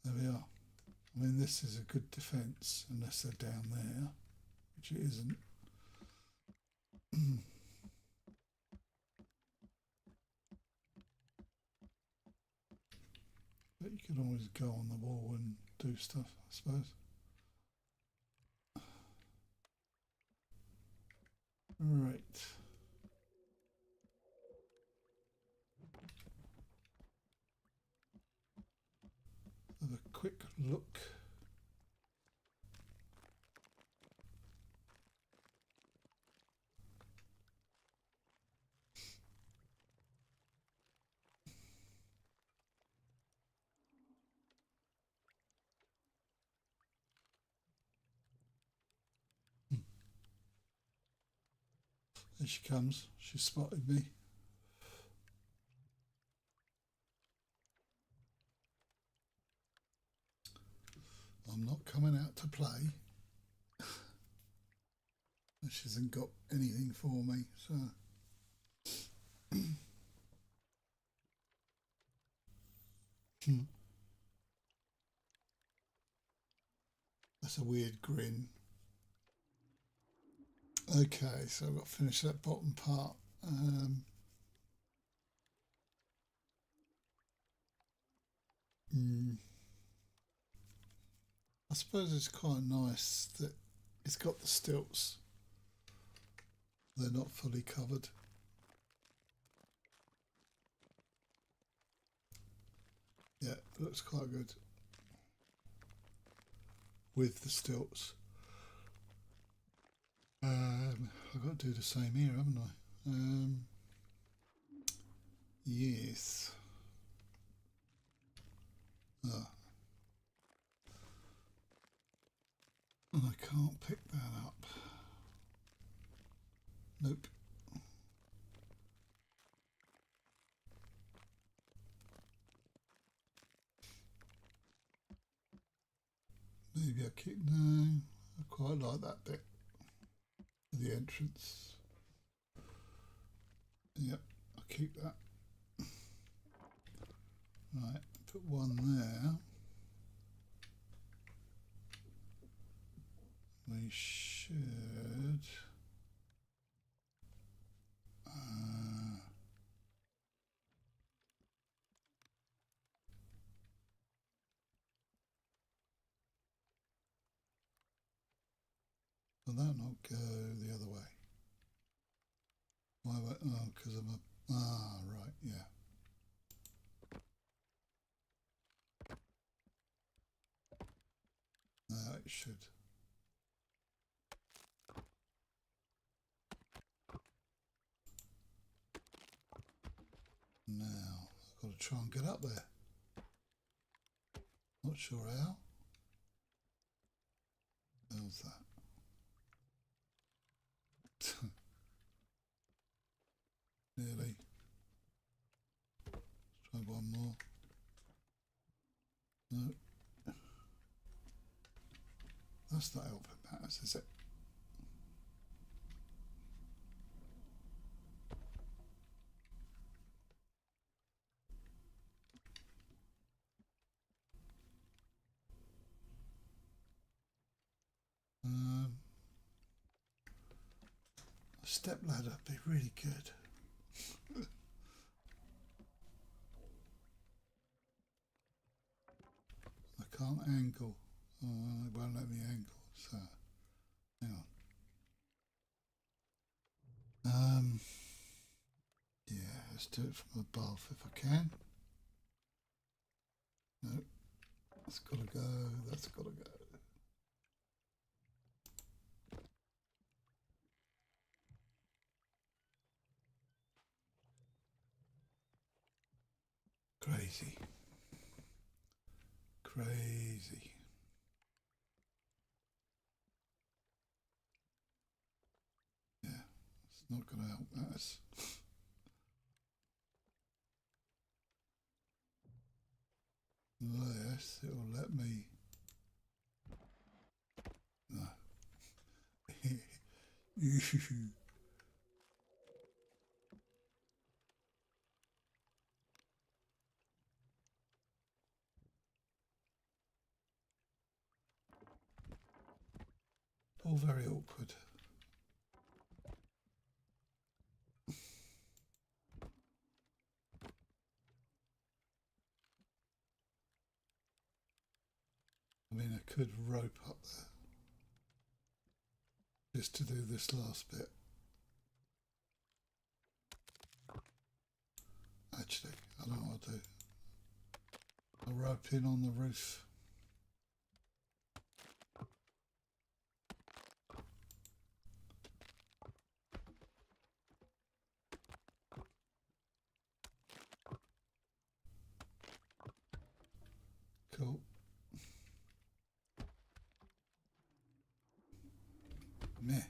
There we are. I mean, this is a good defence unless they're down there, which it isn't. But you could always go on the wall and do stuff, I suppose. Right. Have a quick look. There she comes. She spotted me. I'm not coming out to play. She hasn't got anything for me, so. That's a weird grin. Okay, so I've got to finish that bottom part. I suppose it's quite nice that it's got the stilts. They're not fully covered. Yeah, it looks quite good with the stilts. I've got to do the same here, haven't I? Yes. And I can't pick that up. Nope. Maybe I keep, no, I quite like that bit. The entrance. Yep, I'll keep that. Right, put one there. We should. Will that not go the other way? Why? Oh, because I'm a. Ah, right, yeah. No, it should. Now, I've got to try and get up there. Not sure how. How's that? Nearly. Let's try one more. No. That's not helping matters, is it? A step ladder would be really good. I can't angle. Oh, it won't let me angle, so hang on. Yeah, let's do it from above if I can. No, that's got to go, that's got to go. Crazy. Crazy. Yeah, it's not going to help us. Unless it will let me. No. All very awkward. I mean, I could rope up there just to do this last bit. Actually, I don't know what I'll do. I'll rope in on the roof. Cool. Meh.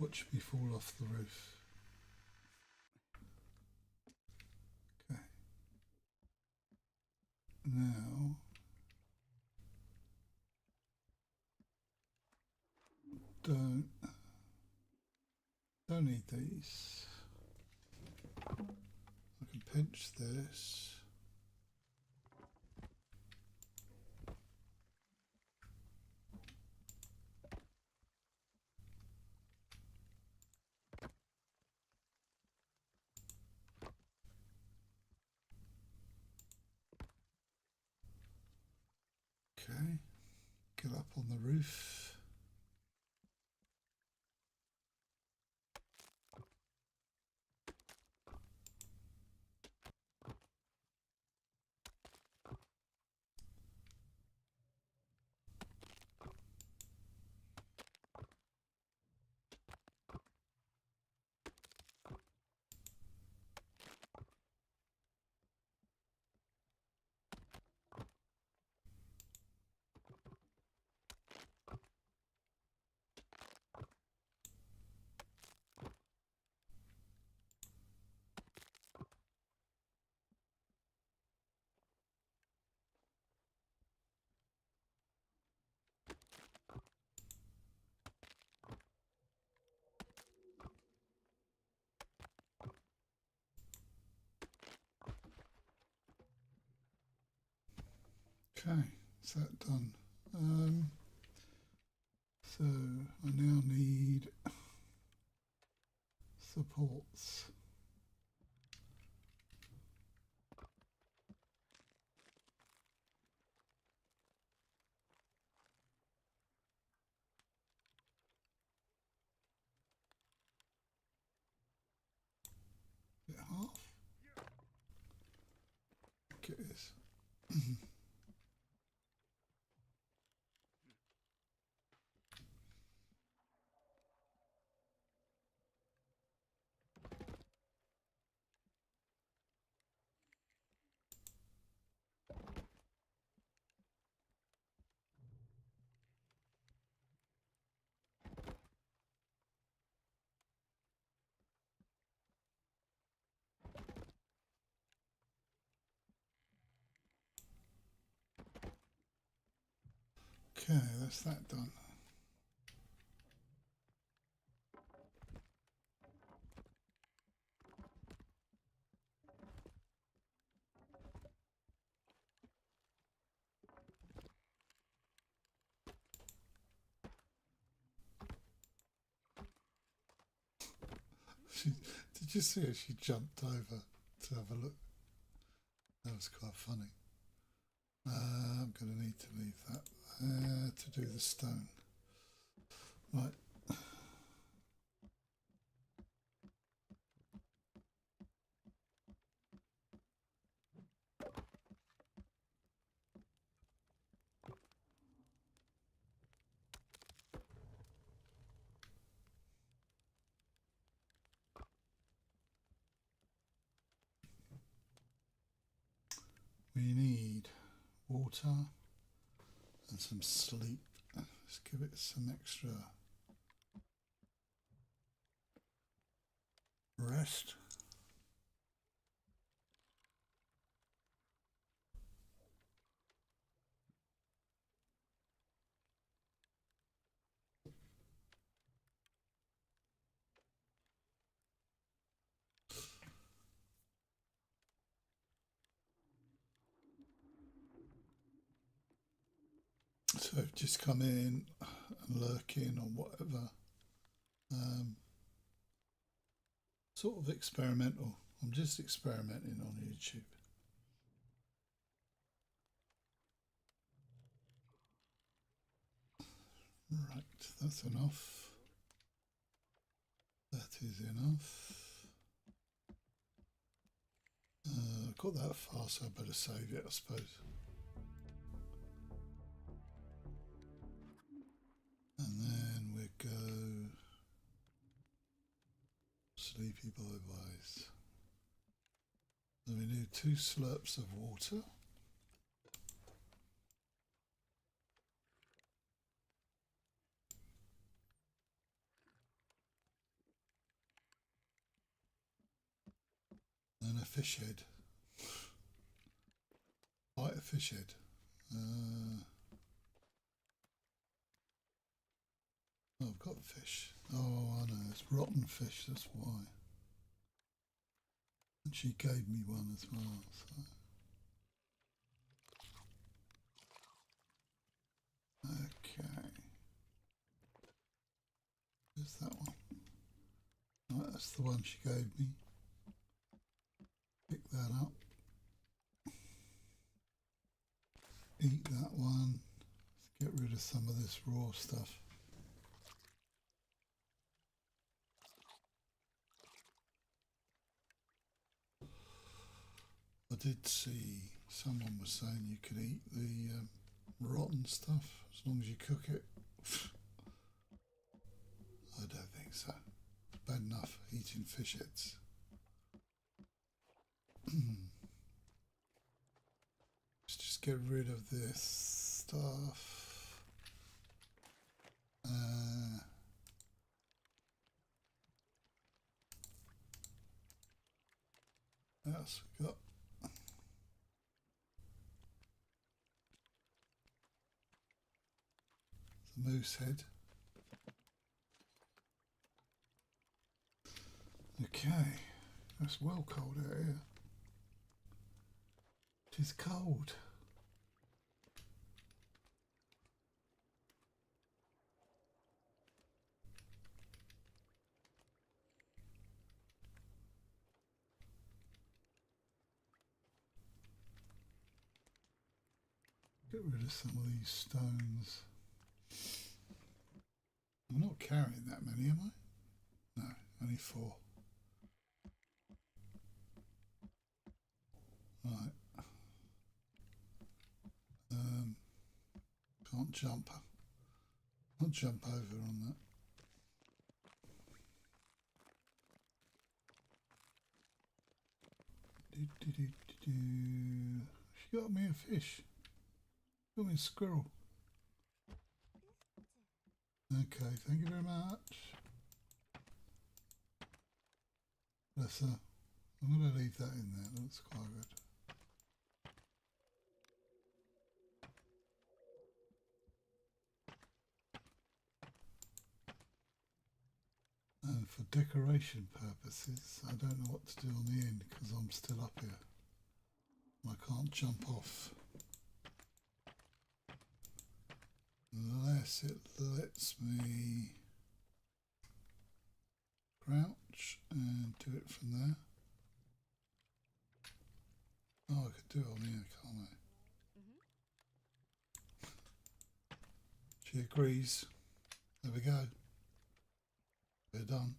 Watch me fall off the roof. Okay. Now, don't need these. I can pinch this. Okay, get up on the roof. Okay, is that done? So I now need supports. Is it half? I think it is. Okay, that's that done. Did you see her? She jumped over to have a look. That was quite funny. I'm going to need to leave that there to do the stone. Right. water and some sleep. Let's give it some extra rest. So just come in and lurking or whatever. Sort of experimental. I'm just experimenting on YouTube. Right, that's enough. That is enough. Got that far, so I better save it, I suppose. And then we go sleepy bye-byes. So we need 2 slurps of water. And a fish head. Quite a fish head. Oh, I've got fish. Oh, I know, it's rotten fish, that's why. And she gave me one as well, so. Okay. Where's that one? Right, that's the one she gave me. Pick that up. Eat that one. Let's get rid of some of this raw stuff. I did see someone was saying you could eat the rotten stuff as long as you cook it. I don't think so. Bad enough eating fish heads. Let's just get rid of this stuff. What else we got? The moose head. Okay, it's well cold out here. It is cold. Get rid of some of these stones. I'm not carrying that many, am I? No, only 4. Right. Can't jump. I'll jump over on that. She got me a fish. Got me a squirrel. Okay, thank you very much. Bless her. I'm going to leave that in there. That looks quite good. And for decoration purposes, I don't know what to do on the end because I'm still up here. I can't jump off. Unless it lets me crouch and do it from there. Oh, I could do it on here, can't I? She agrees. There we go. We're done.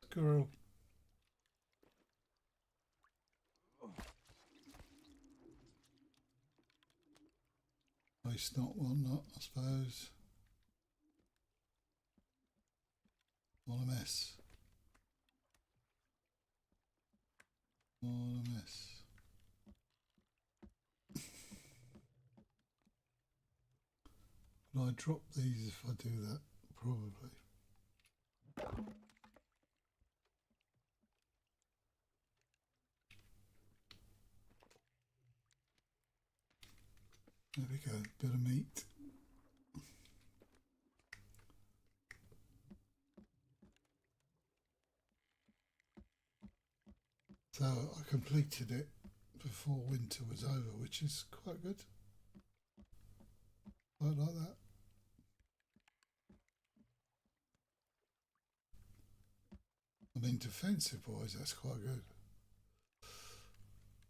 Squirrel. waste not, want not, I suppose. What a mess. What a mess. Will I drop these if I do that? Probably. There we go, bit of meat. So I completed it before winter was over, which is quite good. Quite like that. I mean, defensive wise, that's quite good.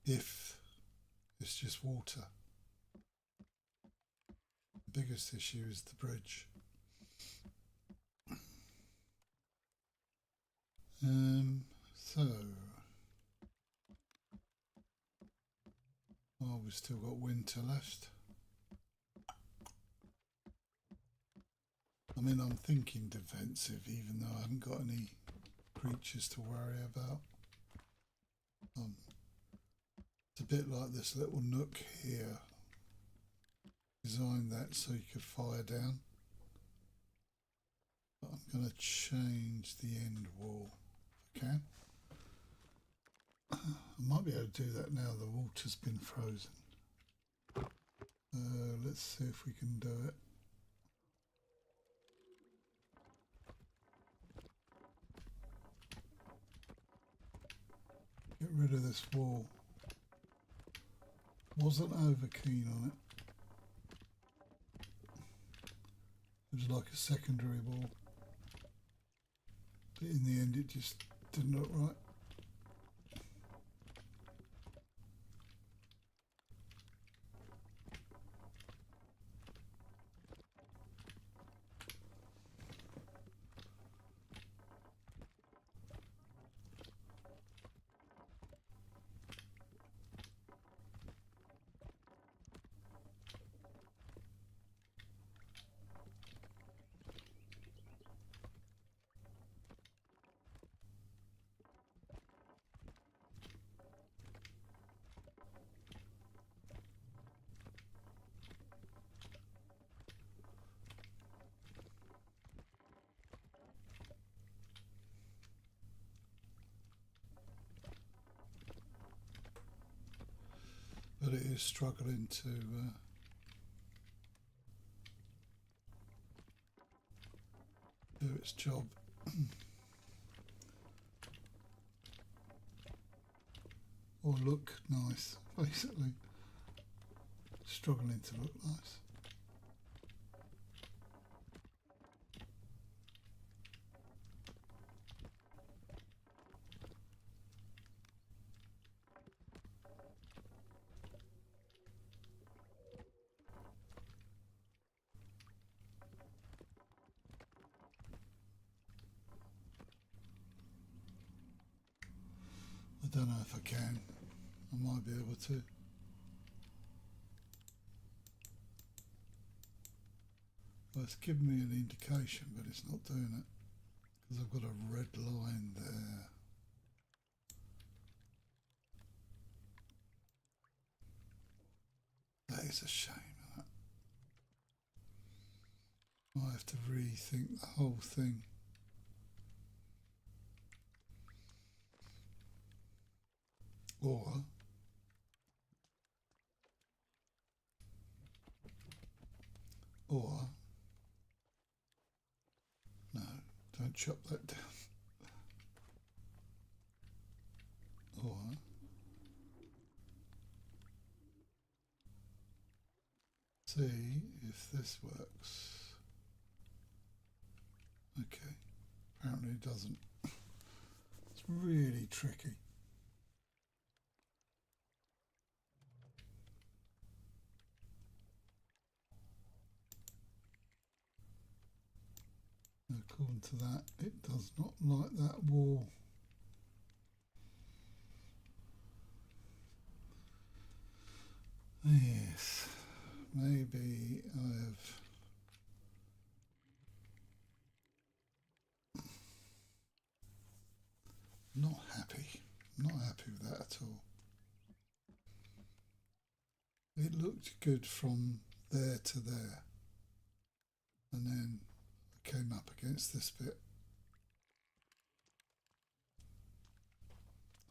If it's just water. The biggest issue is the bridge. So, well, we've still got winter left. I mean, I'm thinking defensive, even though I haven't got any creatures to worry about. It's a bit like this little nook here. Designed that so you could fire down. But I'm going to change the end wall if I can. I might be able to do that now the water's been frozen. Let's see if we can do it. Get rid of this wall. Wasn't over keen on it. It was like a secondary wall. But in the end it just didn't look right. But it is struggling to do its job. Or look nice, basically. Struggling to look nice. I don't know if I can. I might be able to. Well, it's given me an indication, but it's not doing it because I've got a red line there. That is a shame. I have to rethink the whole thing. Or no, don't chop that down. Or see if this works. Okay, apparently it doesn't. It's really tricky. According to that, it does not like that wall. Yes, maybe I've not happy. Not happy with that at all. It looked good from there to there, and then I came up against this bit,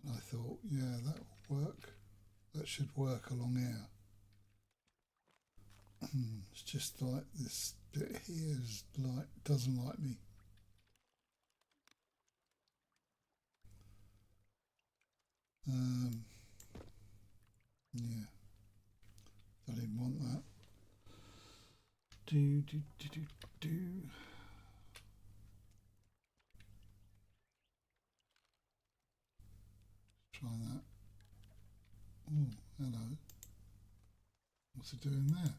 and I thought, yeah, that will work. That should work along here. It's just like this bit here is like doesn't like me. Yeah, I didn't want that. Do. Try that. Oh, hello. What's it doing there?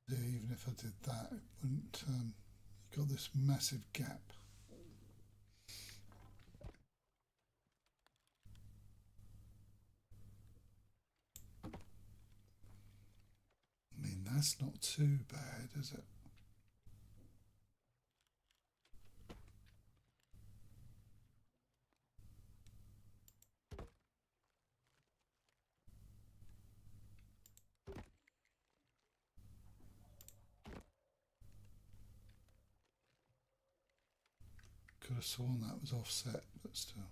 Yeah, even if I did that, it wouldn't. You've got this massive gap. I mean, that's not too bad, is it? Could have sworn that was offset, but still.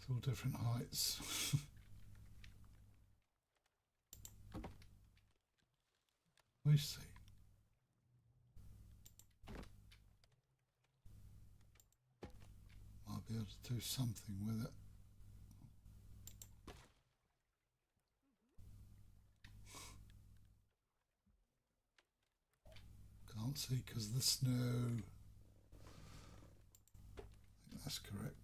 It's all different heights. We see. Might be able to do something with it. Can't see because of the snow. I think that's correct.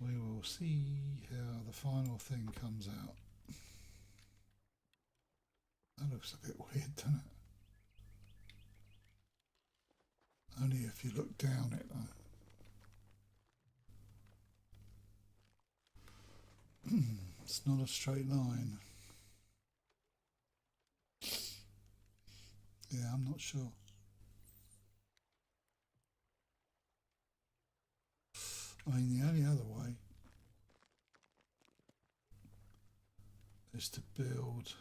We will see how the final thing comes out. That looks a bit weird, doesn't it? Only if you look down it though. It's not a straight line. Yeah, I'm not sure. I mean, the only other way is to build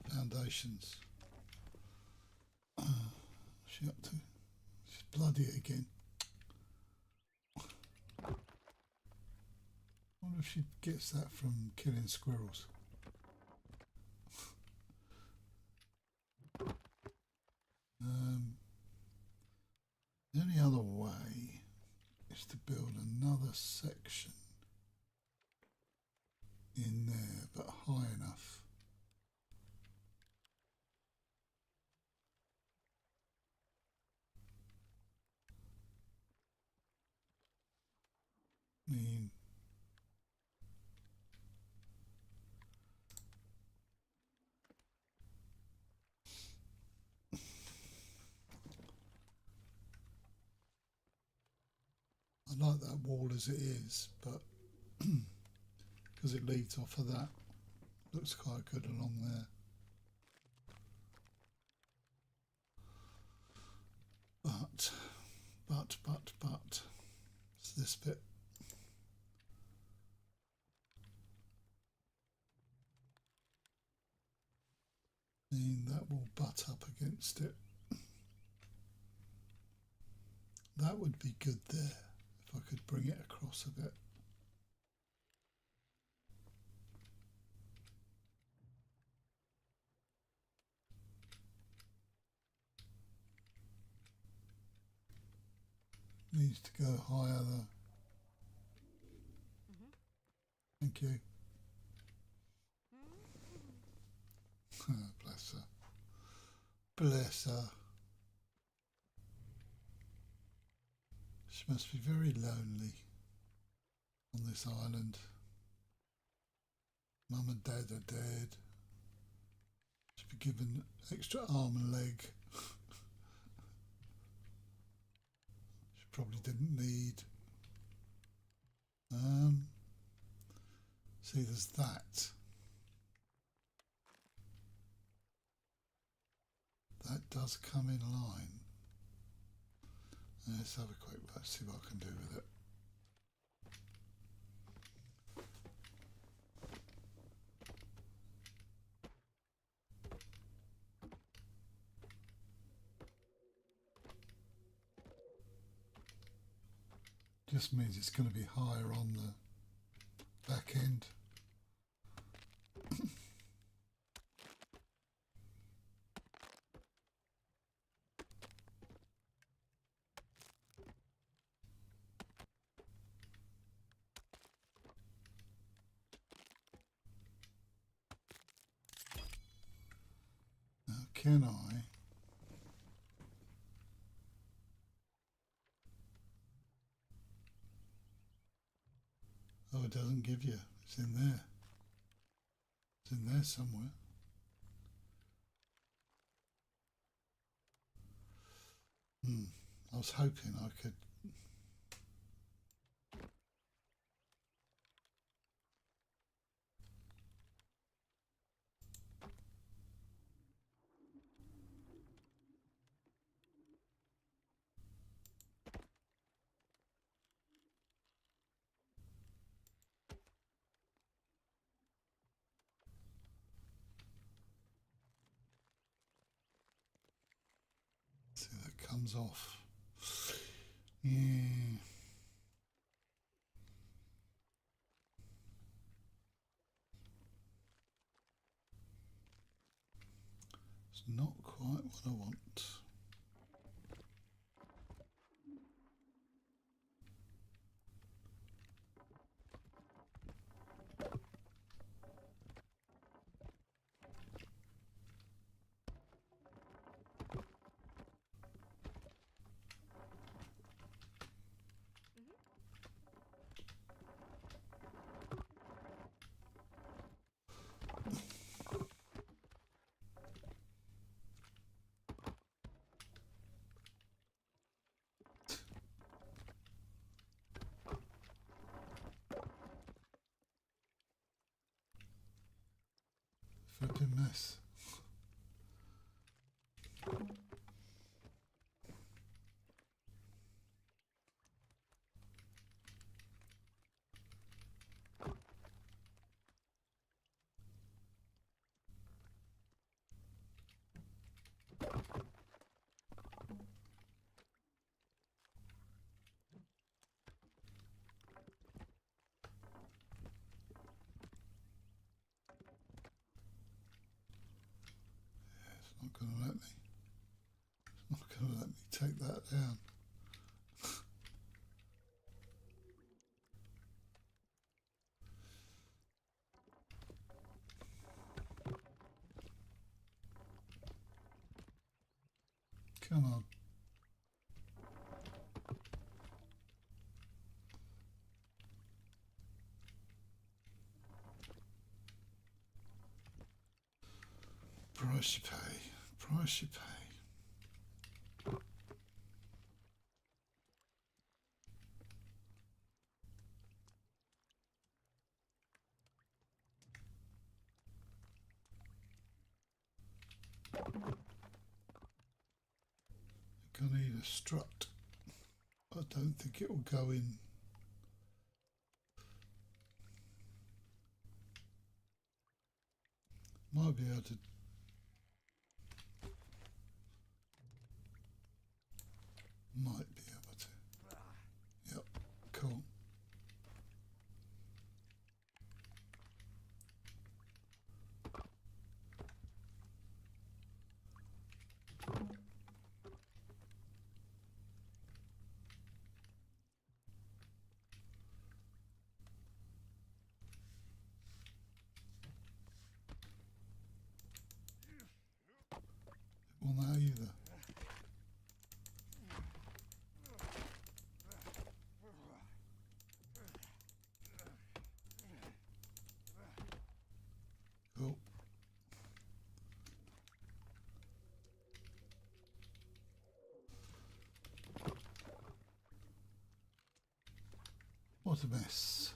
foundations. What's she up to? She's bloody again. if she gets that from killing squirrels. The only other way is to build another section in there, but high enough. I mean, I like that wall as it is, but because it leads off of that, looks quite good along there. But, it's this bit. That will butt up against it. That would be good there, if I could bring it across a bit. Needs to go higher though. Thank you. Bless her. Bless her. She must be very lonely on this island. Mum and Dad are dead. She'd be given extra arm and leg. She probably didn't need. See, there's that. That does come in line. Let's have a quick look, see what I can do with it. Just means it's going to be higher on the back end. Now, can I? Oh, it doesn't give you. It's in there. It's in there somewhere. I was hoping I could. See, that comes off. Yeah. It's not quite what I want. Flipping mess. going to let me. It's not going to let me take that down. Come on. Price you pay. Price you pay. Gonna need a strut. I don't think it will go in. Might be able to. Might be able to. Yep, cool. Well, not either. Cool. What a mess.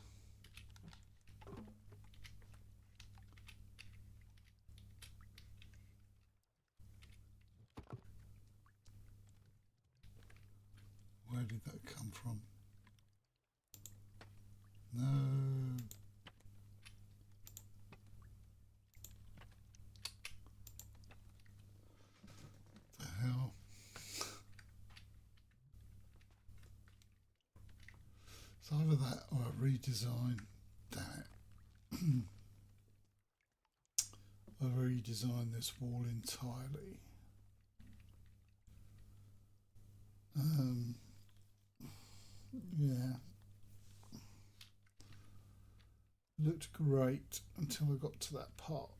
Where did that come from? No. The hell? It's either that or a redesign. Damn it. I redesigned this wall entirely. Yeah. Looked great until I got to that part.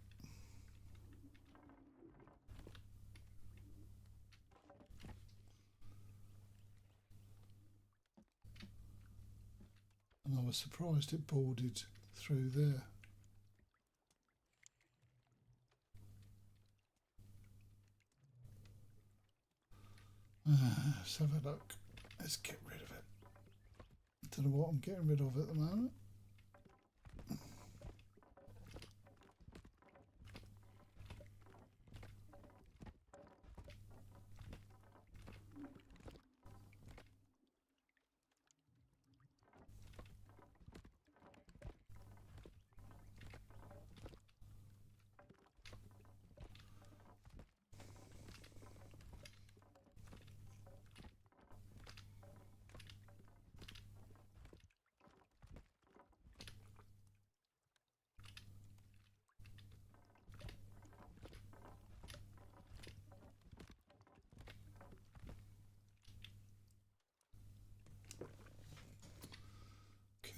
And I was surprised it boarded through there. Let's have a look. Let's get rid of it. I don't know what I'm getting rid of at the moment.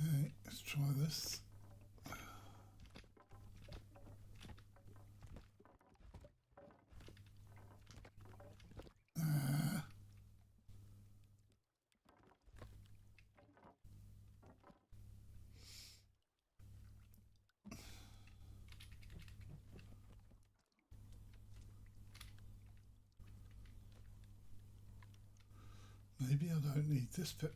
Okay, let's try this. Maybe I don't need this bit.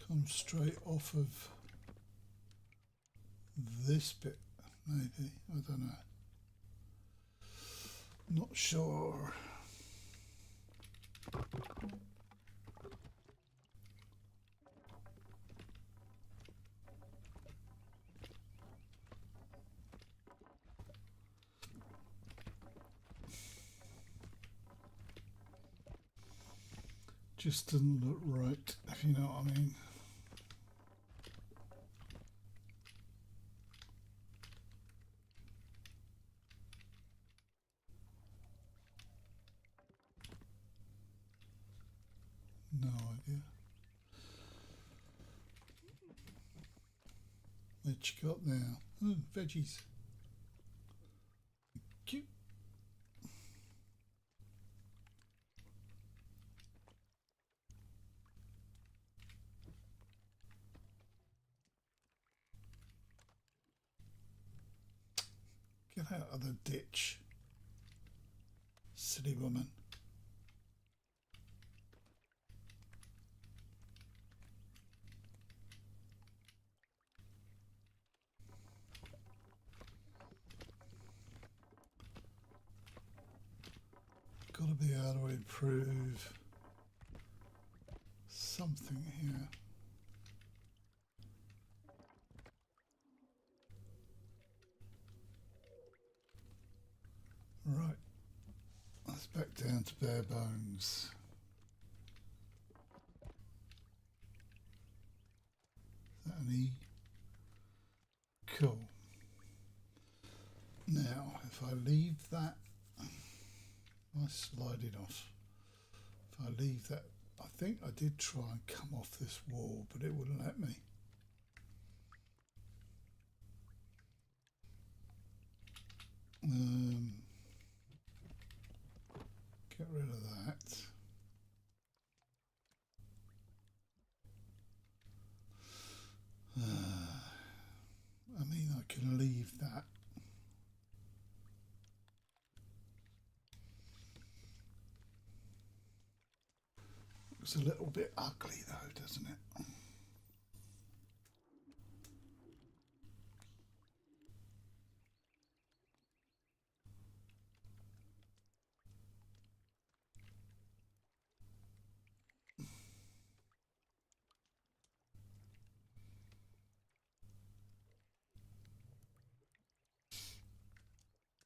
Come straight off of this bit, maybe. I don't know. Not sure. Just doesn't look right, if you know what I mean. No idea. What you got now? Oh, veggies. Cute. Get out of the ditch, silly woman. Got to be able to improve something here. Right, let's back down to bare bones. Is that an E? Cool. Now, if I leave that, I slide it off. If I leave that, I think I did try and come off this wall, but it wouldn't let me. Get rid of that. I mean, I can leave that. Looks a little bit ugly though, doesn't it?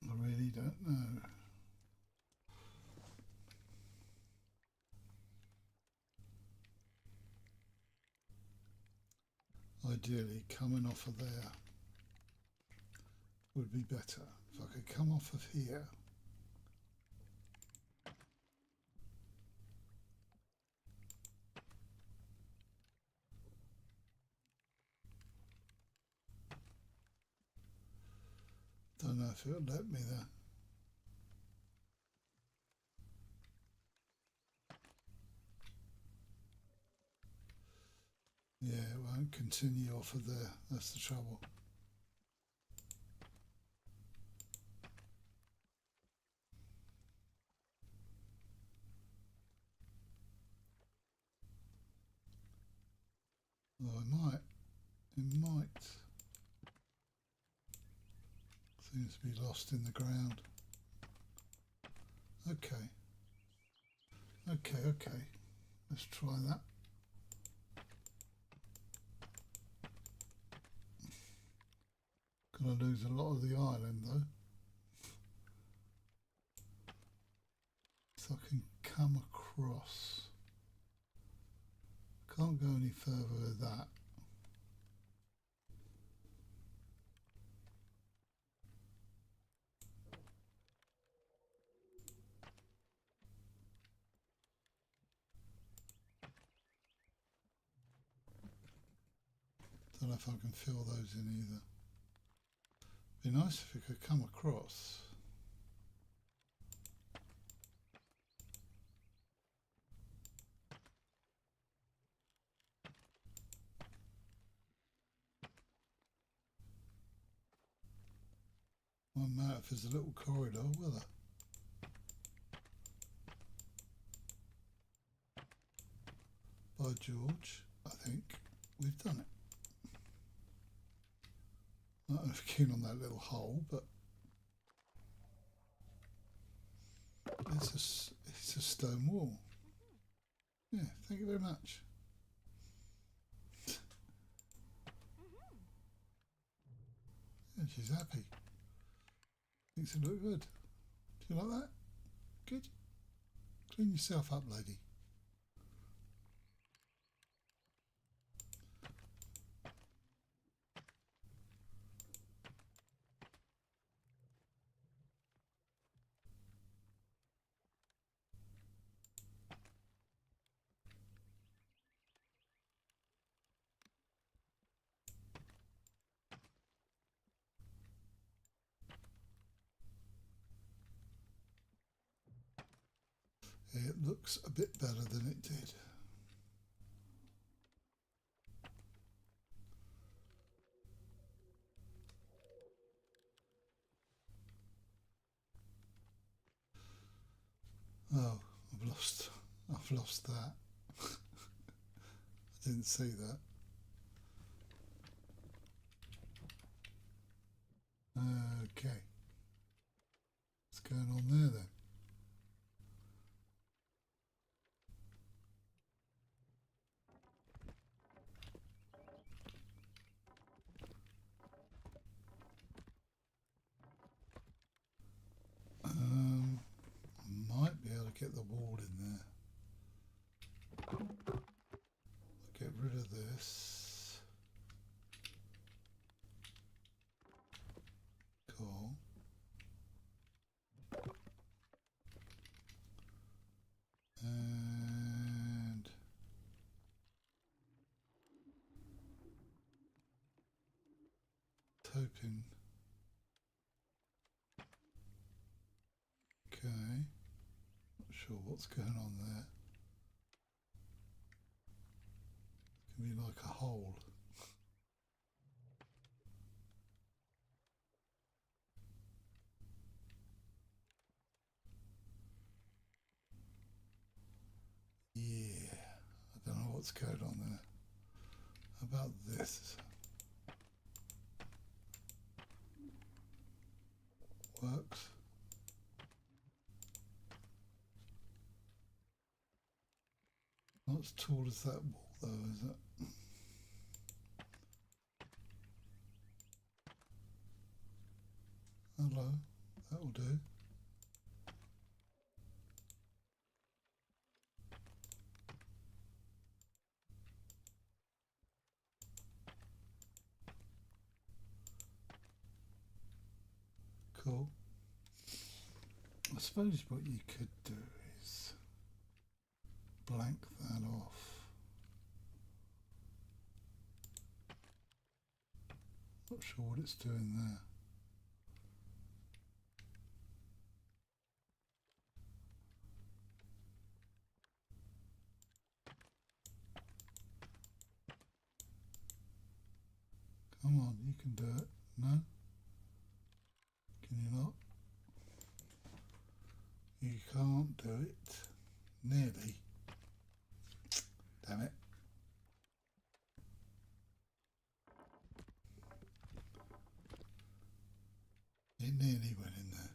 I really don't know. Ideally, coming off of there would be better. If I could come off of here. Don't know if it would let me there. Yeah, it won't continue off of there. That's the trouble. Although it might. Seems to be lost in the ground. Okay. Let's try that. Gonna lose a lot of the island though. So I can come across. Can't go any further with that. Don't know if I can fill those in either. Be nice if it could come across. Won't matter if there's a little corridor, will there? By George, I think we've done it. Not keen on that little hole, but it's a stone wall. Yeah, thank you very much. Yeah, she's happy. Thinks it look good. Do you like that? Good. Clean yourself up, lady. It looks a bit better than it did. Oh, I've lost that. I didn't see that. Okay. What's going on there then? Might be able to get the wall in there. Get rid of this. Cool. And hoping. Okay. Not sure what's going on there. Can be like a hole. Yeah. I don't know what's going on there. How about this? Works. Not as tall as that wall though, is it? Hello. That'll do. Cool. I suppose what you could do is blank that off. Not sure what it's doing there. Come on, you can do it. No? Can you not? You can't do it. Nearly. Damn it. It nearly went in there.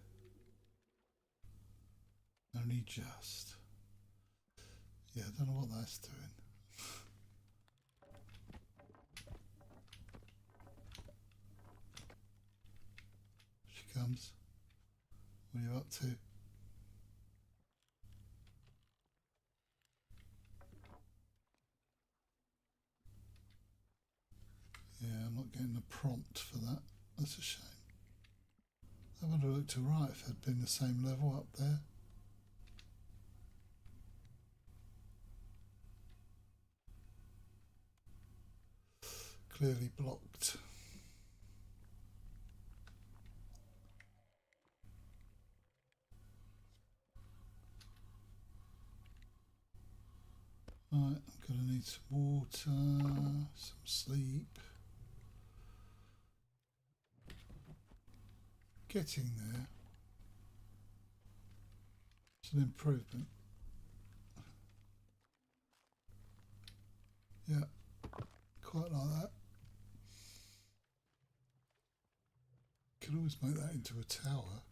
Only just. Yeah, I don't know what that's doing. She comes. What are you up to? Yeah, I'm not getting a prompt for that. That's a shame. That would have looked alright if it had been the same level up there. Clearly blocked. Right, I'm going to need some water, some sleep. Getting there. It's an improvement. Yeah, quite like that. Could always make that into a tower.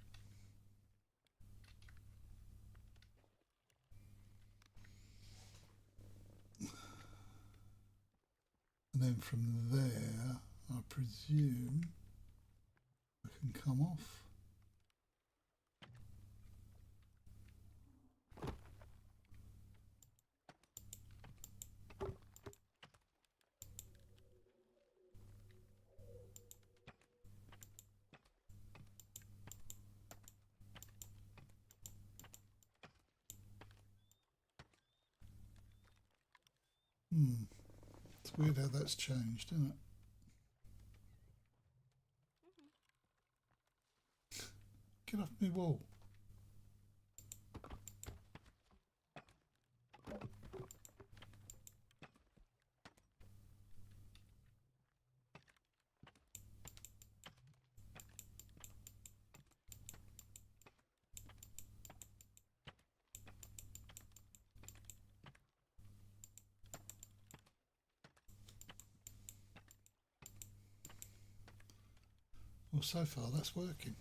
And then from there, I presume I can come off. It's weird how that's changed, isn't it? Get off me wall. Well, so far that's working.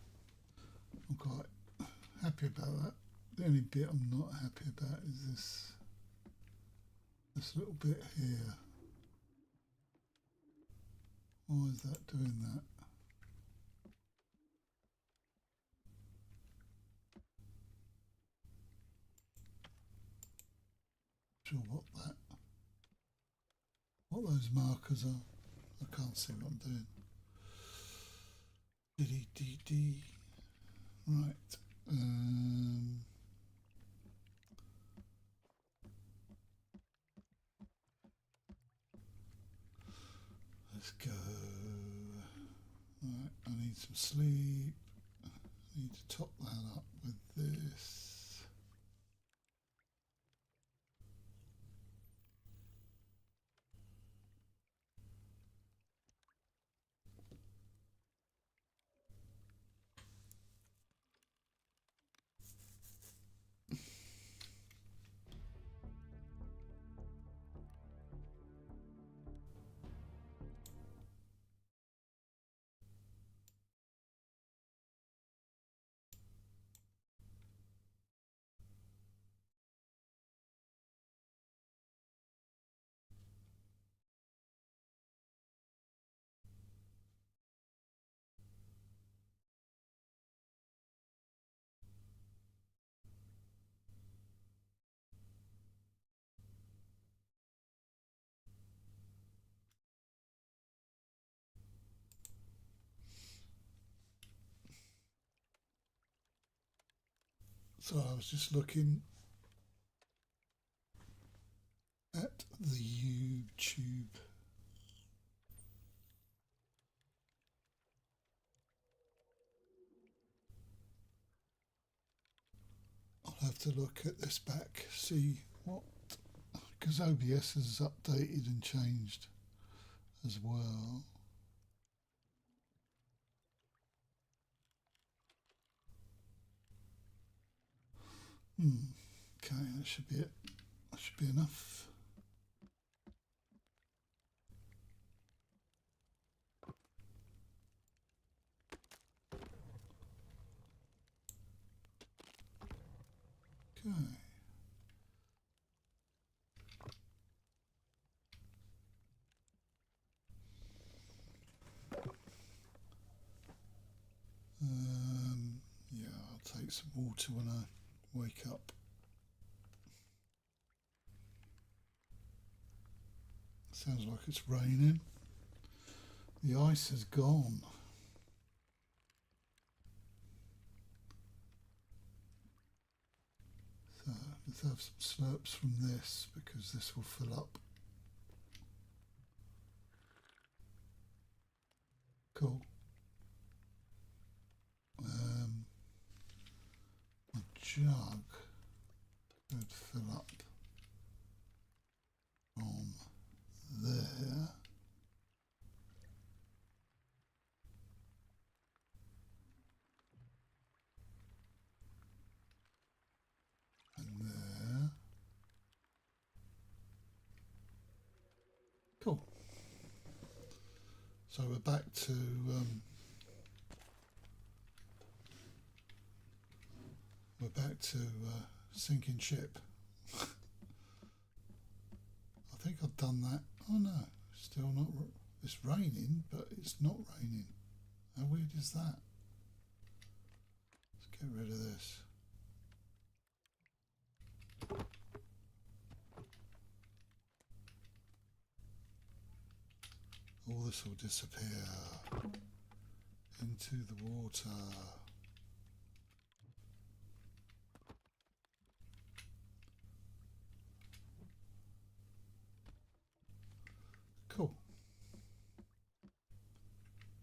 I'm quite happy about that. The only bit I'm not happy about is this little bit here. Why is that doing that? Sure what those markers are. I can't see what I'm doing. D. Right. Let's go. Right, I need some sleep. I need to top that up with this. So I was just looking at the YouTube. I'll have to look at this back, see what, because OBS has updated and changed as well. Okay, that should be it. That should be enough. Okay. Yeah, I'll take some water when I wake up. Sounds like it's raining. The ice is gone. So let's have some slurps from this because this will fill up. Cool. My jug would fill up from there. And there. Cool. So we're back to sinking ship. I think I've done that. Oh no, still not. It's raining, but it's not raining. How weird is that? Let's get rid of this. All this will disappear into the water. Cool.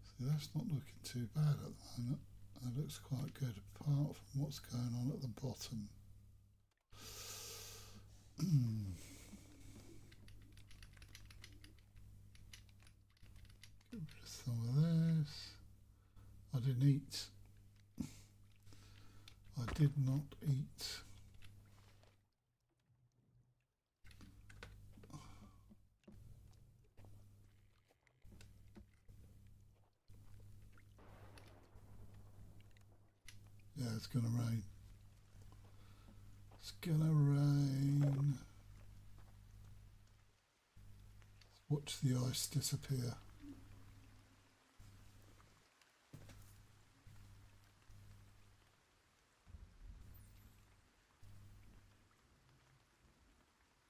See, that's not looking too bad at the moment. That looks quite good apart from what's going on at the bottom. Get rid of some of this. I didn't eat. I did not eat. it's going to rain. It's going to rain. Watch the ice disappear.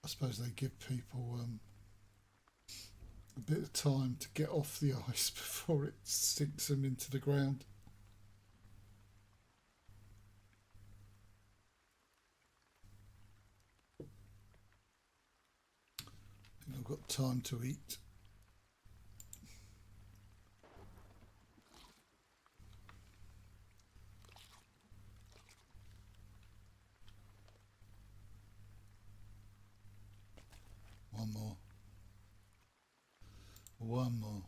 I suppose they give people a bit of time to get off the ice before it sinks them into the ground. I think I've got time to eat. One more. One more.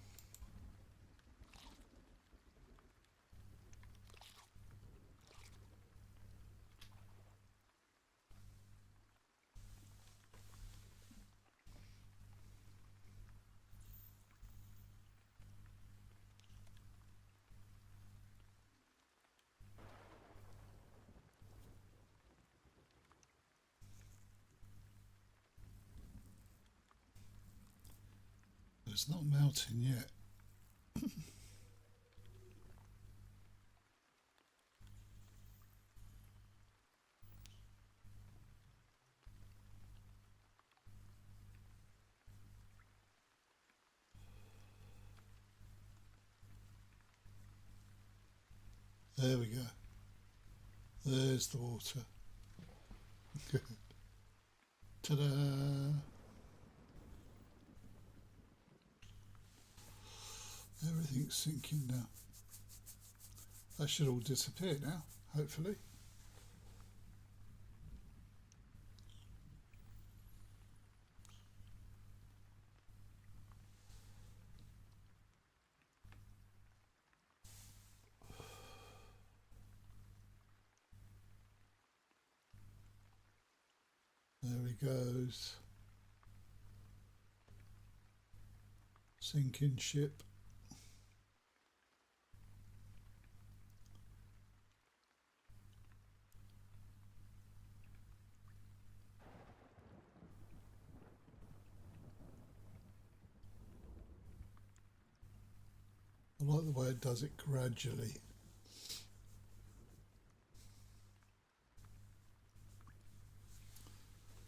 It's not melting yet. There we go. There's the water. Ta-da! Everything's sinking now. That should all disappear now, hopefully. There he goes. Sinking ship. I like the way it does it gradually.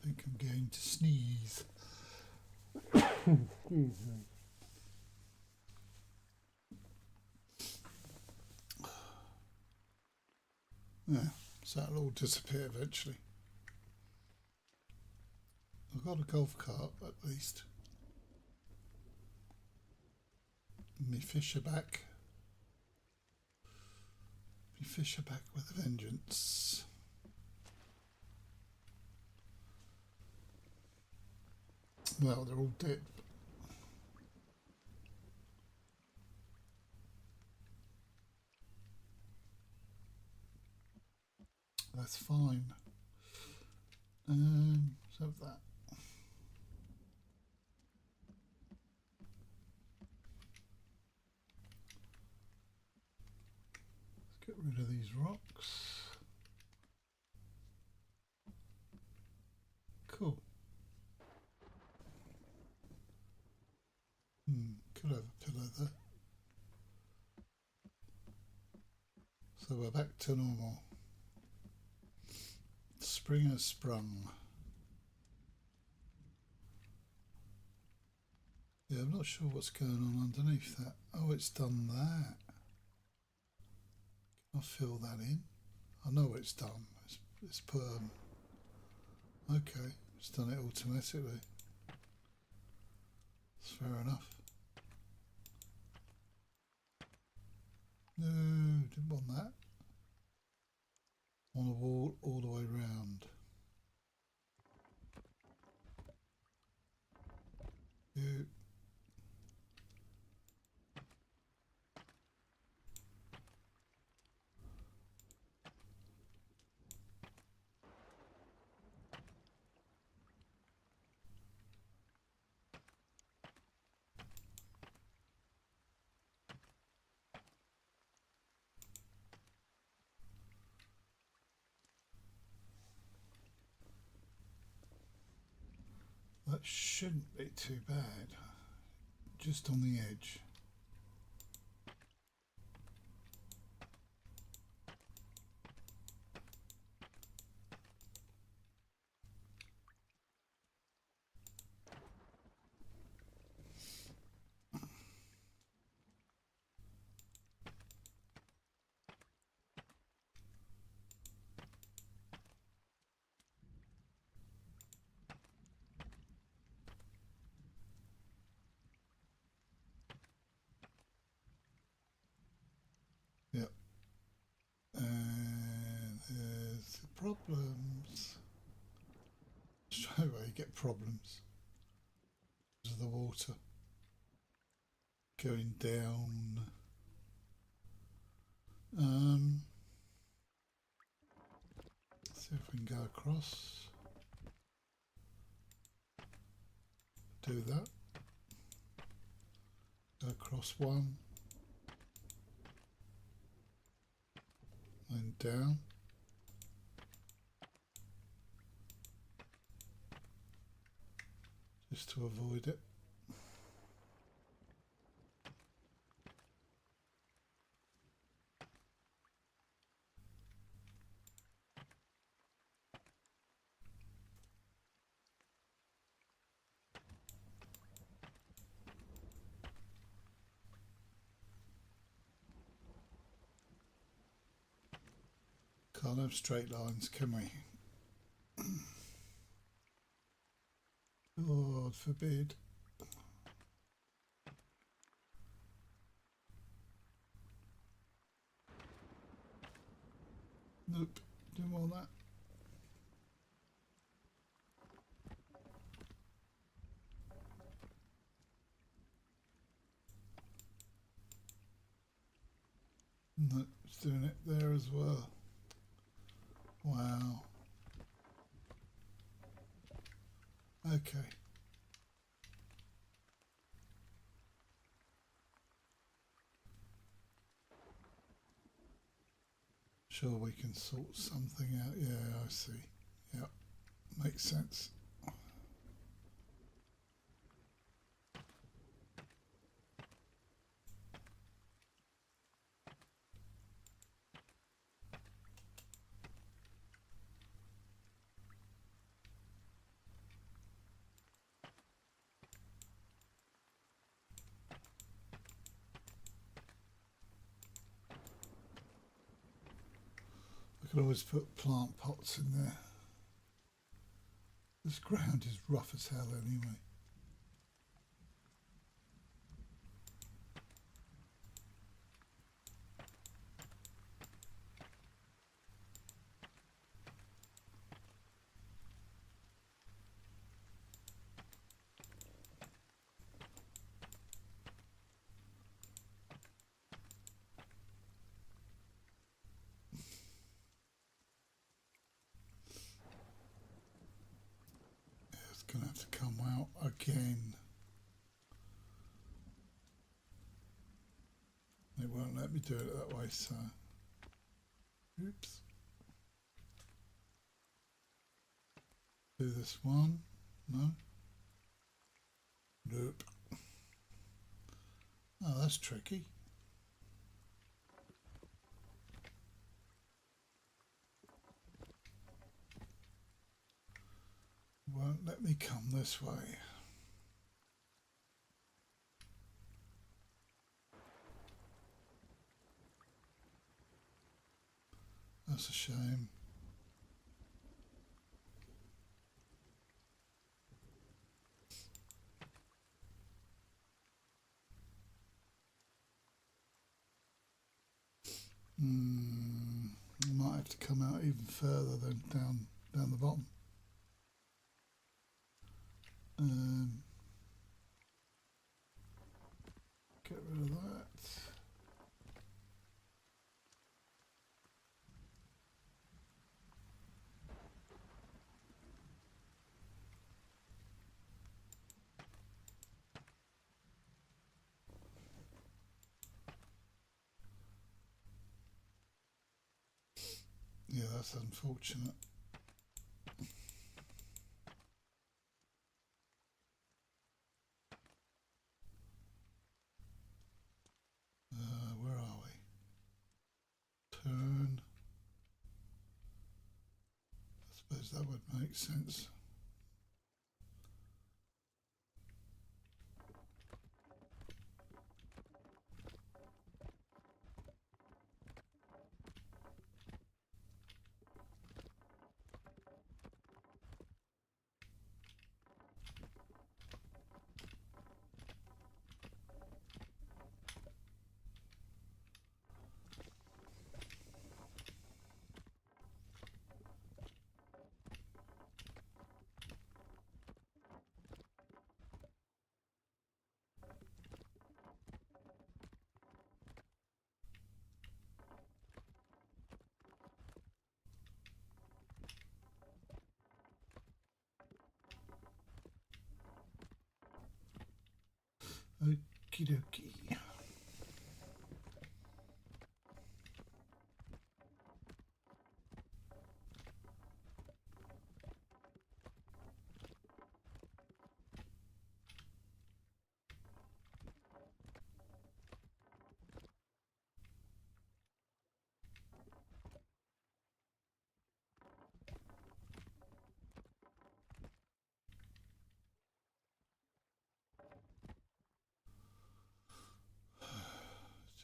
I think I'm going to sneeze. Yeah, so that'll all disappear eventually. I've got a golf cart at least. Me fish are back. Me fish are back with a vengeance. Well, they're all dead. That's fine. So that. Let's get rid of these rocks. Cool. Could have a pillow there. So we're back to normal. Spring has sprung. Yeah, I'm not sure what's going on underneath that. Oh, it's done that. Can I fill that in? I know what it's done. It's put. Okay, it's done it automatically. It's fair enough. No, didn't want that. On a wall all the way round. You. that shouldn't be too bad. Just on the edge. Yep. And there's the problems. Straight away you get problems. Because of the water going down. See if we can go across. Do that. Go across one. Then down. Just to avoid it. Can't have straight lines, can we? God forbid. Nope, didn't want that. No, it's doing it there as well. Wow. Okay. Sure, we can sort something out. Yeah, I see. Yep, makes sense. I could always put plant pots in there. This ground is rough as hell anyway. It's going to have to come out again. It won't let me do it that way, so oops. Do this one. No. Nope. Oh, that's tricky. Won't let me come this way. That's a shame. Might have to come out even further than down the bottom. Get rid of that. Yeah, that's unfortunate. suppose that would make sense. Okie dokie.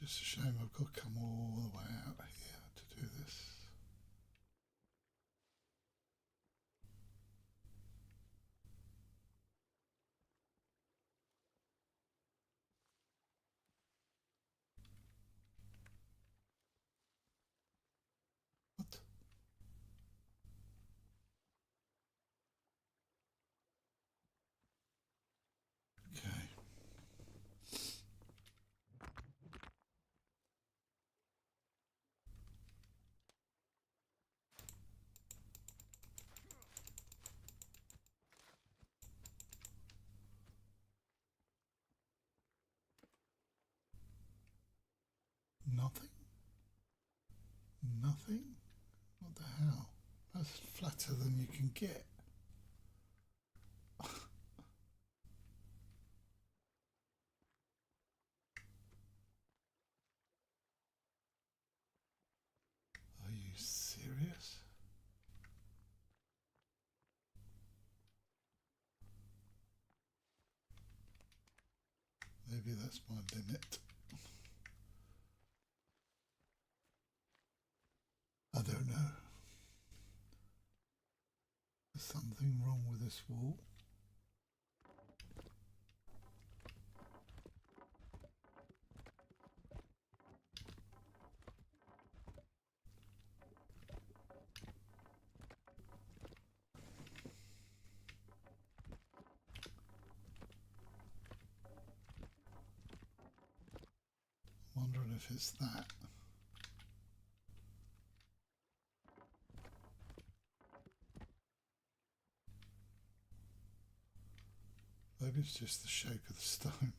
Just a shame I've got to come all the way out here to do this. What? Okay. Nothing? Nothing? What the hell? That's flatter than you can get. Are you serious? Maybe that's my limit. I don't know. There's something wrong with this wall. Wondering if it's that. Maybe it's just the shape of the stone.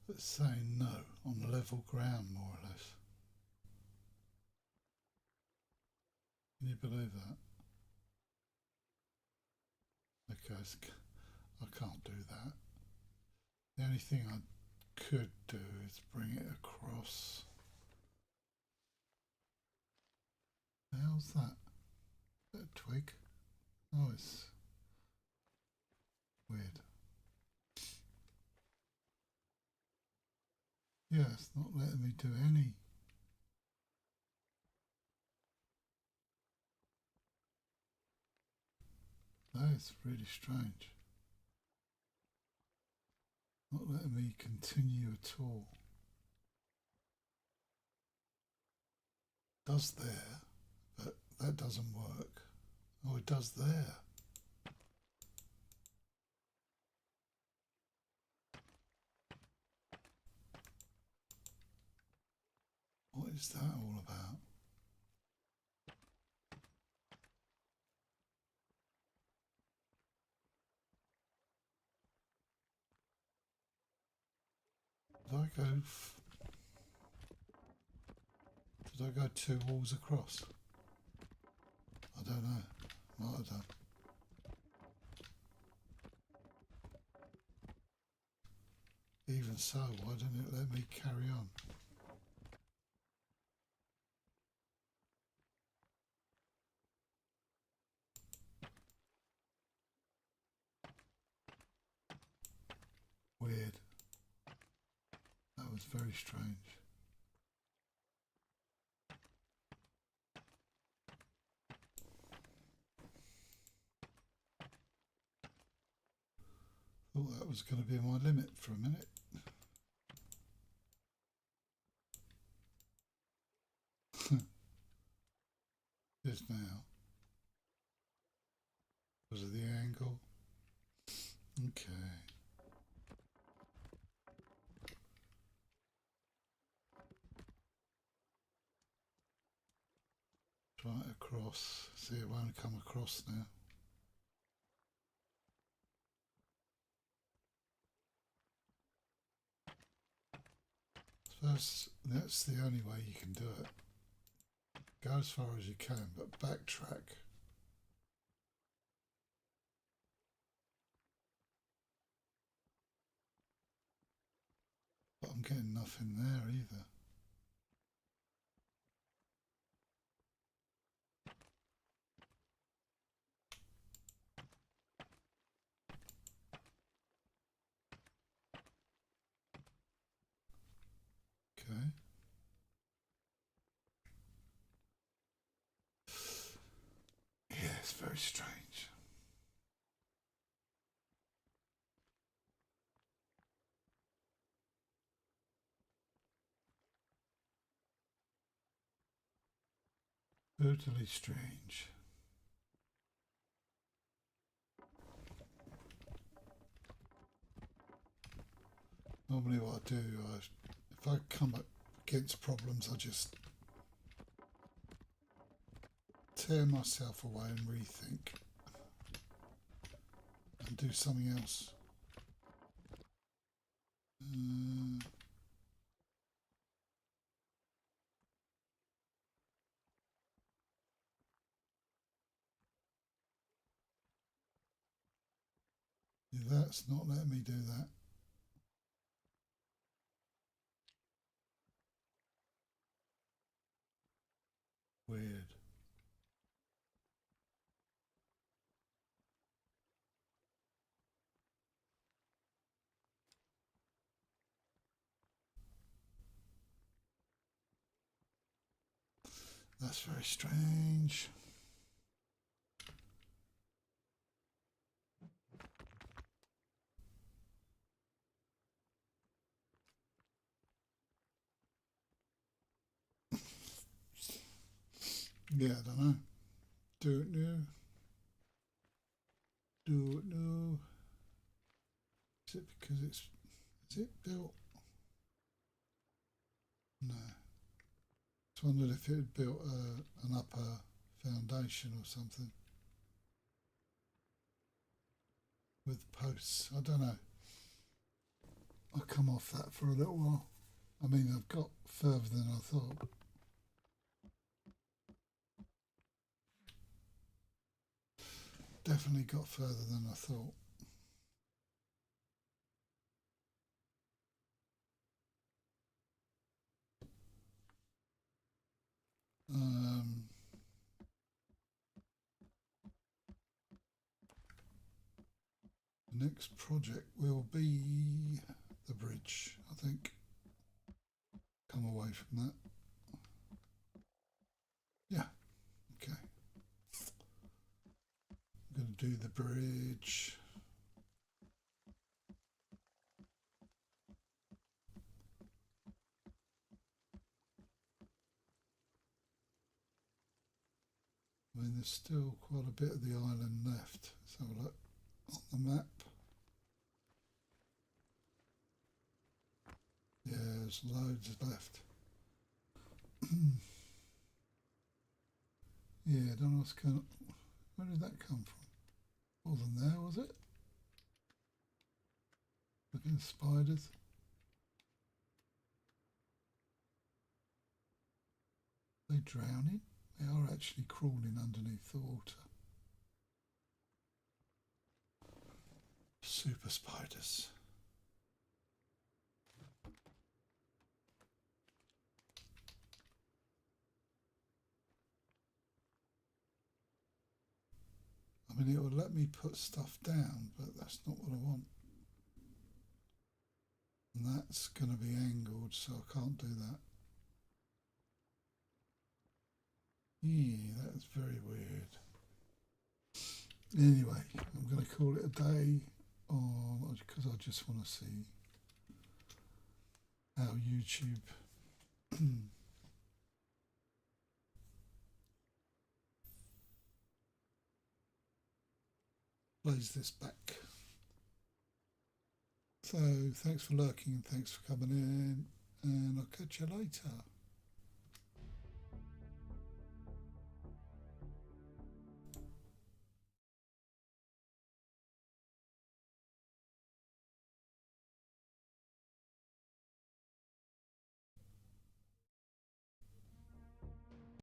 Let's say no, on level ground more or less. Can you believe that? Okay, I can't do that. The only thing I could do is bring it across. How's that? Is that a twig? Oh, it's weird. Yeah, it's not letting me do any. That is really strange. Not letting me continue at all. Does there, but that doesn't work. Oh, it does there. What is that all about? Did I go did I go 2 walls across? I don't know. Might have done. Even so, why didn't it let me carry on? Weird. That was very strange. Thought that was going to be my limit for a minute. Just now. Because of the angle. Okay. Try it across. See, it won't come across now. Suppose that's the only way you can do it. Go as far as you can, but backtrack. But I'm getting nothing there either. Okay. Yeah, it's very strange. Totally strange. Normally what I do, if I come up against problems, I just tear myself away and rethink and do something else. That's not letting me do that. Weird. That's very strange. Yeah, I don't know. Don't know. Don't know. Is it because is it built? No. Just wondered if it had built an upper foundation or something with posts. I don't know. I'll come off that for a little while. I mean, I've got further than I thought. Definitely got further than I thought. The next project will be the bridge, I think. Come away from that. Yeah, okay. I'm going to do the bridge. I mean, there's still quite a bit of the island left. Let's have a look on the map. Yeah, there's loads left. Yeah, I don't know what's going on. Where did that come from? Wasn't there, was it? Looking at spiders. drowning. They are actually crawling underneath the water. Super spiders. I mean, it will let me put stuff down, but that's not what I want. And that's going to be angled, so I can't do that. Yeah, that's very weird. Anyway, I'm going to call it a day because I just want to see how YouTube plays this back. So thanks for lurking and thanks for coming in, and I'll catch you later.